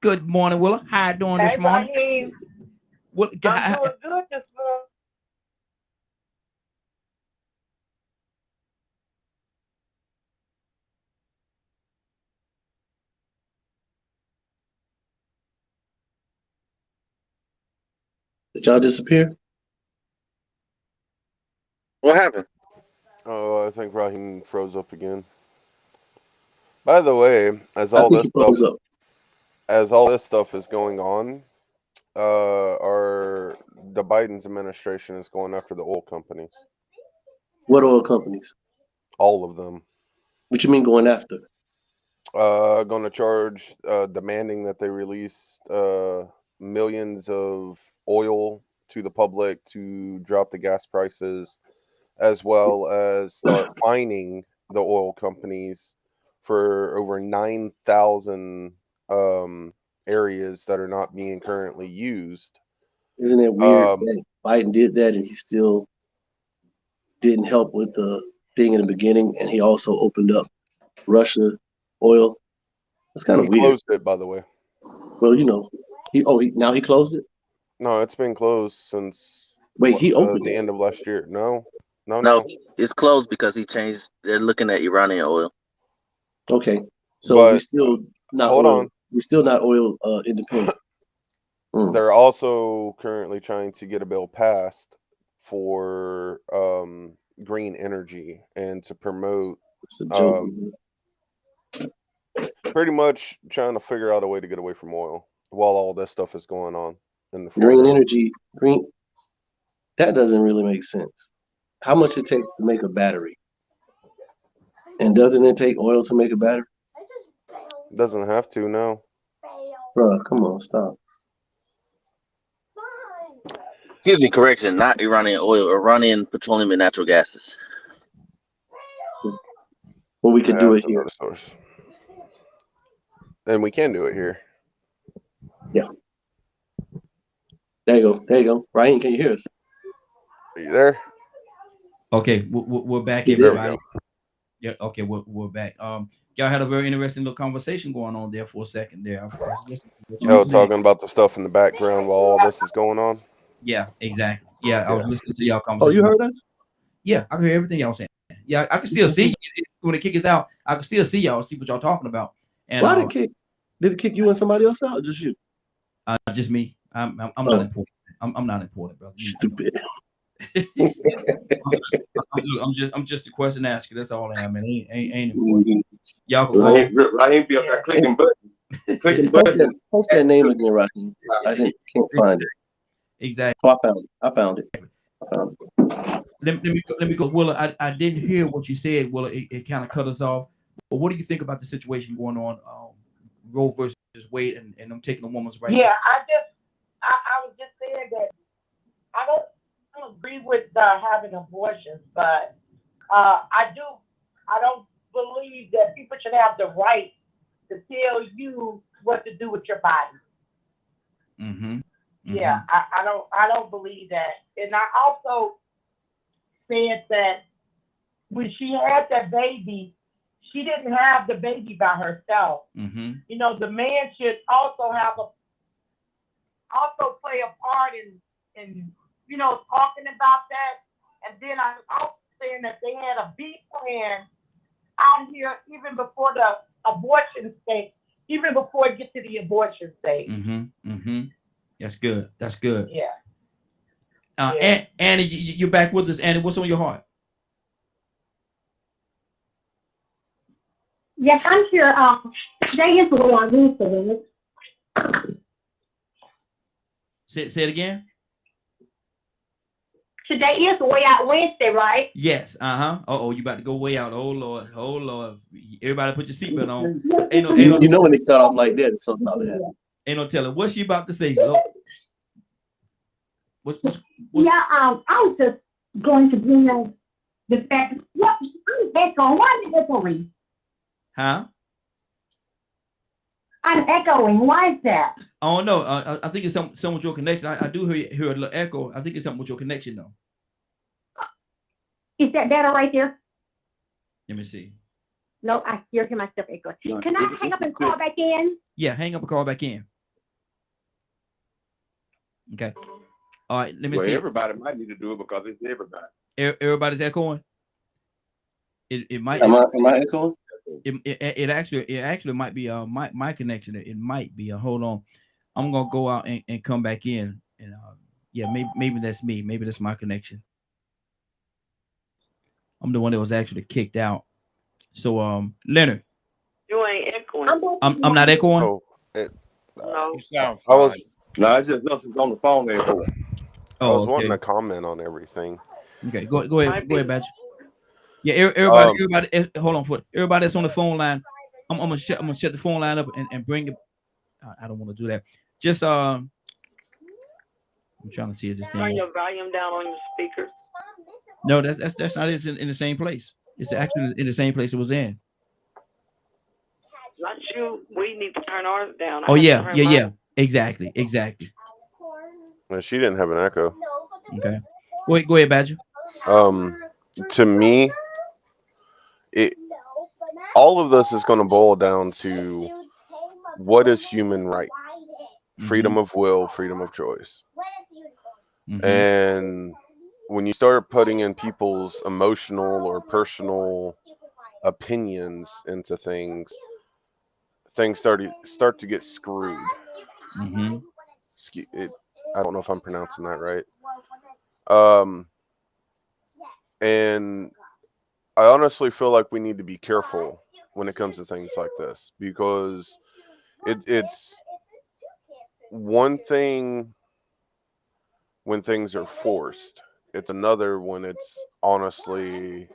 Good morning, Willa. How you doing this morning? I'm doing good this morning. Did y'all disappear? What happened? Oh, I think Raheem froze up again. By the way, as all this stuff is going on, the Biden's administration is going after the oil companies. What oil companies? All of them. What you mean going after? Going to charge, demanding that they release millions of oil to the public to drop the gas prices, as well as start fining the oil companies for over 9,000 areas that are not being currently used. Isn't it weird that Biden did that and he still didn't help with the thing in the beginning, and he also opened up Russia oil? That's kind of weird. He closed it, by the way. Well, you know, now he closed it? No, it's been closed since he opened the end of last year. No, it's closed because he changed. They're looking at Iranian oil. Okay, so we still not hold oil. on. We're still not oil independent. They're also currently trying to get a bill passed for green energy and to promote. It's a joke. Pretty much trying to figure out a way to get away from oil while all this stuff is going on in the green energy. That doesn't really make sense. How much it takes to make a battery, and doesn't it take oil to make a battery? Doesn't have to, no. Bro, come on, stop. Excuse me, correction, not Iranian oil, Iranian petroleum and natural gases. Well, we could do it here. And we can do it here. Yeah. There you go. Ryan, can you hear us? Are you there? Okay, we're back, everybody. Yeah, okay, we're back. Y'all had a very interesting little conversation going on there for a second there. Talking about the stuff in the background while all this is going on. Yeah, exactly. Yeah, I was listening to y'all conversation. Oh, you heard us? Yeah, I heard everything y'all saying. Yeah, I can still see you. When the kick is out, I can still see y'all, see what y'all talking about. And why did it kick you and somebody else out, or just you? Just me. I'm not important. I'm not important, brother. Stupid. I'm just a question asker. That's all I am. And ain't important. Y'all Raheem be up there clicking buttons. Post that name again, Raheem. I can't find it. Exactly. Oh, I found it. Let me go. Willa, I didn't hear what you said, Willa. It kind of cut us off. But what do you think about the situation going on, Roe versus Wade, and them taking a woman's right? Yeah, I was just saying that I don't agree with having abortions, but I don't believe that people should have the right to tell you what to do with your body. Yeah, I don't believe that. And I also said that when she had that baby, she didn't have the baby by herself. Mm-hmm. You know, the man should also play a part in you know, talking about that. And then I was also saying that they had a B plan out here even before the abortion stage, even before it gets to the abortion stage. Mm-hmm. Mm-hmm. That's good. That's good. Yeah. Annie, you're back with us. Annie, what's on your heart? Yes, I'm here. Today is the way I Wednesday. Say it again. Today is the way out Wednesday, right? Yes. Uh-huh. Oh, you about to go way out. Oh Lord. Oh Lord. Everybody put your seatbelt on. Ain't no, you know when they start off like that, it's something about that. Ain't no telling. What's she about to say? Lord? What's Yeah, I was just going to bring up the fact. What? I'm echoing. Why is it echoing? Huh? I'm echoing. Why is that? Oh no, I think it's something with your connection. I do hear a little echo. I think it's something with your connection though. Is that better right there? Let me see. No, I still hear myself echo. Can I hang up and call back in? Yeah, hang up and call back in. Okay. All right, let me see. Everybody might need to do it because it's everybody. Everybody's echoing. It might. Am I echoing? It actually might be my connection. It might be. Hold on, I'm gonna go out and come back in, and yeah, maybe that's me. Maybe that's my connection. I'm the one that was actually kicked out. So You Leonard, ain't echoing. I'm not echoing. Oh, No. You sound I was. fine. No, it's just nothing's on the phone there. I was wanting to comment on everything. Okay, go ahead, Badger. Yeah, everybody. Hold on for everybody that's on the phone line. I'm gonna shut the phone line up and bring it. I don't want to do that. Just I'm trying to see if this thing. Turn your volume down on your speaker. No, that's not. It's in the same place. It's actually in the same place it was in. Not you. We need to turn ours down. Oh yeah. Exactly. Well, she didn't have an echo. Okay. Go ahead, Badger. To me, all of this is going to boil down to what is human right? Freedom of will, freedom of choice. And when you start putting in people's emotional or personal opinions into things start to get screwed. I don't know if I'm pronouncing that right. And I honestly feel like we need to be careful when it comes to things like this, because it's one thing when things are forced. It's another when it's honestly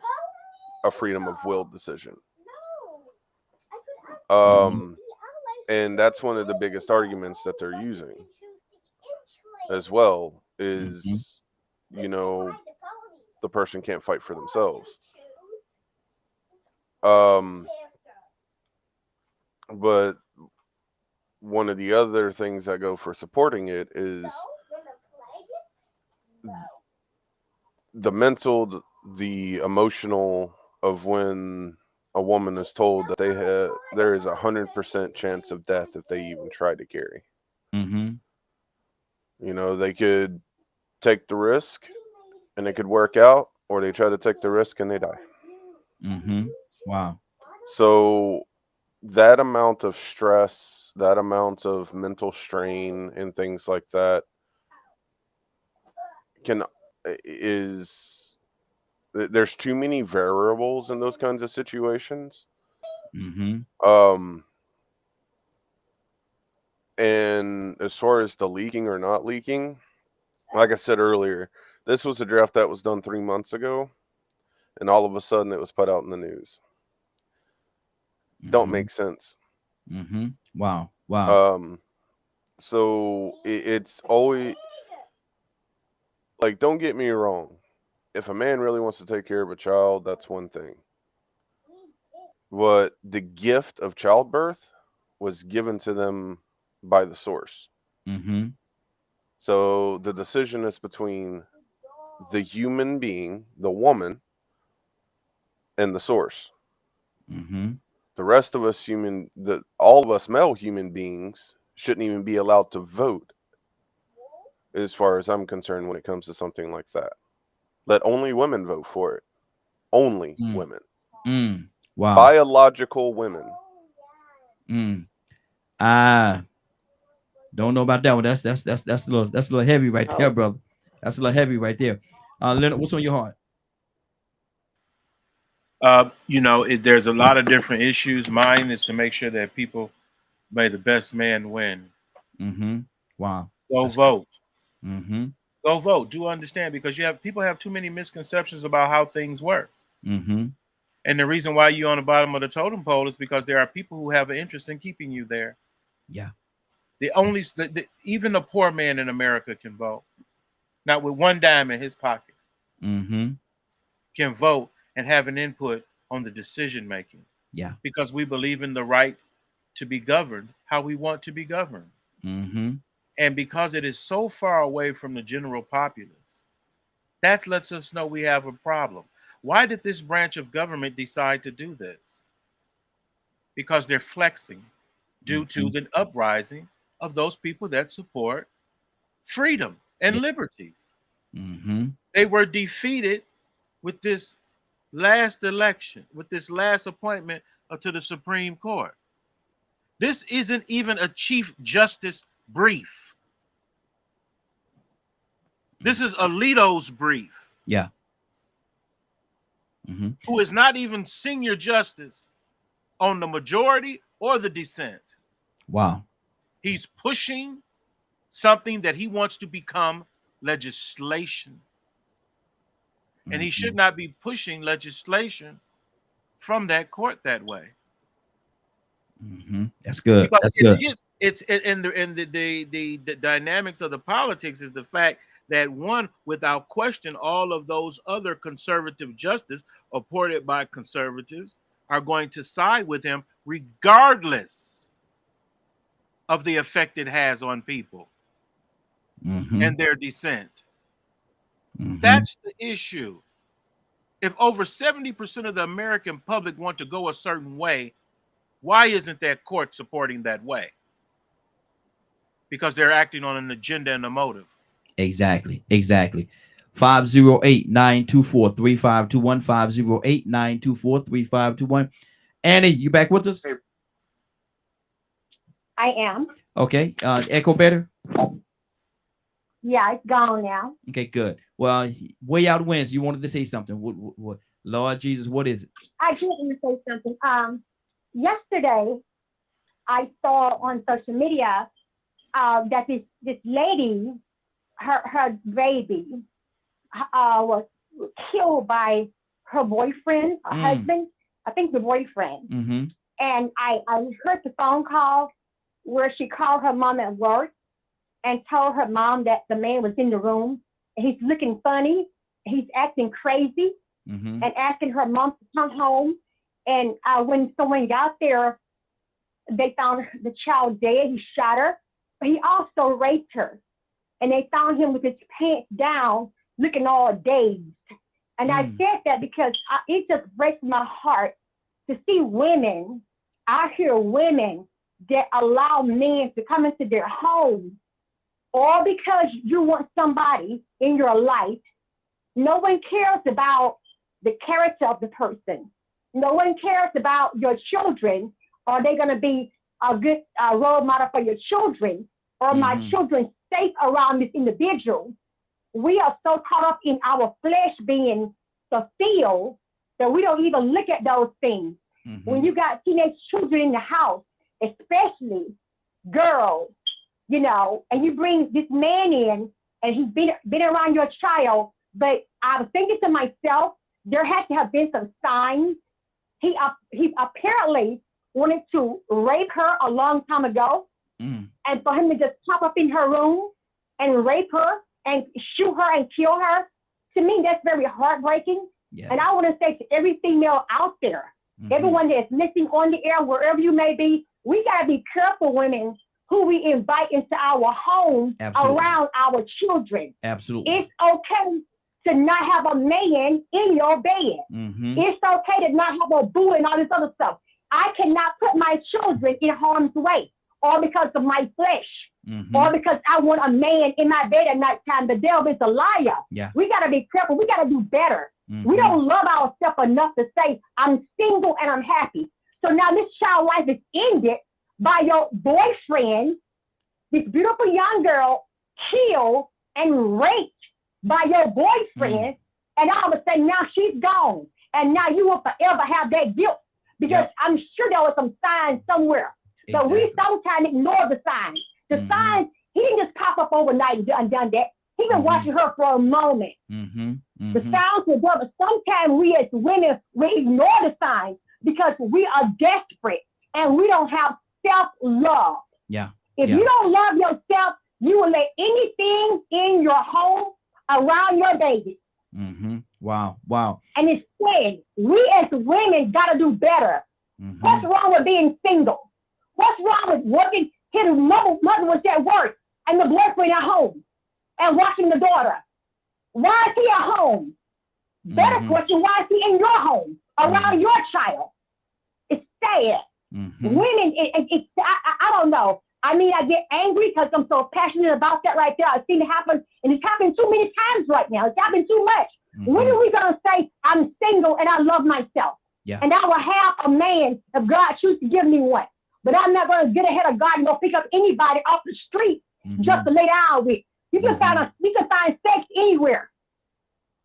a freedom of will decision. And that's one of the biggest arguments that they're using as well is, you know, the person can't fight for themselves. But one of the other things that go for supporting it is the mental, the emotional of when a woman is told that there is 100% chance of death if they even try to carry. You know, they could take the risk and it could work out, or they try to take the risk and they die. Wow. So that amount of stress, that amount of mental strain and things like that there's too many variables in those kinds of situations. And as far as the leaking or not leaking, like I said earlier, this was a draft that was done 3 months ago, and all of a sudden it was put out in the news. Don't make sense. Wow. So it's always like, don't get me wrong. If a man really wants to take care of a child, that's one thing. But the gift of childbirth was given to them by the source. So the decision is between the human being, the woman, and the source. The rest of us all of us male human beings shouldn't even be allowed to vote, as far as I'm concerned, when it comes to something like that. Let only women vote for it. Only women. Wow. Biological women. Don't know about that one. That's a little heavy right there, brother. That's a little heavy right there. Leonard, what's on your heart? There's a lot of different issues. Mine is to make sure that people may the best man win. Wow. Go vote. Go vote. Do understand, because people have too many misconceptions about how things work. And the reason why you're on the bottom of the totem pole is because there are people who have an interest in keeping you there. Yeah. Even a poor man in America can vote. Not with one dime in his pocket. Can vote and have an input on the decision making. Yeah. Because we believe in the right to be governed how we want to be governed. And because it is so far away from the general populace, that lets us know we have a problem. Why did this branch of government decide to do this? Because they're flexing due to the uprising of those people that support freedom and liberties. They were defeated with this last election, with this last appointment to the Supreme Court. This isn't even a Chief Justice brief. This is Alito's brief. Yeah. Who is not even senior justice on the majority or the dissent. Wow. He's pushing something that he wants to become legislation. And he should not be pushing legislation from that court that way. That's good. Because That's good. It's in the dynamics of the politics is the fact that one, without question, all of those other conservative justices appointed by conservatives are going to side with him regardless of the effect it has on people and their dissent. That's the issue. If over 70% of the American public want to go a certain way, why isn't that court supporting that way? Because they're acting on an agenda and a motive. Exactly. 508-924-3521. 508-924-3521. Annie, you back with us? I am. Okay. Echo better? Yeah, it's gone now. Okay, good. Well, way out wins. You wanted to say something. What? Lord Jesus, what is it? I did want to say something. Yesterday, I saw on social media that this lady, her baby, was killed by her boyfriend, her husband. I think the boyfriend. And I heard the phone call where she called her mom at work and told her mom that the man was in the room and he's looking funny, he's acting crazy, and asking her mom to come home. And when someone got there, they found the child dead. He shot her, but he also raped her. And they found him with his pants down, looking all dazed. And I said that because it just breaks my heart to see women, I hear women that allow men to come into their home, all because you want somebody in your life. No one cares about the character of the person. No one cares about your children. Are they going to be a good role model for your children? Or my children safe around this individual? We are so caught up in our flesh being fulfilled that we don't even look at those things. When you got teenage children in the house, especially girls, and you bring this man in and he's been around your child, but I was thinking to myself, there had to have been some signs. He apparently wanted to rape her a long time ago, and for him to just pop up in her room and rape her and shoot her and kill her, to me, that's very heartbreaking. Yes. And I want to say to every female out there, everyone that's listening on the air, wherever you may be, we got to be careful, women, who we invite into our home around our children. Absolutely. It's okay to not have a man in your bed. It's okay to not have a boo and all this other stuff. I cannot put my children in harm's way, or because of my flesh, or because I want a man in my bed at nighttime. The devil is a liar. Yeah. We got to be careful. We got to do better. We don't love ourselves enough to say, I'm single and I'm happy. So now this child life is ended by your boyfriend, this beautiful young girl, killed and raped by your boyfriend, and all of a sudden now she's gone. And now you will forever have that guilt, because I'm sure there was some signs somewhere. So we sometimes ignore the signs. The signs, he didn't just pop up overnight and done that. He been watching her for a moment. The signs were there, but sometimes we as women, we ignore the signs because we are desperate and we don't have self-love. If you don't love yourself, you will let anything in your home around your baby. Wow. And it's said, we as women got to do better. What's wrong with being single? What's wrong with working? His mother was at work and the boyfriend at home and watching the daughter. Why is he at home? Better question, why is he in your home around your child? It's sad. Women, I don't know. I mean, I get angry because I'm so passionate about that right there. I've seen it happen, and it's happened too many times right now. It's happened too much. When are we going to say, I'm single and I love myself? And I will have a man if God chooses to give me one. But I'm not going to get ahead of God and go pick up anybody off the street just to lay down with. You can find sex anywhere.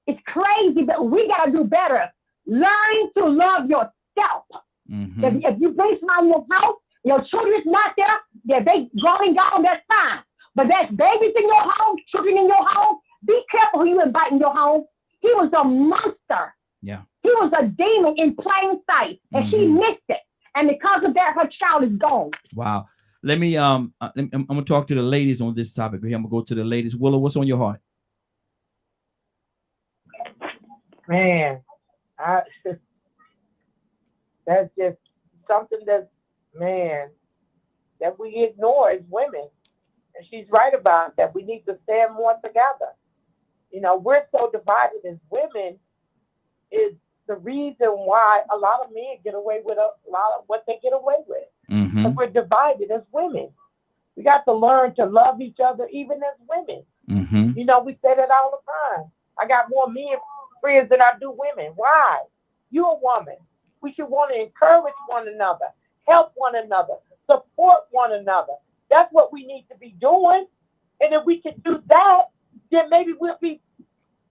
It's crazy, but we got to do better. Learn to love yourself. If you bring somebody in your house, your children's not there, they growing gone, that's fine. But there's babies in your home, children in your home. Be careful who you invite in your home. He was a monster. He was a demon in plain sight, and she missed it. And because of that, her child is gone. Wow. Let me I'm gonna talk to the ladies on this topic. I'm gonna go to the ladies. Willow, what's on your heart? Man, that's just something that we ignore as women. And she's right about that. We need to stand more together. You know, we're so divided as women is the reason why a lot of men get away with a lot of what they get away with. Because we're divided as women. We got to learn to love each other even as women. You know, we say that all the time. I got more men friends than I do women. Why? You're a woman. We should want to encourage one another, help one another, support one another. That's what we need to be doing. And if we can do that, then maybe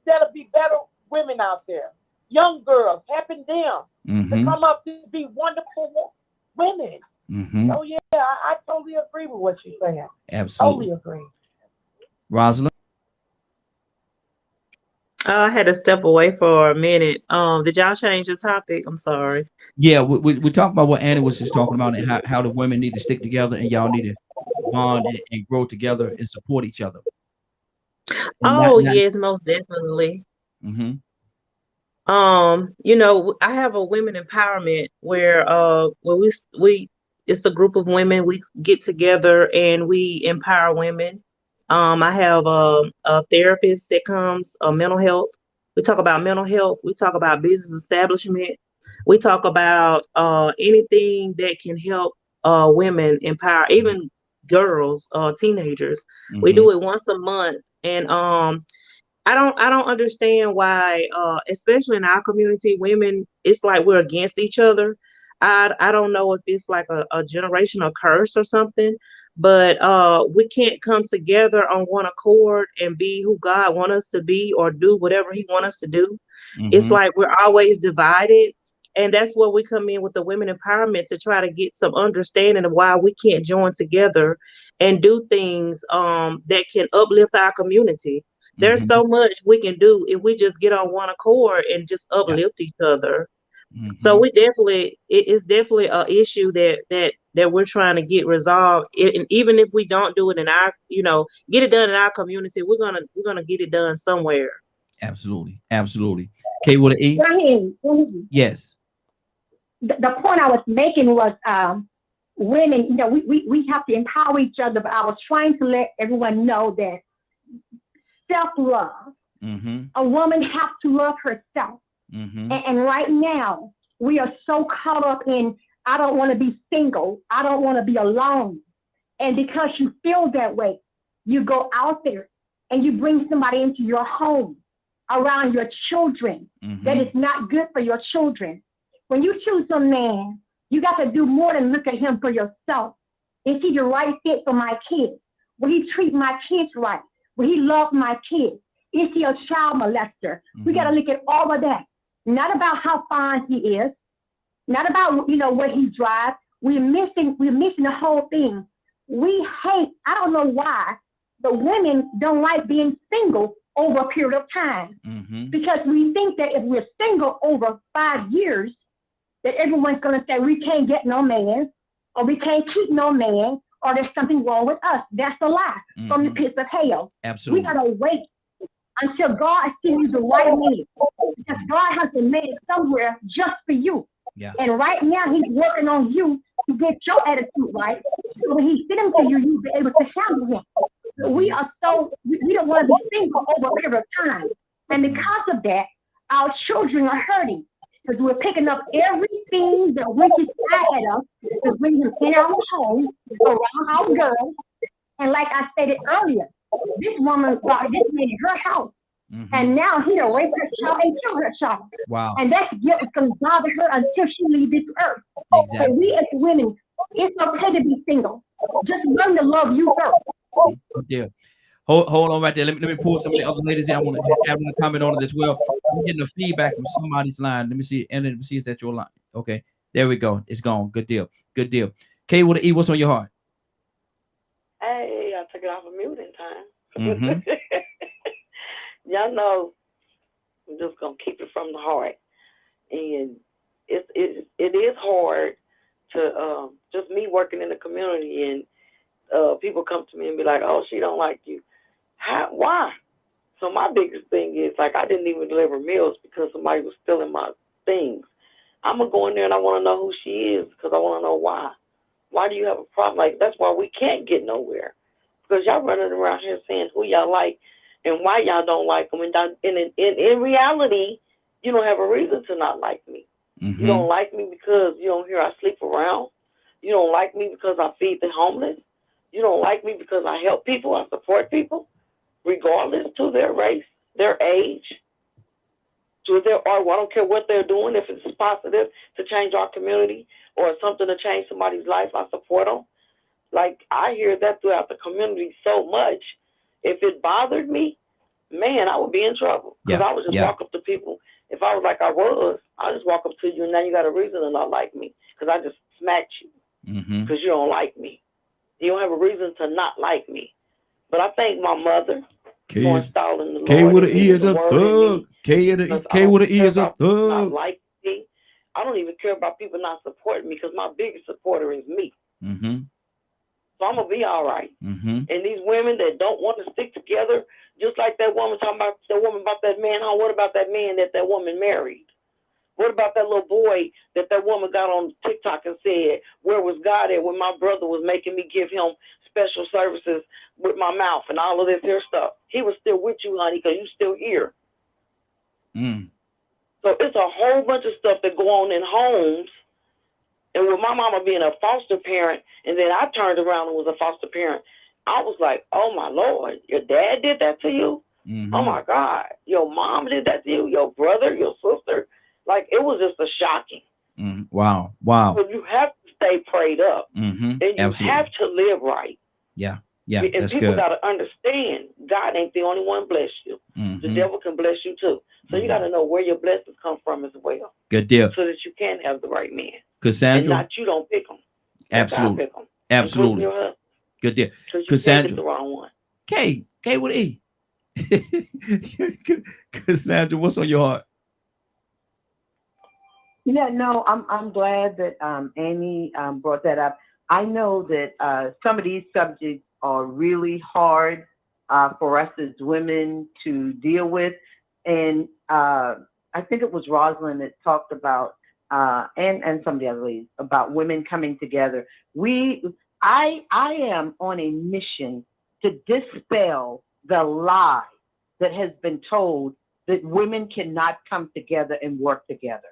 there'll be better women out there. Young girls, helping them to come up to be wonderful women. Oh yeah, I totally agree with what you're saying. Absolutely. Totally agree. Rosalind? I had to step away for a minute. Did y'all change the topic? I'm sorry. Yeah, we talked about what Annie was just talking about, and how the women need to stick together, and y'all need to bond and grow together and support each other. Yes, most definitely. You know, I have a women empowerment where we it's a group of women. We get together and we empower women. I have a therapist that comes, mental health. We talk about mental health. We talk about business establishment. We talk about anything that can help women empower, even girls, teenagers. We do it once a month, and I don't understand why, especially in our community, women, it's like we're against each other. I don't know if it's like a generational curse or something, but we can't come together on one accord and be who God wants us to be or do whatever he wants us to do. It's like we're always divided. And that's where we come in with the women empowerment to try to get some understanding of why we can't join together and do things that can uplift our community. There's so much we can do if we just get on one accord and just uplift each other. So we definitely, it's definitely an issue that we're trying to get resolved. And even if we don't do it in our, get it done in our community, we're gonna get it done somewhere. Absolutely. K with an E. Yes. The point I was making was women, we have to empower each other, but I was trying to let everyone know that self-love A woman has to love herself. And right now, we are so caught up in, I don't want to be single. I don't want to be alone. And because you feel that way, you go out there and you bring somebody into your home around your children that is not good for your children. When you choose a man, you got to do more than look at him for yourself. Is he the right fit for my kids? Will he treat my kids right? Will he love my kids? Is he a child molester? We got to look at all of that. Not about how fine he is, not about, you know, what he drives. We're missing the whole thing. We hate, I don't know why, the women don't like being single over a period of time. Because we think that if we're single over 5 years, that everyone's going to say we can't get no man, or we can't keep no man, or there's something wrong with us. That's a lie from the pits of hell. Absolutely. We got to wait until God sends you the right man. Because God has a man somewhere just for you. Yeah. And right now, he's working on you to get your attitude right. So when he sends him to you, you'll be able to handle him. So we don't want to be single over a period of time. And because of that, our children are hurting. Because we're picking up everything that wicked side at us to bring them in our home, around our girls. And like I stated earlier, this woman brought this man in her house. And now he done raped her child and killed her child. Wow. And that guilt is going to bother her until she leaves this earth. Exactly. So we as women, it's okay to be single. Just learn to love you first. Yeah. Hold on right there. Let me pull some of the other ladies in. I want to have them comment on it as well. I'm getting a feedback from somebody's line. Let me see. And let me see, is that your line? Okay. There we go. It's gone. Good deal. Good deal. K with an E, what's on your heart? Hey, I took it off of mute in time. Y'all know I'm just gonna keep it from the heart. And it is hard to just me working in the community, and people come to me and be like, oh, she don't like you. Why? So my biggest thing is, like, I didn't even deliver meals because somebody was stealing my things. I'm gonna go in there and I want to know who she is because I want to know why. Why do you have a problem? Like, that's why we can't get nowhere, because y'all running around here saying who y'all like and why y'all don't like them. And in reality, you don't have a reason to not like me. You don't like me because you don't hear I sleep around. You don't like me because I feed the homeless. You don't like me because I help people, I support people, regardless to their race, their age, to their art. I don't care what they're doing. If it's positive to change our community or something to change somebody's life, I support them. Like, I hear that throughout the community so much. If it bothered me, man, I would be in trouble. Because I would just walk up to people. If I was like I was, I just walk up to you and now you got a reason to not like me. Because I just smacked you. Because you don't like me. You don't have a reason to not like me. But I thank my mother for installing the Lord. K with an E is a thug. K with an E is a thug. Not like me. I don't even care about people not supporting me because my biggest supporter is me. So I'm going to be all right. And these women that don't want to stick together, just like that woman talking about that man, what about that man that woman married? What about that little boy that woman got on TikTok and said, where was God at when my brother was making me give him special services with my mouth and all of this here stuff? He was still with you, honey, because you still here. So it's a whole bunch of stuff that go on in homes. And with my mama being a foster parent, and then I turned around and was a foster parent, I was like, oh, my Lord, your dad did that to you? Oh, my God. Your mom did that to you? Your brother, your sister? Like, it was just a shocking. Wow. So you have to stay prayed up. And you have to live right. Yeah, and that's people good. got to understand, God ain't the only one bless you. The devil can bless you too. So you got to know where your blessings come from as well. Good deal. So that you can have the right man. Cassandra. And not you don't pick them. Absolutely. Pick them. Absolutely. Good deal. So you Cassandra. can't get the wrong one. K with E. Cassandra, what's on your heart? Yeah, no, I'm glad that Annie brought that up. I know that some of these subjects are really hard for us as women to deal with, and I think it was Rosalind that talked about and some of the other ladies about women coming together. I am on a mission to dispel the lie that has been told that women cannot come together and work together.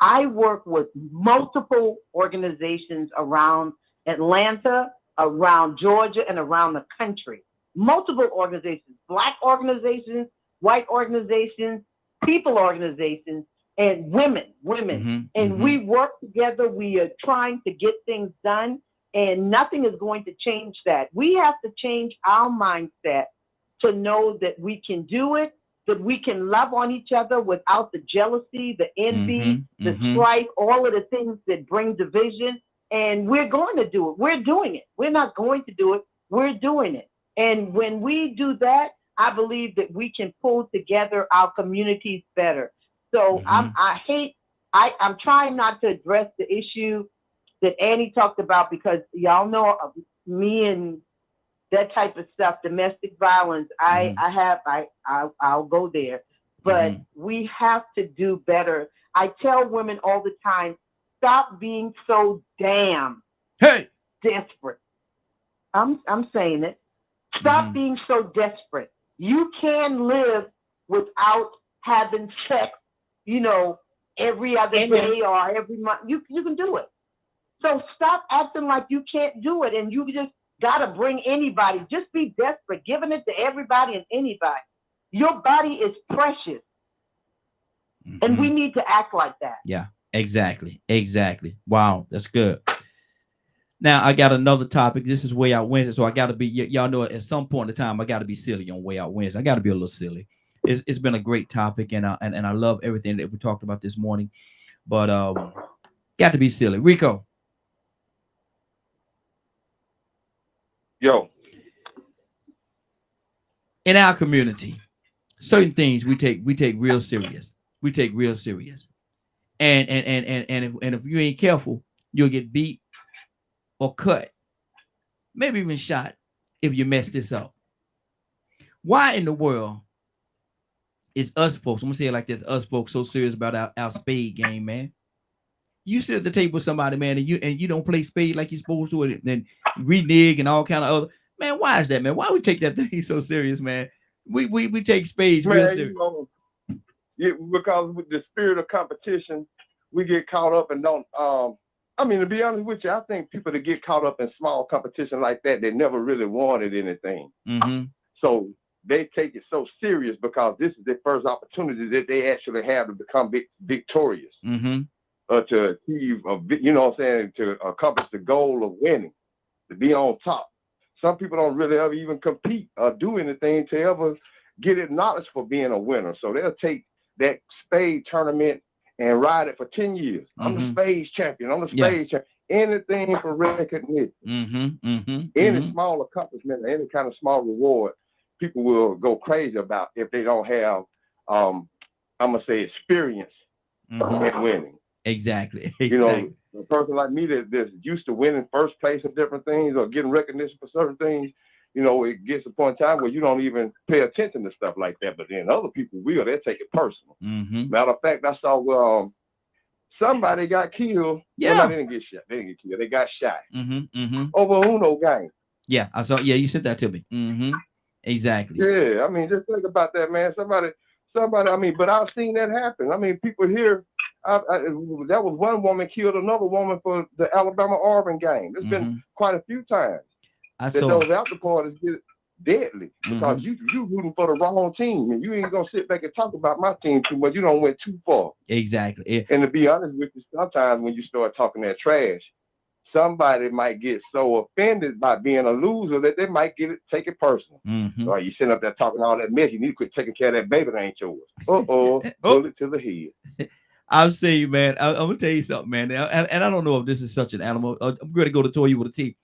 I work with multiple organizations around Atlanta, around Georgia, and around the country. Multiple organizations, Black organizations, white organizations, people organizations, and women. And we work together. We are trying to get things done, and nothing is going to change that. We have to change our mindset to know that we can do it, that we can love on each other without the jealousy, the envy, the strife, all of the things that bring division. And we're going to do it. We're doing it. We're not going to do it. We're doing it. And when we do that, I believe that we can pull together our communities better. So I'm trying not to address the issue that Annie talked about, because y'all know me and that type of stuff, domestic violence. I'll go there, but we have to do better. I tell women all the time, stop being so damn desperate. I'm saying it. Stop being so desperate. You can live without having sex, every other day or every month. You can do it. So stop acting like you can't do it and you just gotta bring anybody. Just be desperate, giving it to everybody and anybody. Your body is precious. And we need to act like that. Yeah, exactly. Wow, that's good. Now I got another topic. This is Way Out Wednesday, so I got to be. Y'all know at some point in time I got to be silly on Way Out Wednesday. I got to be a little silly. It's been a great topic, and I love everything that we talked about this morning. But got to be silly. Rico. Yo. In our community, certain things we take real serious. We take real serious, and if you ain't careful, you'll get beat or cut, maybe even shot if you mess this up. Why in the world is us folks, I'm gonna say it like this, us folks so serious about our spade game, man? You sit at the table with somebody, man, and you don't play spade like you're supposed to, and then renege and all kind of other, man. Why is that, man? Why we take that thing so serious, man? We take spades real serious. Because with the spirit of competition, we get caught up and don't. I mean, to be honest with you, I think people that get caught up in small competition like that, they never really wanted anything. So they take it so serious because this is their first opportunity that they actually have to become victorious, to achieve, to accomplish the goal of winning, to be on top. Some people don't really ever even compete or do anything to ever get acknowledged for being a winner. So they'll take that spade tournament and ride it for 10 years. I'm the spades champion. I'm the spades champion. Anything for recognition. Any small accomplishment, any kind of small reward, people will go crazy about if they don't have, I'm going to say, experience in winning. Exactly. A person like me that's used to winning first place in different things or getting recognition for certain things, it gets to a point in time where you don't even pay attention to stuff like that. But then other people will, they take it personal. Matter of fact, I saw somebody got killed. Yeah. Well, no, they didn't get shot. They didn't get killed. They got shot over a Uno game. Yeah, I saw. Yeah, you said that to me. Exactly. Yeah, I mean, just think about that, man. Somebody. I mean, but I've seen that happen. I mean, people here. That was one woman killed another woman for the Alabama-Auburn game. There's been quite a few times that those after parties get deadly because you rooting for the wrong team and you ain't gonna sit back and talk about my team too much. You don't went too far. Exactly. And to be honest with you, sometimes when you start talking that trash, somebody might get so offended by being a loser that they might take it personal. So you sitting up there talking all that mess. You need to quit taking care of that baby that ain't yours. Bullet to the head. I'll say you, man. I'm gonna tell you something, man. And I don't know if this is such an animal. I'm going to go to Toya with a T.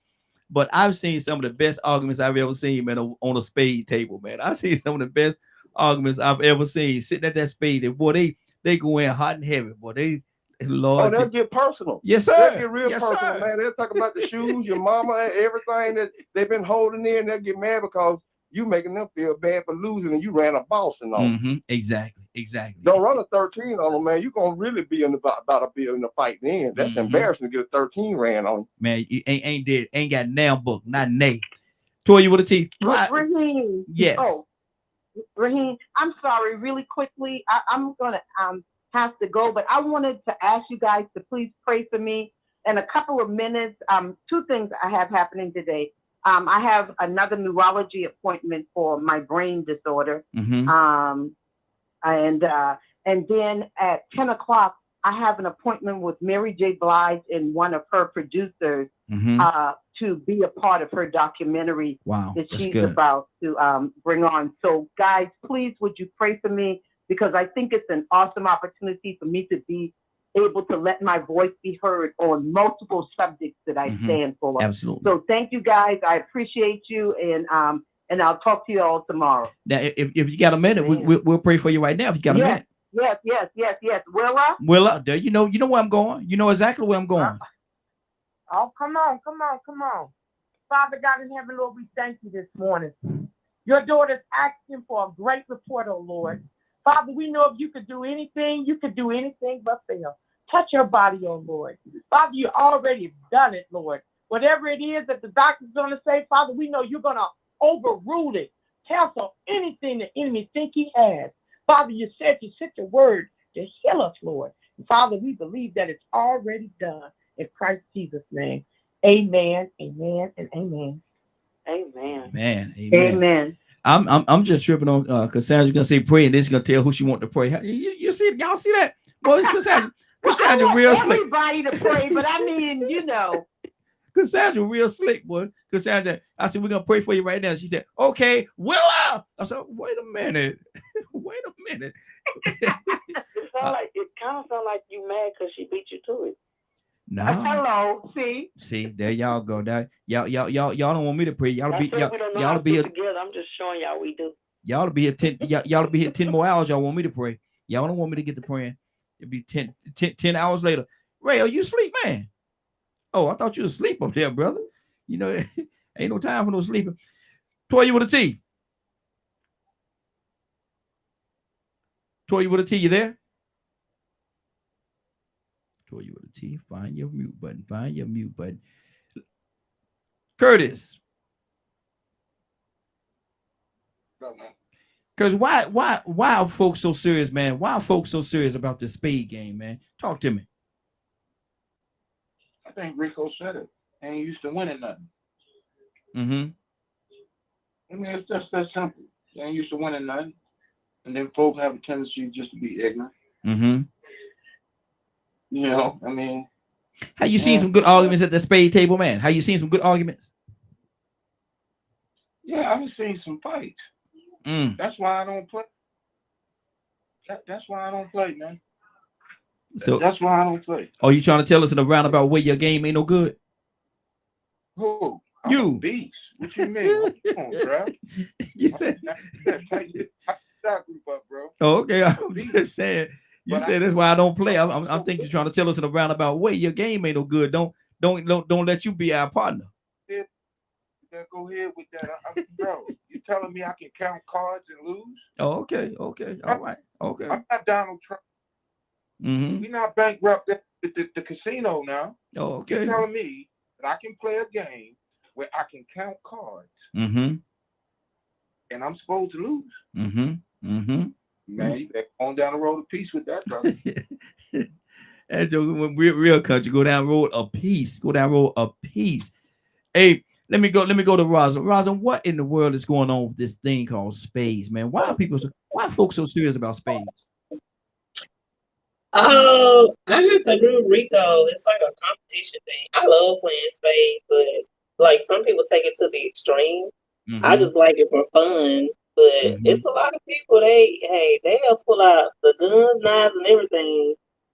But I've seen some of the best arguments I've ever seen, man, on a spade table, man. I've seen some of the best arguments I've ever seen sitting at that spade. And boy, they go in hot and heavy. Boy, Lord. They'll get personal. Yes, sir. They'll get real personal, sir. Man. They'll talk about the shoes, your mama, everything that they've been holding in. They'll get mad because you making them feel bad for losing and you ran a boss and all. Exactly. Don't run a 13 on them, man. You're going to really be about to be in the fight then. That's embarrassing to get a 13 ran on you. Man, you ain't dead. Ain't got now book. Not nay. Toya with a T. Raheem. Yes. Oh, Raheem, I'm sorry, really quickly. I'm gonna have to go, but I wanted to ask you guys to please pray for me in a couple of minutes. Two things I have happening today. I have another neurology appointment for my brain disorder. And then at 10 o'clock, I have an appointment with Mary J. Blige and one of her producers to be a part of her documentary that she's about to bring on. So guys, please, would you pray for me? Because I think it's an awesome opportunity for me to be able to let my voice be heard on multiple subjects that I stand for. Absolutely. So thank you guys. I appreciate you, and I'll talk to you all tomorrow. Now, if you got a minute, we'll pray for you right now. If you got a minute. Yes. Willa? Willa, there you know where I'm going. You know exactly where I'm going. Oh, come on. Father God in heaven, Lord, we thank you this morning. Your daughter's asking for a great report, oh Lord. Father, we know if you could do anything, you could do anything but fail. Touch her body, oh Lord. Father, you already done it, Lord. Whatever it is that the doctor's going to say, Father, we know you're going to overrule it. Cancel anything the enemy think he has. Father, you said you sent your word to heal us, Lord. And Father, we believe that it's already done in Christ Jesus' name. Amen, amen, and amen. Amen. Amen. I'm just tripping on Cassandra's gonna say pray, and then she's gonna tell who she want to pray. You see, y'all see that? Well, Cassandra real slick. Everybody to pray, but I mean, Cassandra real slick, boy. Cassandra, I said we're gonna pray for you right now. She said, "Okay, Willa." I said, "Wait a minute, wait a minute." It kind of sounds like you mad because she beat you to it. No. Hello. See, there y'all go. That y'all don't want me to pray. Y'all be here together. I'm just showing y'all we do. Y'all be here 10. Y'all be here 10 more hours. Y'all want me to pray. Y'all don't want me to get to praying. It'll be 10 hours later. Ray, are you asleep, man? Oh, I thought you was asleep up there, brother. You know, ain't no time for no sleeping. Toya with a T. Toya with a T, you there? Toya with a T. Find your mute button. Find your mute button. Curtis. Because why are folks so serious, man? Why are folks so serious about this spade game, man? Talk to me. I think Rico said it. Ain't used to winning nothing. I mean, it's just that simple. They ain't used to winning nothing. And then folks have a tendency just to be ignorant. You know, I mean. How you seen some good arguments at the spade table, man? How you seen some good arguments? Yeah, I've seen some fights. That's why I don't play. That's why I don't play, man. So that's why I don't play. Are you trying to tell us in a roundabout way your game ain't no good? Who? You. I'm a beast. What you mean? Come on, bro. You said. Bro. Oh, okay, I'm just saying. You said that's why I don't play. I'm thinking you're trying to tell us in a roundabout way your game ain't no good. Don't let you be our partner. Yeah, go ahead with that, bro. You telling me I can count cards and lose? Oh, okay, all right, okay. I'm not Donald Trump. We're not bankrupt at the casino now. Oh, okay. You're telling me that I can play a game where I can count cards, and I'm supposed to lose. Man, you better go on down the road of peace with that, brother. And when we're real country, go down road of peace. Go down road of peace. Hey, let me go to Rosin. Rosin, what in the world is going on with this thing called spades, man? Why are folks so serious about spades? Oh, I have to agree with Rico. It's like a competition thing. I love playing spades, but like some people take it to the extreme. I just like it for fun. But it's a lot of people, they'll pull out the guns, knives, and everything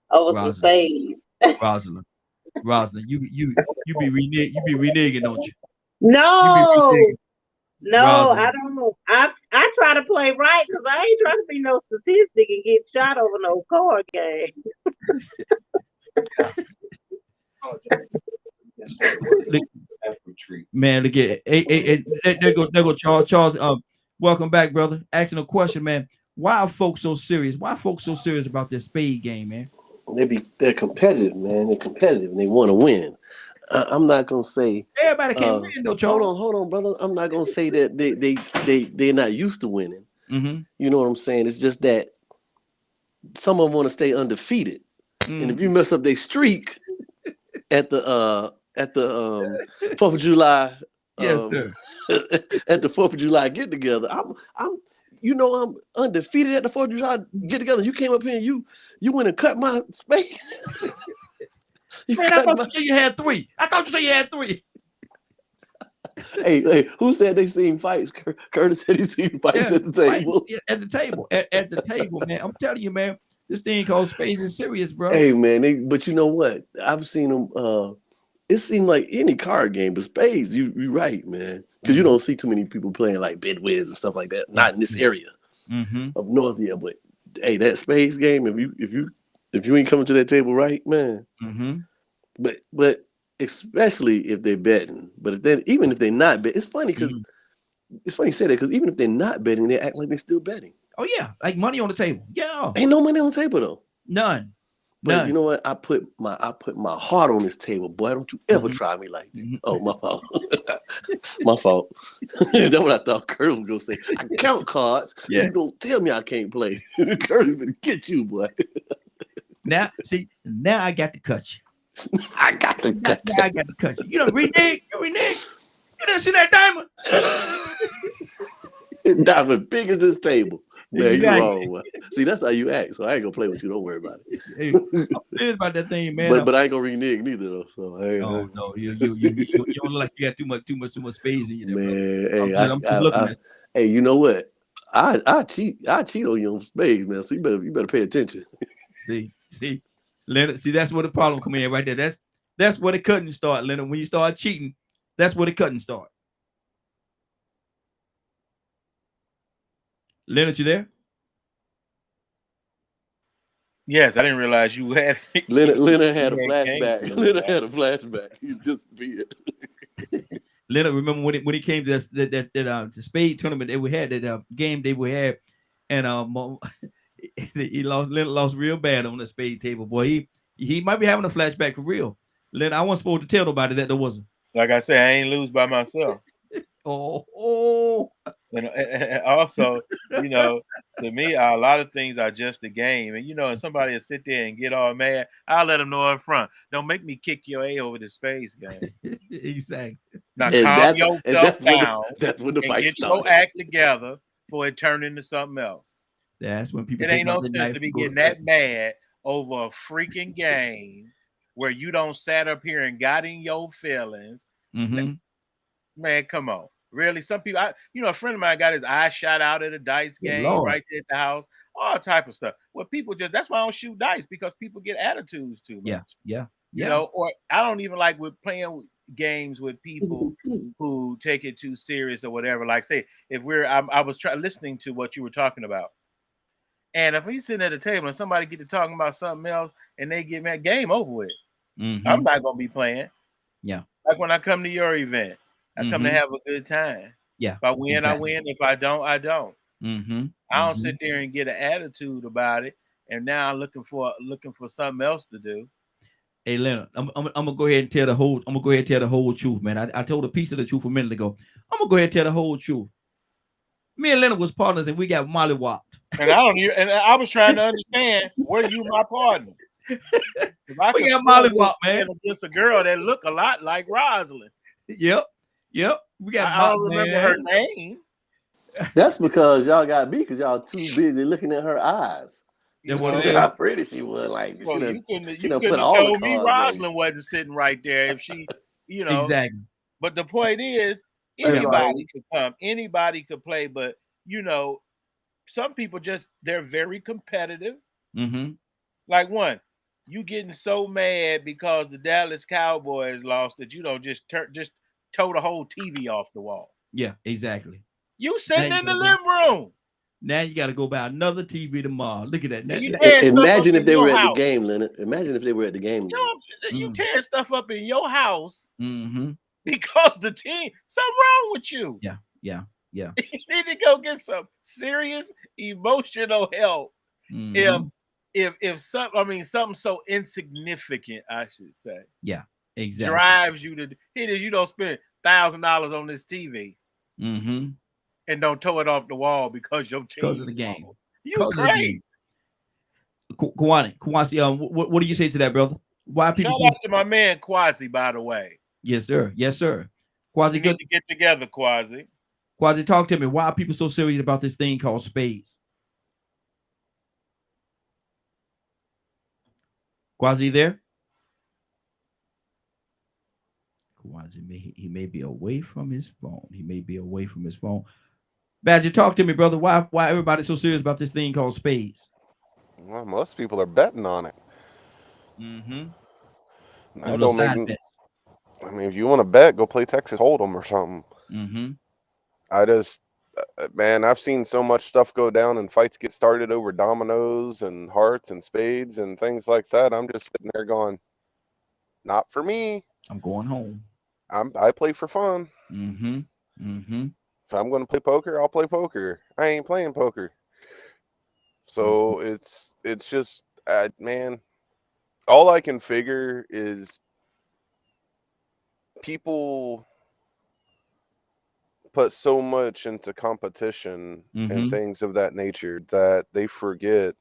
over some spades. Rosalind, you be reneging, don't you? No, I don't. I try to play right because I ain't trying to be no statistic and get shot over no card game. Man, look at there go Charles. Welcome back, brother. Asking a question, man. Why are folks so serious? Why are folks so serious about this spade game, man? They're competitive, man. They're competitive and they want to win. I'm not gonna say everybody can't win, though, Charles. Hold on, brother. I'm not gonna say that they're not used to winning. You know what I'm saying? It's just that some of them want to stay undefeated, and if you mess up their streak at the 4th of July, yes, sir. at the 4th of July get together, I'm undefeated at the 4th of July get together. You came up here and you went and cut my space. Man, I thought you said you had 3. I thought you said you had 3. Hey, who said they seen fights? Curtis said he seen fights at the table. At the table, at the table, man. I'm telling you, man, this thing called space is serious, bro. Hey, man, but you know what? I've seen them. It seemed like any card game, but spades. You're right, man, because you don't see too many people playing like Bidwiz and stuff like that. Not in this area of North here, but hey, that spades game. If you ain't coming to that table right, man. But especially if they're betting. But even if they're not betting, it's funny because it's funny you say that because even if they're not betting, they act like they're still betting. Oh yeah, like money on the table. Yeah, ain't no money on the table though. None. But you know what? I put my heart on this table, boy. Don't you ever try me like that. Oh, my fault. My fault. That's what I thought Curtis was gonna say. I count cards. Yeah. You don't tell me I can't play. Curtis gonna get you, boy. Now I got to cut you. I got to cut you. I got to cut you. You know, renege. You didn't see that diamond? Diamond big as this table. Man, Exactly. you wrong, boy. See, that's how you act. So I ain't gonna play with you. Don't worry about it. Hey, I'm serious about that thing, man. But I ain't gonna renege neither though. So no, you don't look like you got too much space in you there, man. bro. I'm just looking at hey, you know what? I cheat on you on spades, man. So you better pay attention. See, Leonard. See, that's where the problem come in right there. That's where the cutting start, Leonard. When you start cheating, that's where the cutting start. Leonard, you there? Yes, I didn't realize you had. Leonard had a flashback. Leonard had a flashback. He disappeared. Leonard, remember when he came to the spade tournament that we had, that game they we had, and Leonard lost real bad on the spade table. Boy, he might be having a flashback for real. Leonard, I wasn't supposed to tell nobody that there wasn't. Like I said, I ain't lose by myself. And also, you know, to me, a lot of things are just a game. And, you know, and somebody will sit there and get all mad, I'll let them know up front. Don't make me kick your A over the space game. Exactly. Now, calm yourself down. That's when the fight get started. your act together before it turn into something else. That's when people. It ain't no sense to be getting that mad over a freaking game where you don't sat up here and got in your feelings. Man, come on. Really? Some people, a friend of mine got his eye shot out at a dice game right there at the house, all type of stuff. Well, people that's why I don't shoot dice, because people get attitudes too much. Yeah. You know, or I don't even like with playing games with people who take it too serious or whatever. Like, say, if I was listening to what you were talking about. And if we sitting at a table and somebody get to talking about something else and they get mad, game over with. I'm not going to be playing. Yeah. Like when I come to your event. I come to have a good time. Yeah. If I win, exactly. I win. If I don't, I don't. I don't sit there and get an attitude about it. And now I'm looking for something else to do. Hey, Leonard, I'm gonna go ahead and tell the whole. I'm gonna go ahead and tell the whole truth, man. I told a piece of the truth a minute ago. I'm gonna go ahead and tell the whole truth. Me and Leonard was partners, and we got mollywopped. And I was trying to understand, were you my partner? We got mollywopped, man. Against a girl that looked a lot like Rosalind. Yep. We got. I don't remember her name. That's because y'all got beat because y'all too busy looking at her eyes. That's what it is. How pretty she was. Like, well, you couldn't put have all told the me cards Rosalind wasn't sitting right there if she, Exactly. But the point is, anybody could come, anybody could play, but some people they're very competitive. Like you getting so mad because the Dallas Cowboys lost that you don't just tow the whole TV off the wall. Yeah, exactly. You sitting in the living room. Now you got to go buy another TV tomorrow. Look at that. Imagine if they were at the game, Leonard. Imagine if they were at the game. You tearing stuff up in your house because the team. Something wrong with you. Yeah. You need to go get some serious emotional help. If something so insignificant, I should say. Yeah, exactly. Drives you to you don't spend $1,000 on this TV. and don't tow it off the wall because your team. Because of the game. You crazy. Kwasi, what do you say to that, brother? Why people Shout out to my man Kwasi, by the way. Yes, sir. Yes, sir. Kwasi, we need to get together, Kwasi. Kwasi, talk to me. Why are people so serious about this thing called spades? Kwasi there? Kwasi, he may be away from his phone. He may be away from his phone. Badger, talk to me, brother. Why everybody so serious about this thing called spades? Well, most people are betting on it. Mm-hmm. I don't make. I mean, if you want to bet, go play Texas Hold'em or something. Mm-hmm. I just, man, I've seen so much stuff go down and fights get started over dominoes and hearts and spades and things like that. I'm just sitting there going, not for me. I'm going home. I play for fun. Mm-hmm. Mm-hmm. If I'm going to play poker, I'll play poker. I ain't playing poker. So it's just, man, all I can figure is people put so much into competition and things of that nature that they forget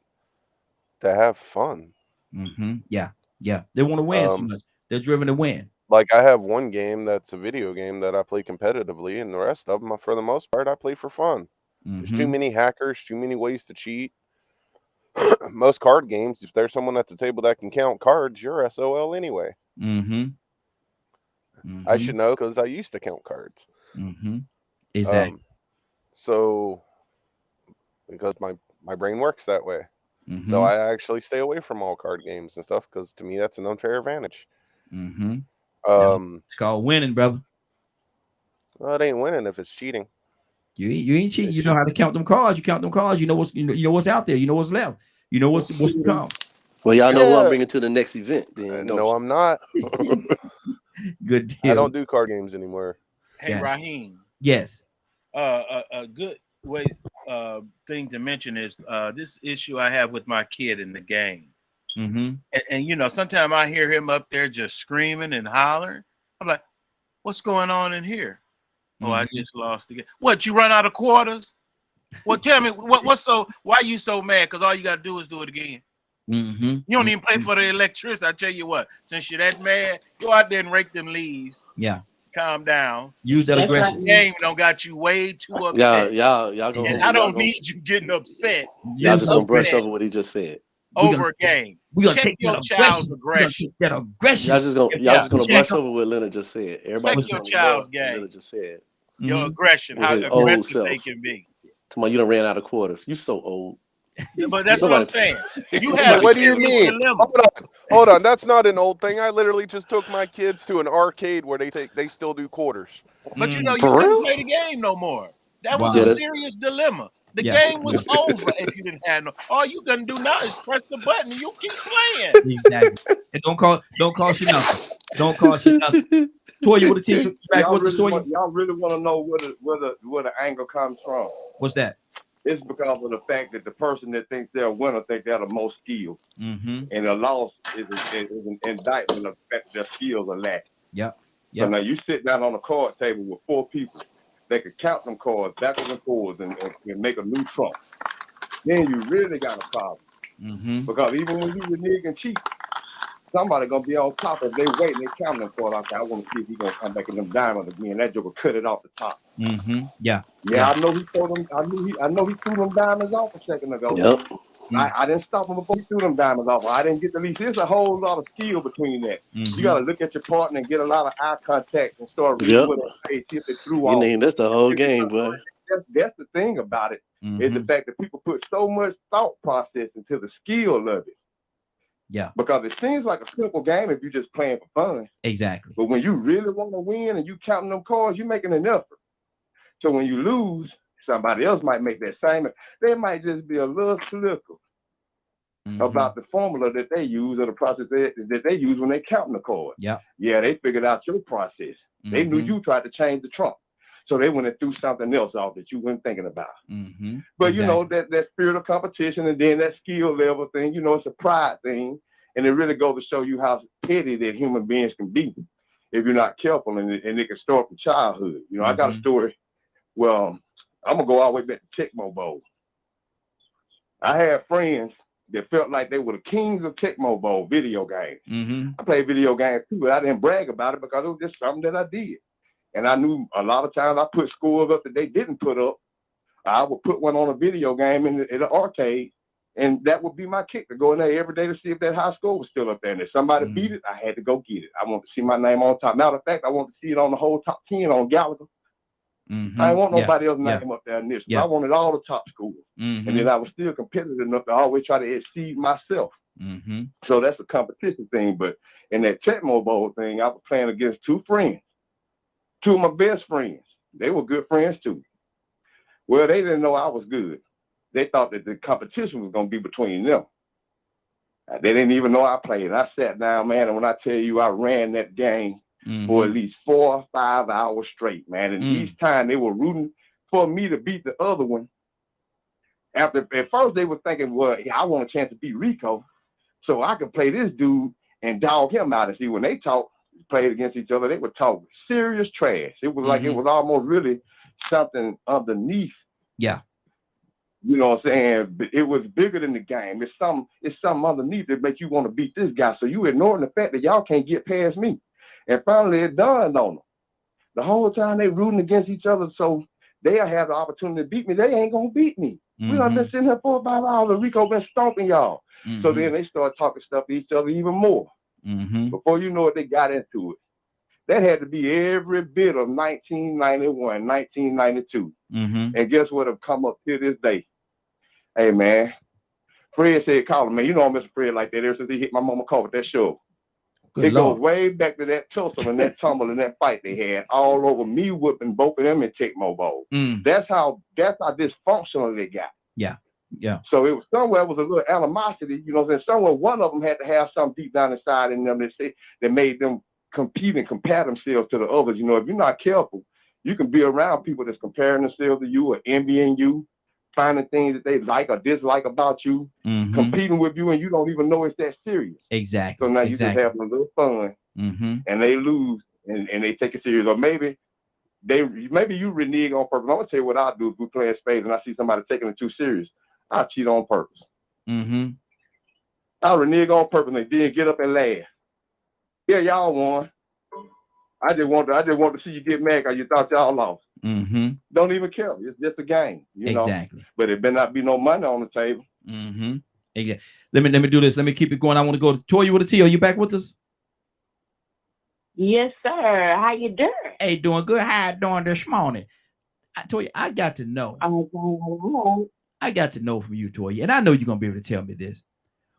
to have fun. Mm-hmm. Yeah. They want to win so much. They're driven to win. Like I have one game that's a video game that I play competitively, and the rest of them, for the most part, I play for fun. There's too many hackers, too many ways to cheat. Most card games, if there's someone at the table that can count cards, you're SOL anyway. I should know because I used to count cards. Exactly. So, because my brain works that way. So I actually stay away from all card games and stuff because to me that's an unfair advantage. It's called winning, brother. Well, it ain't winning if it's cheating. You ain't cheating. You know how to count them cards. You count them cards. You know what's out there. You know what's left. You know what's to come. Well, y'all know who I'm bringing to the next event. Then, no, I'm not. Good deal. I don't do card games anymore. Hey, Raheem. Yes. A good way thing to mention is this issue I have with my kid in the game. And you know, sometimes I hear him up there just screaming and hollering. I'm like, what's going on in here? Oh, I just lost again. What, you run out of quarters? Well, tell me, why are you so mad? Because all you got to do is do it again. You don't even pay for the electricity. I tell you what, since you're that mad, go out there and rake them leaves. Yeah. Calm down. Use that aggression. The game don't got you way too upset. Y'all gonna. And I don't need you getting upset. Y'all just gonna brush over what he just said. Over a game. We're gonna check take your that child's aggression. aggression. Y'all just gonna brush over what Leonard just said. Everybody Check just your gonna child's ignore what game. Leonard just said. Your aggression, how With his old aggressive self. they can be. Come on, you done ran out of quarters. You so old. But that's what I'm saying. You have What do you a mean? dilemma. Hold on. That's not an old thing. I literally just took my kids to an arcade where they still do quarters. But you know, you couldn't play the game no more. That was a serious dilemma. The game was over if you didn't have no. All you gonna do now is press the button and you keep playing. Exactly. And don't cost you nothing. Don't cost you nothing. Toya, what the team back with the story? Y'all really want to know where the anger comes from? What's that? It's because of the fact that the person that thinks they're a winner think they're the most skilled, and the loss is an indictment of the fact that their skills are lacking. Yep. So now you sit down on a card table with 4 people. They could count them cards backwards and forwards and make a new trump. Then you really got a problem. Because even when you renege and cheat, somebody gonna be on top of. They wait and they count them cards. Like, I want to see if he's gonna come back in them diamonds again. That joker cut it off the top. Yeah. I know he threw them. I know he threw them diamonds off a second ago. Yep. I didn't stop him before he threw them diamonds off. I didn't get the least. There's a whole lot of skill between that. You got to look at your partner and get a lot of eye contact and start reading what they say, see if they threw off. That's the whole game, boy. That's the thing about it, is the fact that people put so much thought process into the skill of it. Yeah. Because it seems like a simple game if you're just playing for fun. Exactly. But when you really want to win and you counting them cards, you're making an effort. So when you lose, somebody else might make that same. They might just be a little slicker about the formula that they use or the process that they use when they counting the cards. Yeah. Yeah, they figured out your process. They knew you tried to change the trump. So they went and threw something else off that you weren't thinking about. But you know, that spirit of competition and then that skill level thing, you know, it's a pride thing. And it really goes to show you how petty that human beings can be if you're not careful, and it can start from childhood. You know, I got a story. Well, I'm gonna go all the way back to Tecmo Bowl. I had friends that felt like they were the kings of Tecmo Bowl video games. I played video games too, but I didn't brag about it because it was just something that I did. And I knew a lot of times I put scores up that they didn't put up. I would put one on a video game in the arcade, and that would be my kick to go in there every day to see if that high score was still up there. And if somebody beat it, I had to go get it. I want to see my name on top. Matter of fact, I want to see it on the whole top 10 on Gallagher. I didn't want nobody else's name up there initially. I wanted all the top scores. And then I was still competitive enough to always try to exceed myself. So that's a competition thing. But in that Tecmo Bowl thing, I was playing against two friends. Two of my best friends. They were good friends too. Well, they didn't know I was good. They thought that the competition was going to be between them. They didn't even know I played. I sat down, man, and when I tell you I ran that game for at least 4 or 5 hours straight, man. And each time they were rooting for me to beat the other one. At first they were thinking, well, I want a chance to beat Rico so I could play this dude and dog him out. And see, when they played against each other, they would talk serious trash. It was like it was almost really something underneath. Yeah. You know what I'm saying? It was bigger than the game. It's something underneath that makes you want to beat this guy. So you ignoring the fact that y'all can't get past me. And finally it dawned on them. The whole time they rooting against each other so they'll have the opportunity to beat me. They ain't gonna beat me. We done been sitting here 4 or 5 hours and Rico been stomping y'all. So then they start talking stuff to each other even more. Before you know it, they got into it. That had to be every bit of 1991, 1992. And guess what have come up to this day? Hey, man, Fred said, call him, man. You know I'm Mr. Fred like that ever since he hit my mama car with that show. It goes way back to that tussle and that tumble and that fight they had all over me whipping both of them in Tecmo Bowl. That's how dysfunctional they got. Yeah. So it was somewhere was a little animosity, you know what I'm saying? Somewhere one of them had to have something deep down inside in them that made them compete and compare themselves to the others. You know, if you're not careful, you can be around people that's comparing themselves to you or envying you, finding things that they like or dislike about you, competing with you, and you don't even know it's that serious. Exactly. So now you just having a little fun, and they lose, and they take it serious. Or maybe you renege on purpose. I'm gonna tell you what I do if we playing spades and I see somebody taking it too serious. I cheat on purpose. I renege on purpose and then get up and laugh. Yeah, y'all won. I just want to see you get mad because you thought y'all lost. Don't even care. It's just a game, you know. Exactly. But it better not be no money on the table. Exactly. Let me do this. Let me keep it going. I want to go to Toya with a T. Are you back with us? Yes, sir. How you doing? Hey, doing good. How you doing this morning? Toya, I got to know. I got to know from you, Toya, and I know you're gonna be able to tell me this.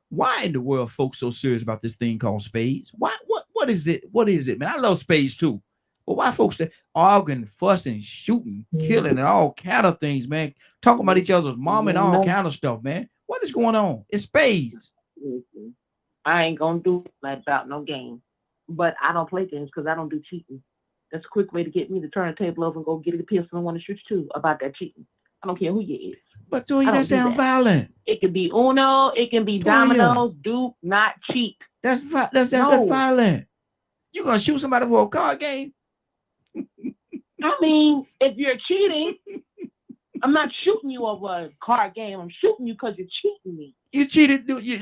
Why in the world folks so serious about this thing called spades? Why? What is it? What is it, man? I love spades too, but why folks arguing, fussing, shooting, killing, and all kind of things, man? Talking about each other's mom and all kind of stuff, man. What is going on? It's spades. I ain't gonna do that about no game, but I don't play games because I don't do cheating. That's a quick way to get me to turn the table over and go get a pistol and want to shoot you too about that cheating. I don't care who you is. But Toya, that sounds violent. It can be Uno, it can be dominoes. Do not cheat. That's violent. You gonna shoot somebody for a card game? I mean, if you're cheating, I'm not shooting you over a card game. I'm shooting you because you're cheating me. You cheated. It's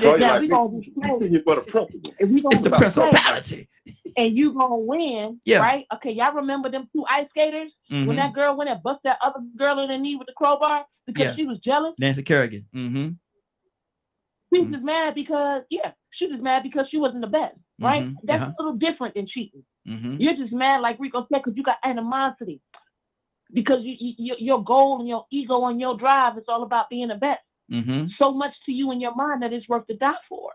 the principality. And you gonna win, right? Okay, y'all remember them 2 ice skaters when that girl went and bust that other girl in the knee with the crowbar because she was jealous? Nancy Kerrigan. She was mad because she was mad because she wasn't the best, right? That's a little different than cheating. You're just mad, like Rico said, because you got animosity. Because your goal and your ego and your drive is all about being the best. So much to you in your mind that it's worth to die for.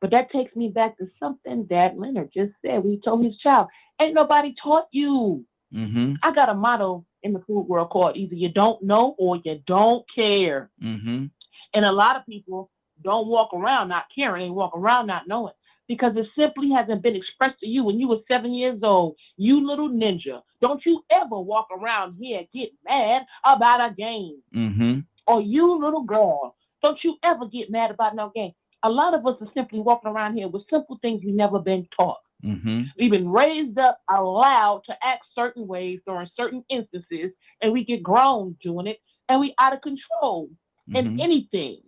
But that takes me back to something Dad Leonard just said when he told his child, ain't nobody taught you. I got a motto in the food world called either you don't know or you don't care. And a lot of people don't walk around not caring. They walk around not knowing because it simply hasn't been expressed to you when you were 7 years old. You little ninja, don't you ever walk around here and get mad about a game. Or you little girl, don't you ever get mad about no game. A lot of us are simply walking around here with simple things we never been taught. We've been raised up, allowed to act certain ways during certain instances, and we get grown doing it, and we out of control. And anything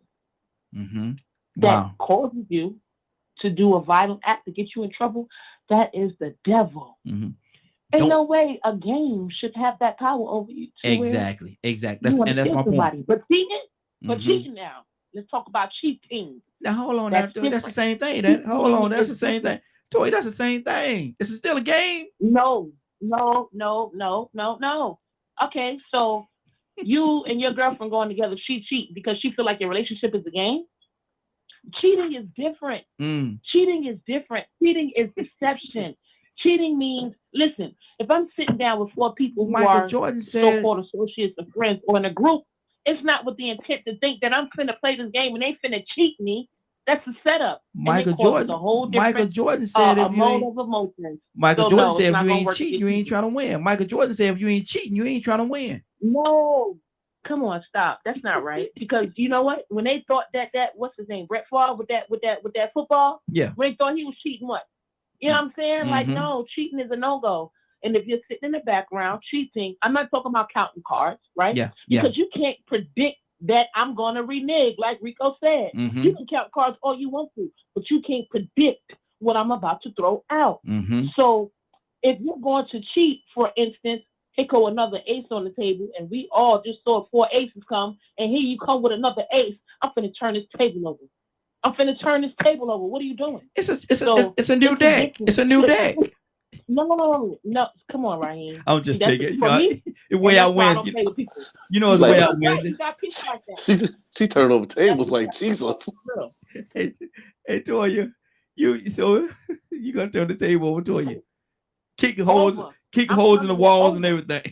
that causes you to do a violent act to get you in trouble, that is the devil. Ain't no way a game should have that power over you. Exactly. That's my point. But cheating now. Let's talk about cheating. Now hold on, that's the same thing. Hold on, that's the same thing. Toy, that's the same thing. This is still a game. No. Okay, so you and your girlfriend going together, she cheat because she feel like your relationship is a game. Cheating is different. Cheating is different. Cheating is deception. Cheating means, listen, if I'm sitting down with 4 people who are so-called associates or friends or in a group, it's not with the intent to think that I'm finna play this game and they finna cheat me. That's a setup. Michael Jordan said if you ain't cheating, you ain't trying to win. Michael Jordan said if you ain't cheating, you ain't trying to win. No, come on, stop. That's not right. Because you know what? When they thought that what's his name, Brett Favre with that football, yeah, when they thought he was cheating, what? You know what I'm saying? Like, no, cheating is a no-go. And if you're sitting in the background cheating, I'm not talking about counting cards, right? Yeah. Because you can't predict that I'm going to renege, like Rico said. You can count cards all you want to, but you can't predict what I'm about to throw out. So if you're going to cheat, for instance, here go another ace on the table, and we all just saw 4 aces come, and here you come with another ace. I'm finna turn this table over. What are you doing? It's a new deck. It's a new deck. No. Come on, Raheem. I'm just thinking. The way I win. You know, it's the way I win. She turned over tables like Jesus. Hey, Toya, you gonna turn the table over, Toya? Kick holes in the walls and everything.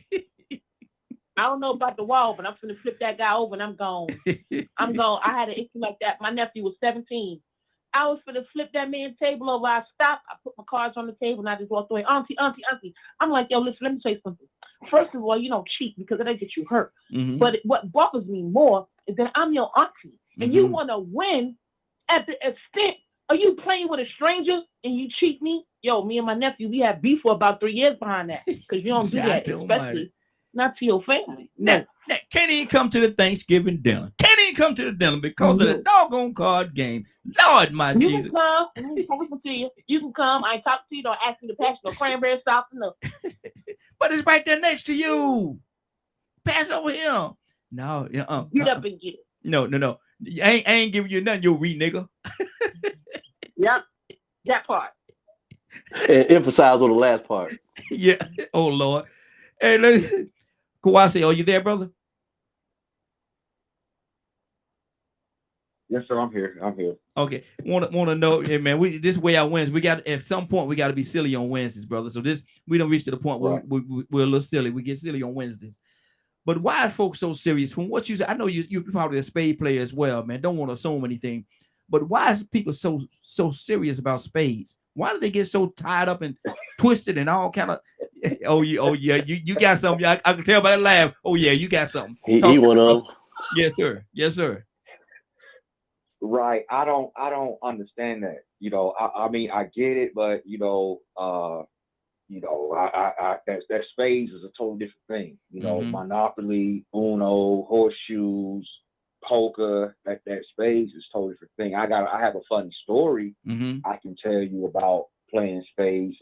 I don't know about the wall, but I'm gonna flip that guy over and I'm gone. I had an issue like that. My nephew was 17. I was gonna flip that man's table over. I stopped. I put my cards on the table and I just walked away. Auntie. I'm like, yo, listen, let me say something. First of all, you don't cheat because it'll get you hurt. But what bothers me more is that I'm your auntie and you want to win at the extent of you playing with a stranger and you cheat me. Yo, me and my nephew, we had beef for about 3 years behind that because you don't do that, especially not to your family. Now, can't even come to the Thanksgiving dinner. Can't even come to the dinner because of the doggone card game. Lord, my Jesus. You can come. I'm talking to you. You can come. I ain't talking to you. Don't ask me to pass no cranberry sauce or nothing. But it's right there next to you. Pass over here. No. Get up and get it. No. I ain't giving you nothing, you wee nigga. Yep. That part. And emphasize on the last part. Yeah. Oh, Lord. Hey, Kawase, are you there, brother? Yes, sir. I'm here. Okay. Want to know, hey, man? This way our wins. We got at some point we got to be silly on Wednesdays, brother. So we don't reach to the point where we're a little silly. We get silly on Wednesdays. But why are folks so serious? From what you said, I know you're probably a spade player as well, man. Don't want to assume anything. But why is people so serious about spades? Why do they get so tied up and twisted and all kind of? Oh yeah, you got something. I can tell by that laugh. Oh yeah, you got something. He one of them. Yes, sir. Right. I don't understand that. I mean, I get it, but that spades is a totally different thing. Monopoly, Uno, horseshoes, poker, that spades is a totally different thing. I have a funny story I can tell you about playing spades.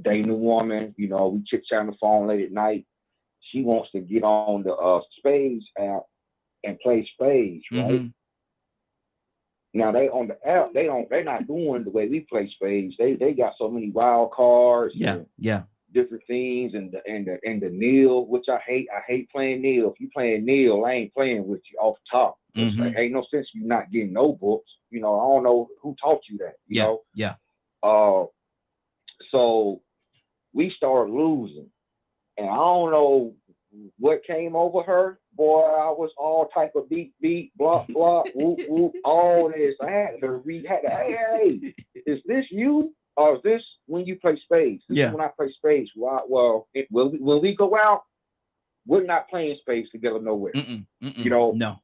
Dating a woman, we chit chat on the phone late at night. She wants to get on the spades app and play spades, right? Now they on the app, they're not doing the way we play spades. They got so many wild cards, different things, and the nil, which I hate. I hate playing nil. If you playing nil, I ain't playing with you off the top. Like, ain't no sense you not getting no books. I don't know who taught you that. You know. So we started losing, and I don't know what came over her. Boy, I was all type of beat, block, whoop, whoop, all this. I had to read, hey, is this you? Or is this when you play spades? This is when I play spades. When we go out, we're not playing spades together nowhere. No.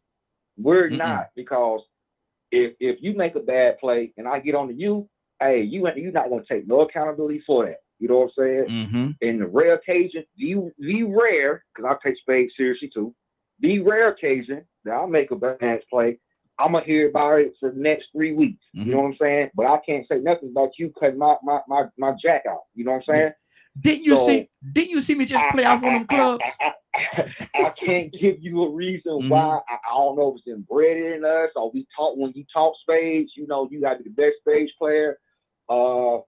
We're not, because if you make a bad play and I get on to you, hey, you're not gonna take no accountability for that. You know what I'm saying? Mm-hmm. In the rare occasion, the rare, because I take spades seriously too. The rare occasion that I'll make a bad play, I'm gonna hear about it for the next 3 weeks. Mm-hmm. You know what I'm saying? But I can't say nothing about you cutting my jack out. You know what I'm saying? Yeah. Didn't you see me just play off one of them clubs? I can't give you a reason why. I don't know if it's inbred in us or we talk when you talk spades. You know, you got to be the best spades player. I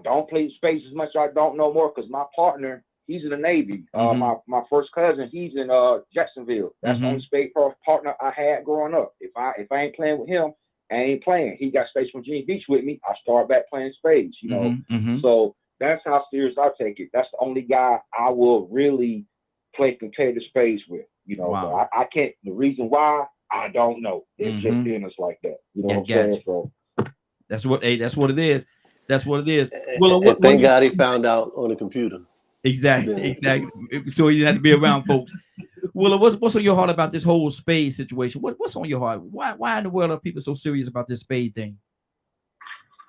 don't play spades as much. I don't know more because my partner, he's in the Navy. My first cousin, he's in Jacksonville. That's the only spade partner I had growing up. If I ain't playing with him, I ain't playing. He got spades from Virginia Beach with me. I start back playing spades. You know, so that's how serious I take it. That's the only guy I will really play competitive spades with. You know, but I can't. The reason why I don't know. It's just in us like that. You know what I'm saying? So that's what it is. That's what it is. Well, thank God he found out on the computer. Exactly. So you didn't have to be around folks. Well, what's on your heart about this whole spade situation? What's on your heart? Why in the world are people so serious about this spade thing?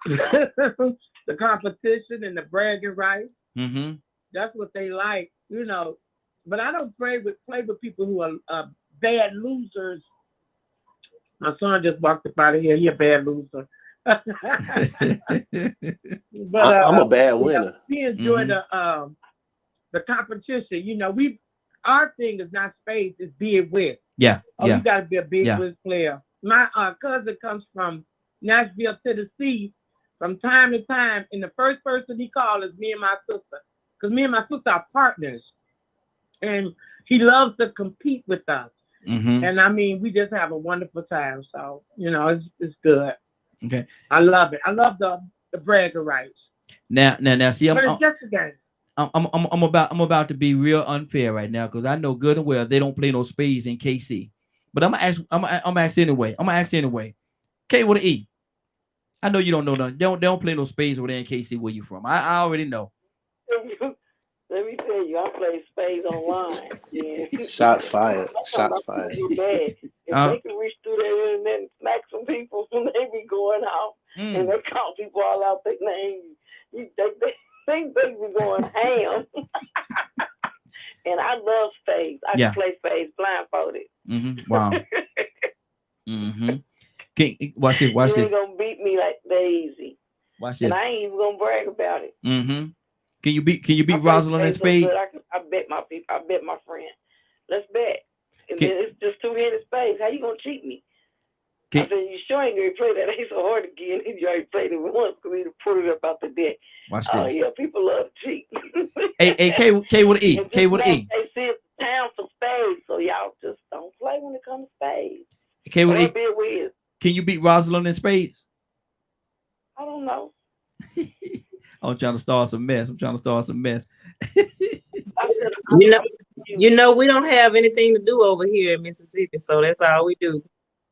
The competition and the bragging rights. Mm-hmm. That's what they like, you know. But I don't play with people who are bad losers. My son just walked up out of here. He a bad loser. But I'm a bad winner. We enjoy the competition. You know, our thing is not spades, it's being with. Yeah. You got to be a big whiz player. My cousin comes from Nashville, Tennessee. From time to time, and the first person he called is me and my sister, because me and my sister are partners, and he loves to compete with us. And I mean, we just have a wonderful time. So you know, it's good. Okay, I love it. I love the bragger rights. Now, see, but it's just a game. I'm about to be real unfair right now because I know good and well they don't play no spades in KC. But I'm gonna ask anyway. K with an E. I know you don't know nothing. They don't play no spades over there in KC where you from. I already know. Let me tell you, I play spades online. Yeah. Shots fired. Shots fired. If they can reach through their internet and smack some people, and they be going out and they call people all out their names. They think they be going ham. And I love spades. I can play spades blindfolded. Wow. Watch this. You ain't gonna beat me like that easy. Watch this. And I ain't even gonna brag about it. Can you beat Rosalind in spades? I bet my people. I bet my friend. Let's bet. And then it's just two-handed spades. How you gonna cheat me? I said, you sure ain't gonna play that ain't so hard again. You already played it once because he put it up out the deck. Watch this. Yeah, people love to cheat. Hey, K with an E. K with an E. They see it's town for spades, so y'all just don't play when it comes to spades. K with an E. Can you beat Rosalind in spades? I don't know. I'm trying to start some mess. You know, we don't have anything to do over here in Mississippi, so that's all we do.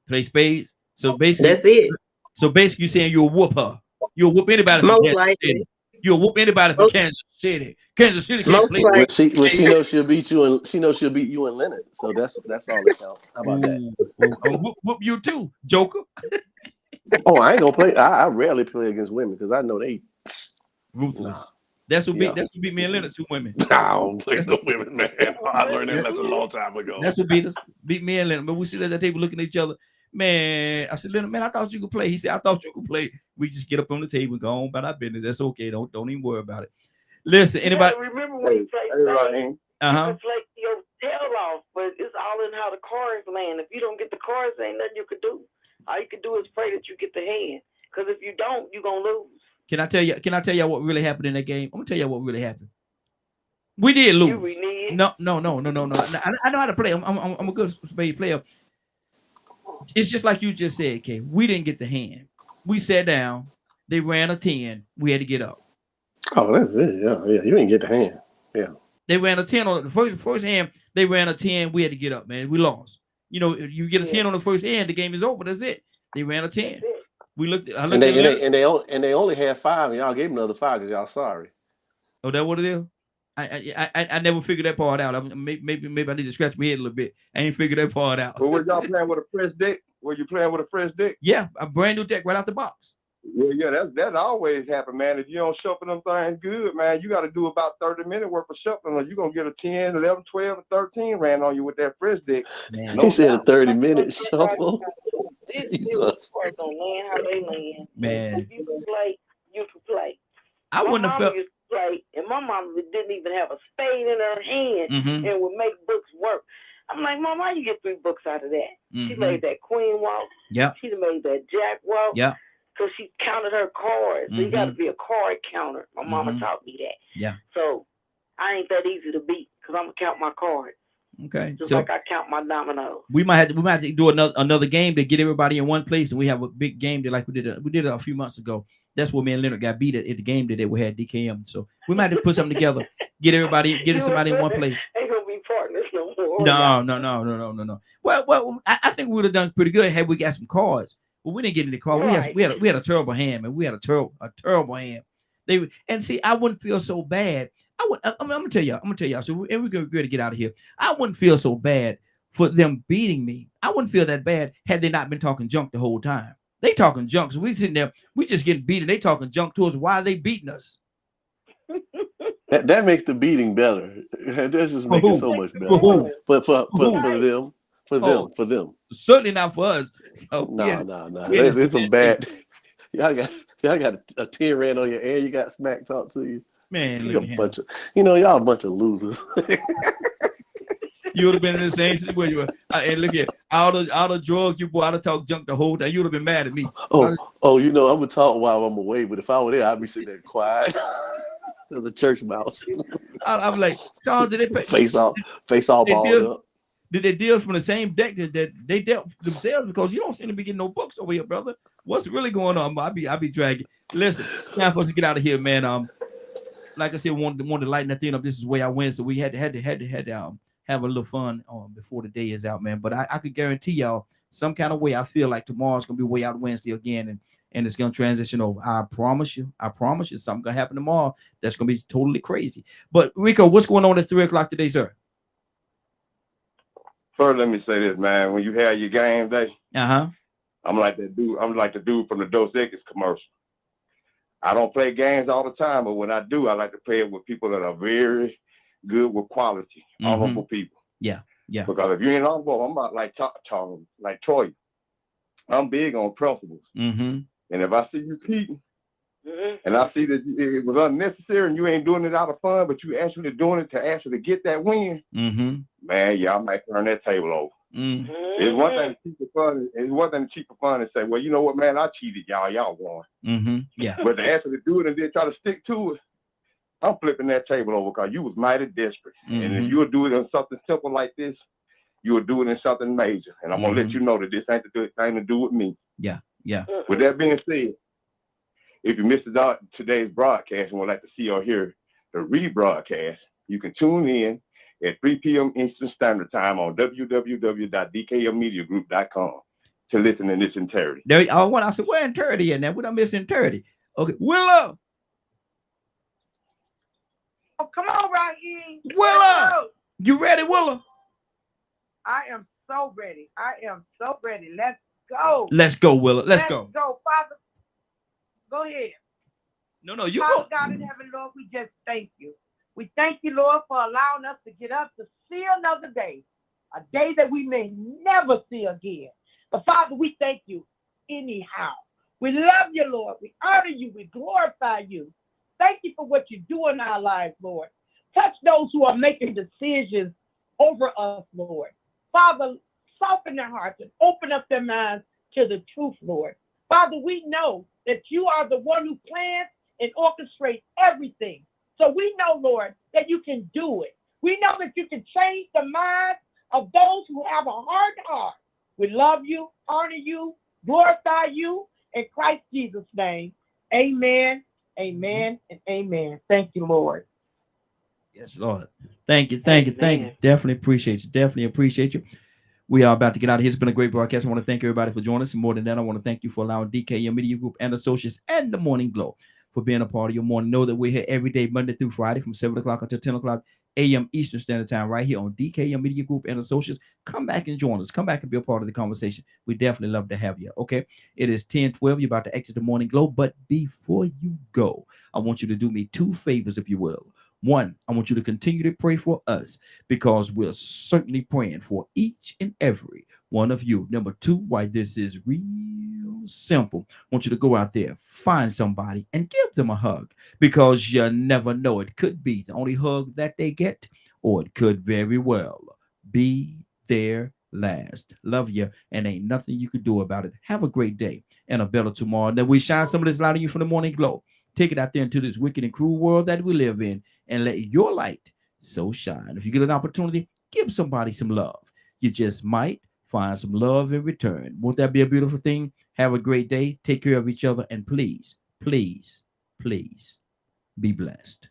Play spades. So basically, that's it. So basically, you're saying you'll whoop her. You'll whoop anybody from Kansas City. You'll whoop anybody from Kansas City. Kansas City can't play. Well, she knows she'll beat you, and she knows she'll beat you in Leonard. So that's all that counts. How about that? Whoop you too, Joker. Oh, I ain't gonna play. I rarely play against women because I know they ruthless. Nah. That's what beat me and Leonard, 2 women. I don't play no women, man. I learned that lesson a long time ago. That's what beat me and Leonard. But we sit at the table looking at each other. Man, I said, Leonard, man, I thought you could play. He said, I thought you could play. We just get up on the table and go on about our business. That's okay. Don't even worry about it. Listen, anybody? Remember when you played spades? You play your tail off, but it's all in how the cards land. If you don't get the cards, there ain't nothing you could do. All you can do is pray that you get the hand. Because if you don't, you're gonna lose. Can I tell you what really happened in that game? I'm gonna tell you what really happened. We did lose. No. I know how to play. I'm a good spade player. It's just like you just said, Kay. We didn't get the hand. We sat down. They ran a 10. We had to get up. Oh, that's it. Yeah. You didn't get the hand. Yeah. They ran a 10 on the first hand. They ran a 10. We had to get up, man. We lost. You know, if you get a 10 on the first hand, the game is over. That's it. They ran a 10. We looked. And they only had 5, and y'all gave them another 5 because y'all sorry. Oh, that what it is? I never figured that part out. Maybe I need to scratch my head a little bit. I ain't figured that part out. But were y'all playing with a Prince Dick? Were you playing with a fresh deck? Yeah, a brand new deck right out the box. Yeah, that always happen, man. If you don't shuffle them things good, man, you got to do about 30 minutes worth of shuffling, or you're going to get a 10, 11, 12, and 13 ran on you with that fresh deck. Man. He said a 30-minute shuffle. Jesus. Don't land how they land. Man. If you can play, you can play. I wouldn't have felt. Used to play, and my mom didn't even have a spade in her hand and would make books work. I'm like, Mom, how you get 3 books out of that? She made that queen walk. Yeah. She made that jack walk. Yeah. Because she counted her cards. So you got to be a card counter. My mama taught me that. Yeah. So I ain't that easy to beat because I'm going to count my cards. Okay. Just so like I count my dominoes. we might have to do another game to get everybody in one place, and we have a big game that like we did it a few months ago. That's where me and Leonard got beat at the game that we had DKM. So we might have to put something together, get somebody in one place. Ain't gonna be partners no more. No. Well, I think we would have done pretty good had we got some cards. But we didn't get any cards. Right. We had a terrible hand, man. We had a terrible hand. I wouldn't feel so bad. I'm gonna tell y'all. So we're gonna get out of here. I wouldn't feel so bad for them beating me. I wouldn't feel that bad had they not been talking junk the whole time. They talking junk. So we sitting there, we just getting beaten. They talking junk to us. Why are they beating us? That makes the beating better. That just makes it so much better. For them. Certainly not for us. No. It's some bad. Y'all got a 10 ran on your air. You got smack talk to you. Man, y'all a bunch of losers. You would have been in the same situation. And look at all the drugs you bought. I'd have talked junk the whole time. You would have been mad at me. I'm gonna talk while I'm away, but if I were there, I'd be sitting there quiet. As a church mouse. I'm like, Charles, did they pay face all balled up? Did they deal from the same deck that they dealt themselves? Because you don't seem to be getting no books over here, brother. What's really going on? I be dragging. Listen, time for us to get out of here, man. Like I said, wanted to lighten that thing up. This is the way I went, so we had to have a little fun before the day is out, man. But I could guarantee y'all, some kind of way, I feel like tomorrow's gonna be way out Wednesday again, and it's gonna transition over. I promise you, something gonna happen tomorrow that's gonna be totally crazy. But Rico, what's going on at 3:00 today, sir? First, let me say this, man. When you have your game day, I'm like that dude. I'm like the dude from the Dos Equis commercial. I don't play games all the time, but when I do, I like to play it with people that are very good with quality, honorable people. Yeah. Because if you ain't honorable, I'm about like talking like Troy. I'm big on principles. And if I see you cheating, and I see that it was unnecessary and you ain't doing it out of fun, but you actually doing it to actually get that win, man, I might turn that table over. It's one thing to cheat for fun. It's one thing to cheat for fun and say, well, you know what, man, I cheated, y'all won. Yeah. But to actually do it and then try to stick to it, I'm flipping that table over because you was mighty desperate. And if you would do it in something simple like this, you would do it in something major. And I'm gonna let you know that this ain't to do with me. Yeah. With that being said, if you missed today's broadcast and would like to see or hear the rebroadcast, you can tune in at 3 p.m. Eastern Standard Time on www.dkmmediagroup.com to listen in its entirety. I said, where entirety in there? What I miss entirety? Okay, Willow. Oh, come on, Raheem. Willow, you ready, Willow? I am so ready. Let's go. Let's go, Willow. Let's go. Go, Father. Go ahead. No, you Father go. God in heaven, Lord, we just thank you. We thank you, Lord, for allowing us to get up to see another day, a day that we may never see again. But Father, we thank you anyhow. We love you, Lord. We honor you. We glorify you. Thank you for what you do in our lives, Lord. Touch those who are making decisions over us, Lord. Father, soften their hearts and open up their minds to the truth, Lord. Father, we know that you are the one who plans and orchestrates everything. So we know, Lord, that you can do it. We know that you can change the minds of those who have a hard heart. We love you, honor you, glorify you in Christ Jesus' name. Amen, amen, and amen. Thank you, Lord. Yes, Lord. Thank you. Definitely appreciate you. We are about to get out of here. It's been a great broadcast. I want to thank everybody for joining us. And more than that, I want to thank you for allowing DKM Media Group and Associates and the Morning Glow for being a part of your morning. Know that we're here every day, Monday through Friday, from 7 o'clock until 10 o'clock a.m. Eastern Standard Time, right here on DKM Media Group and Associates. Come back and join us. Come back and be a part of the conversation. We definitely love to have you. Okay. It is 10:12. You're about to exit the Morning Glow. But before you go, I want you to do me two favors, if you will. One, I want you to continue to pray for us because we're certainly praying for each and every one of you. Number two, why this is real simple. I want you to go out there, find somebody, and give them a hug because you never know. It could be the only hug that they get, or it could very well be their last. Love you, and ain't nothing you could do about it. Have a great day and a better tomorrow. And then we shine some of this light on you from the Morning Glow. Take it out there into this wicked and cruel world that we live in and let your light so shine. If you get an opportunity, give somebody some love. You just might find some love in return. Won't that be a beautiful thing? Have a great day. Take care of each other. And please, please, please be blessed.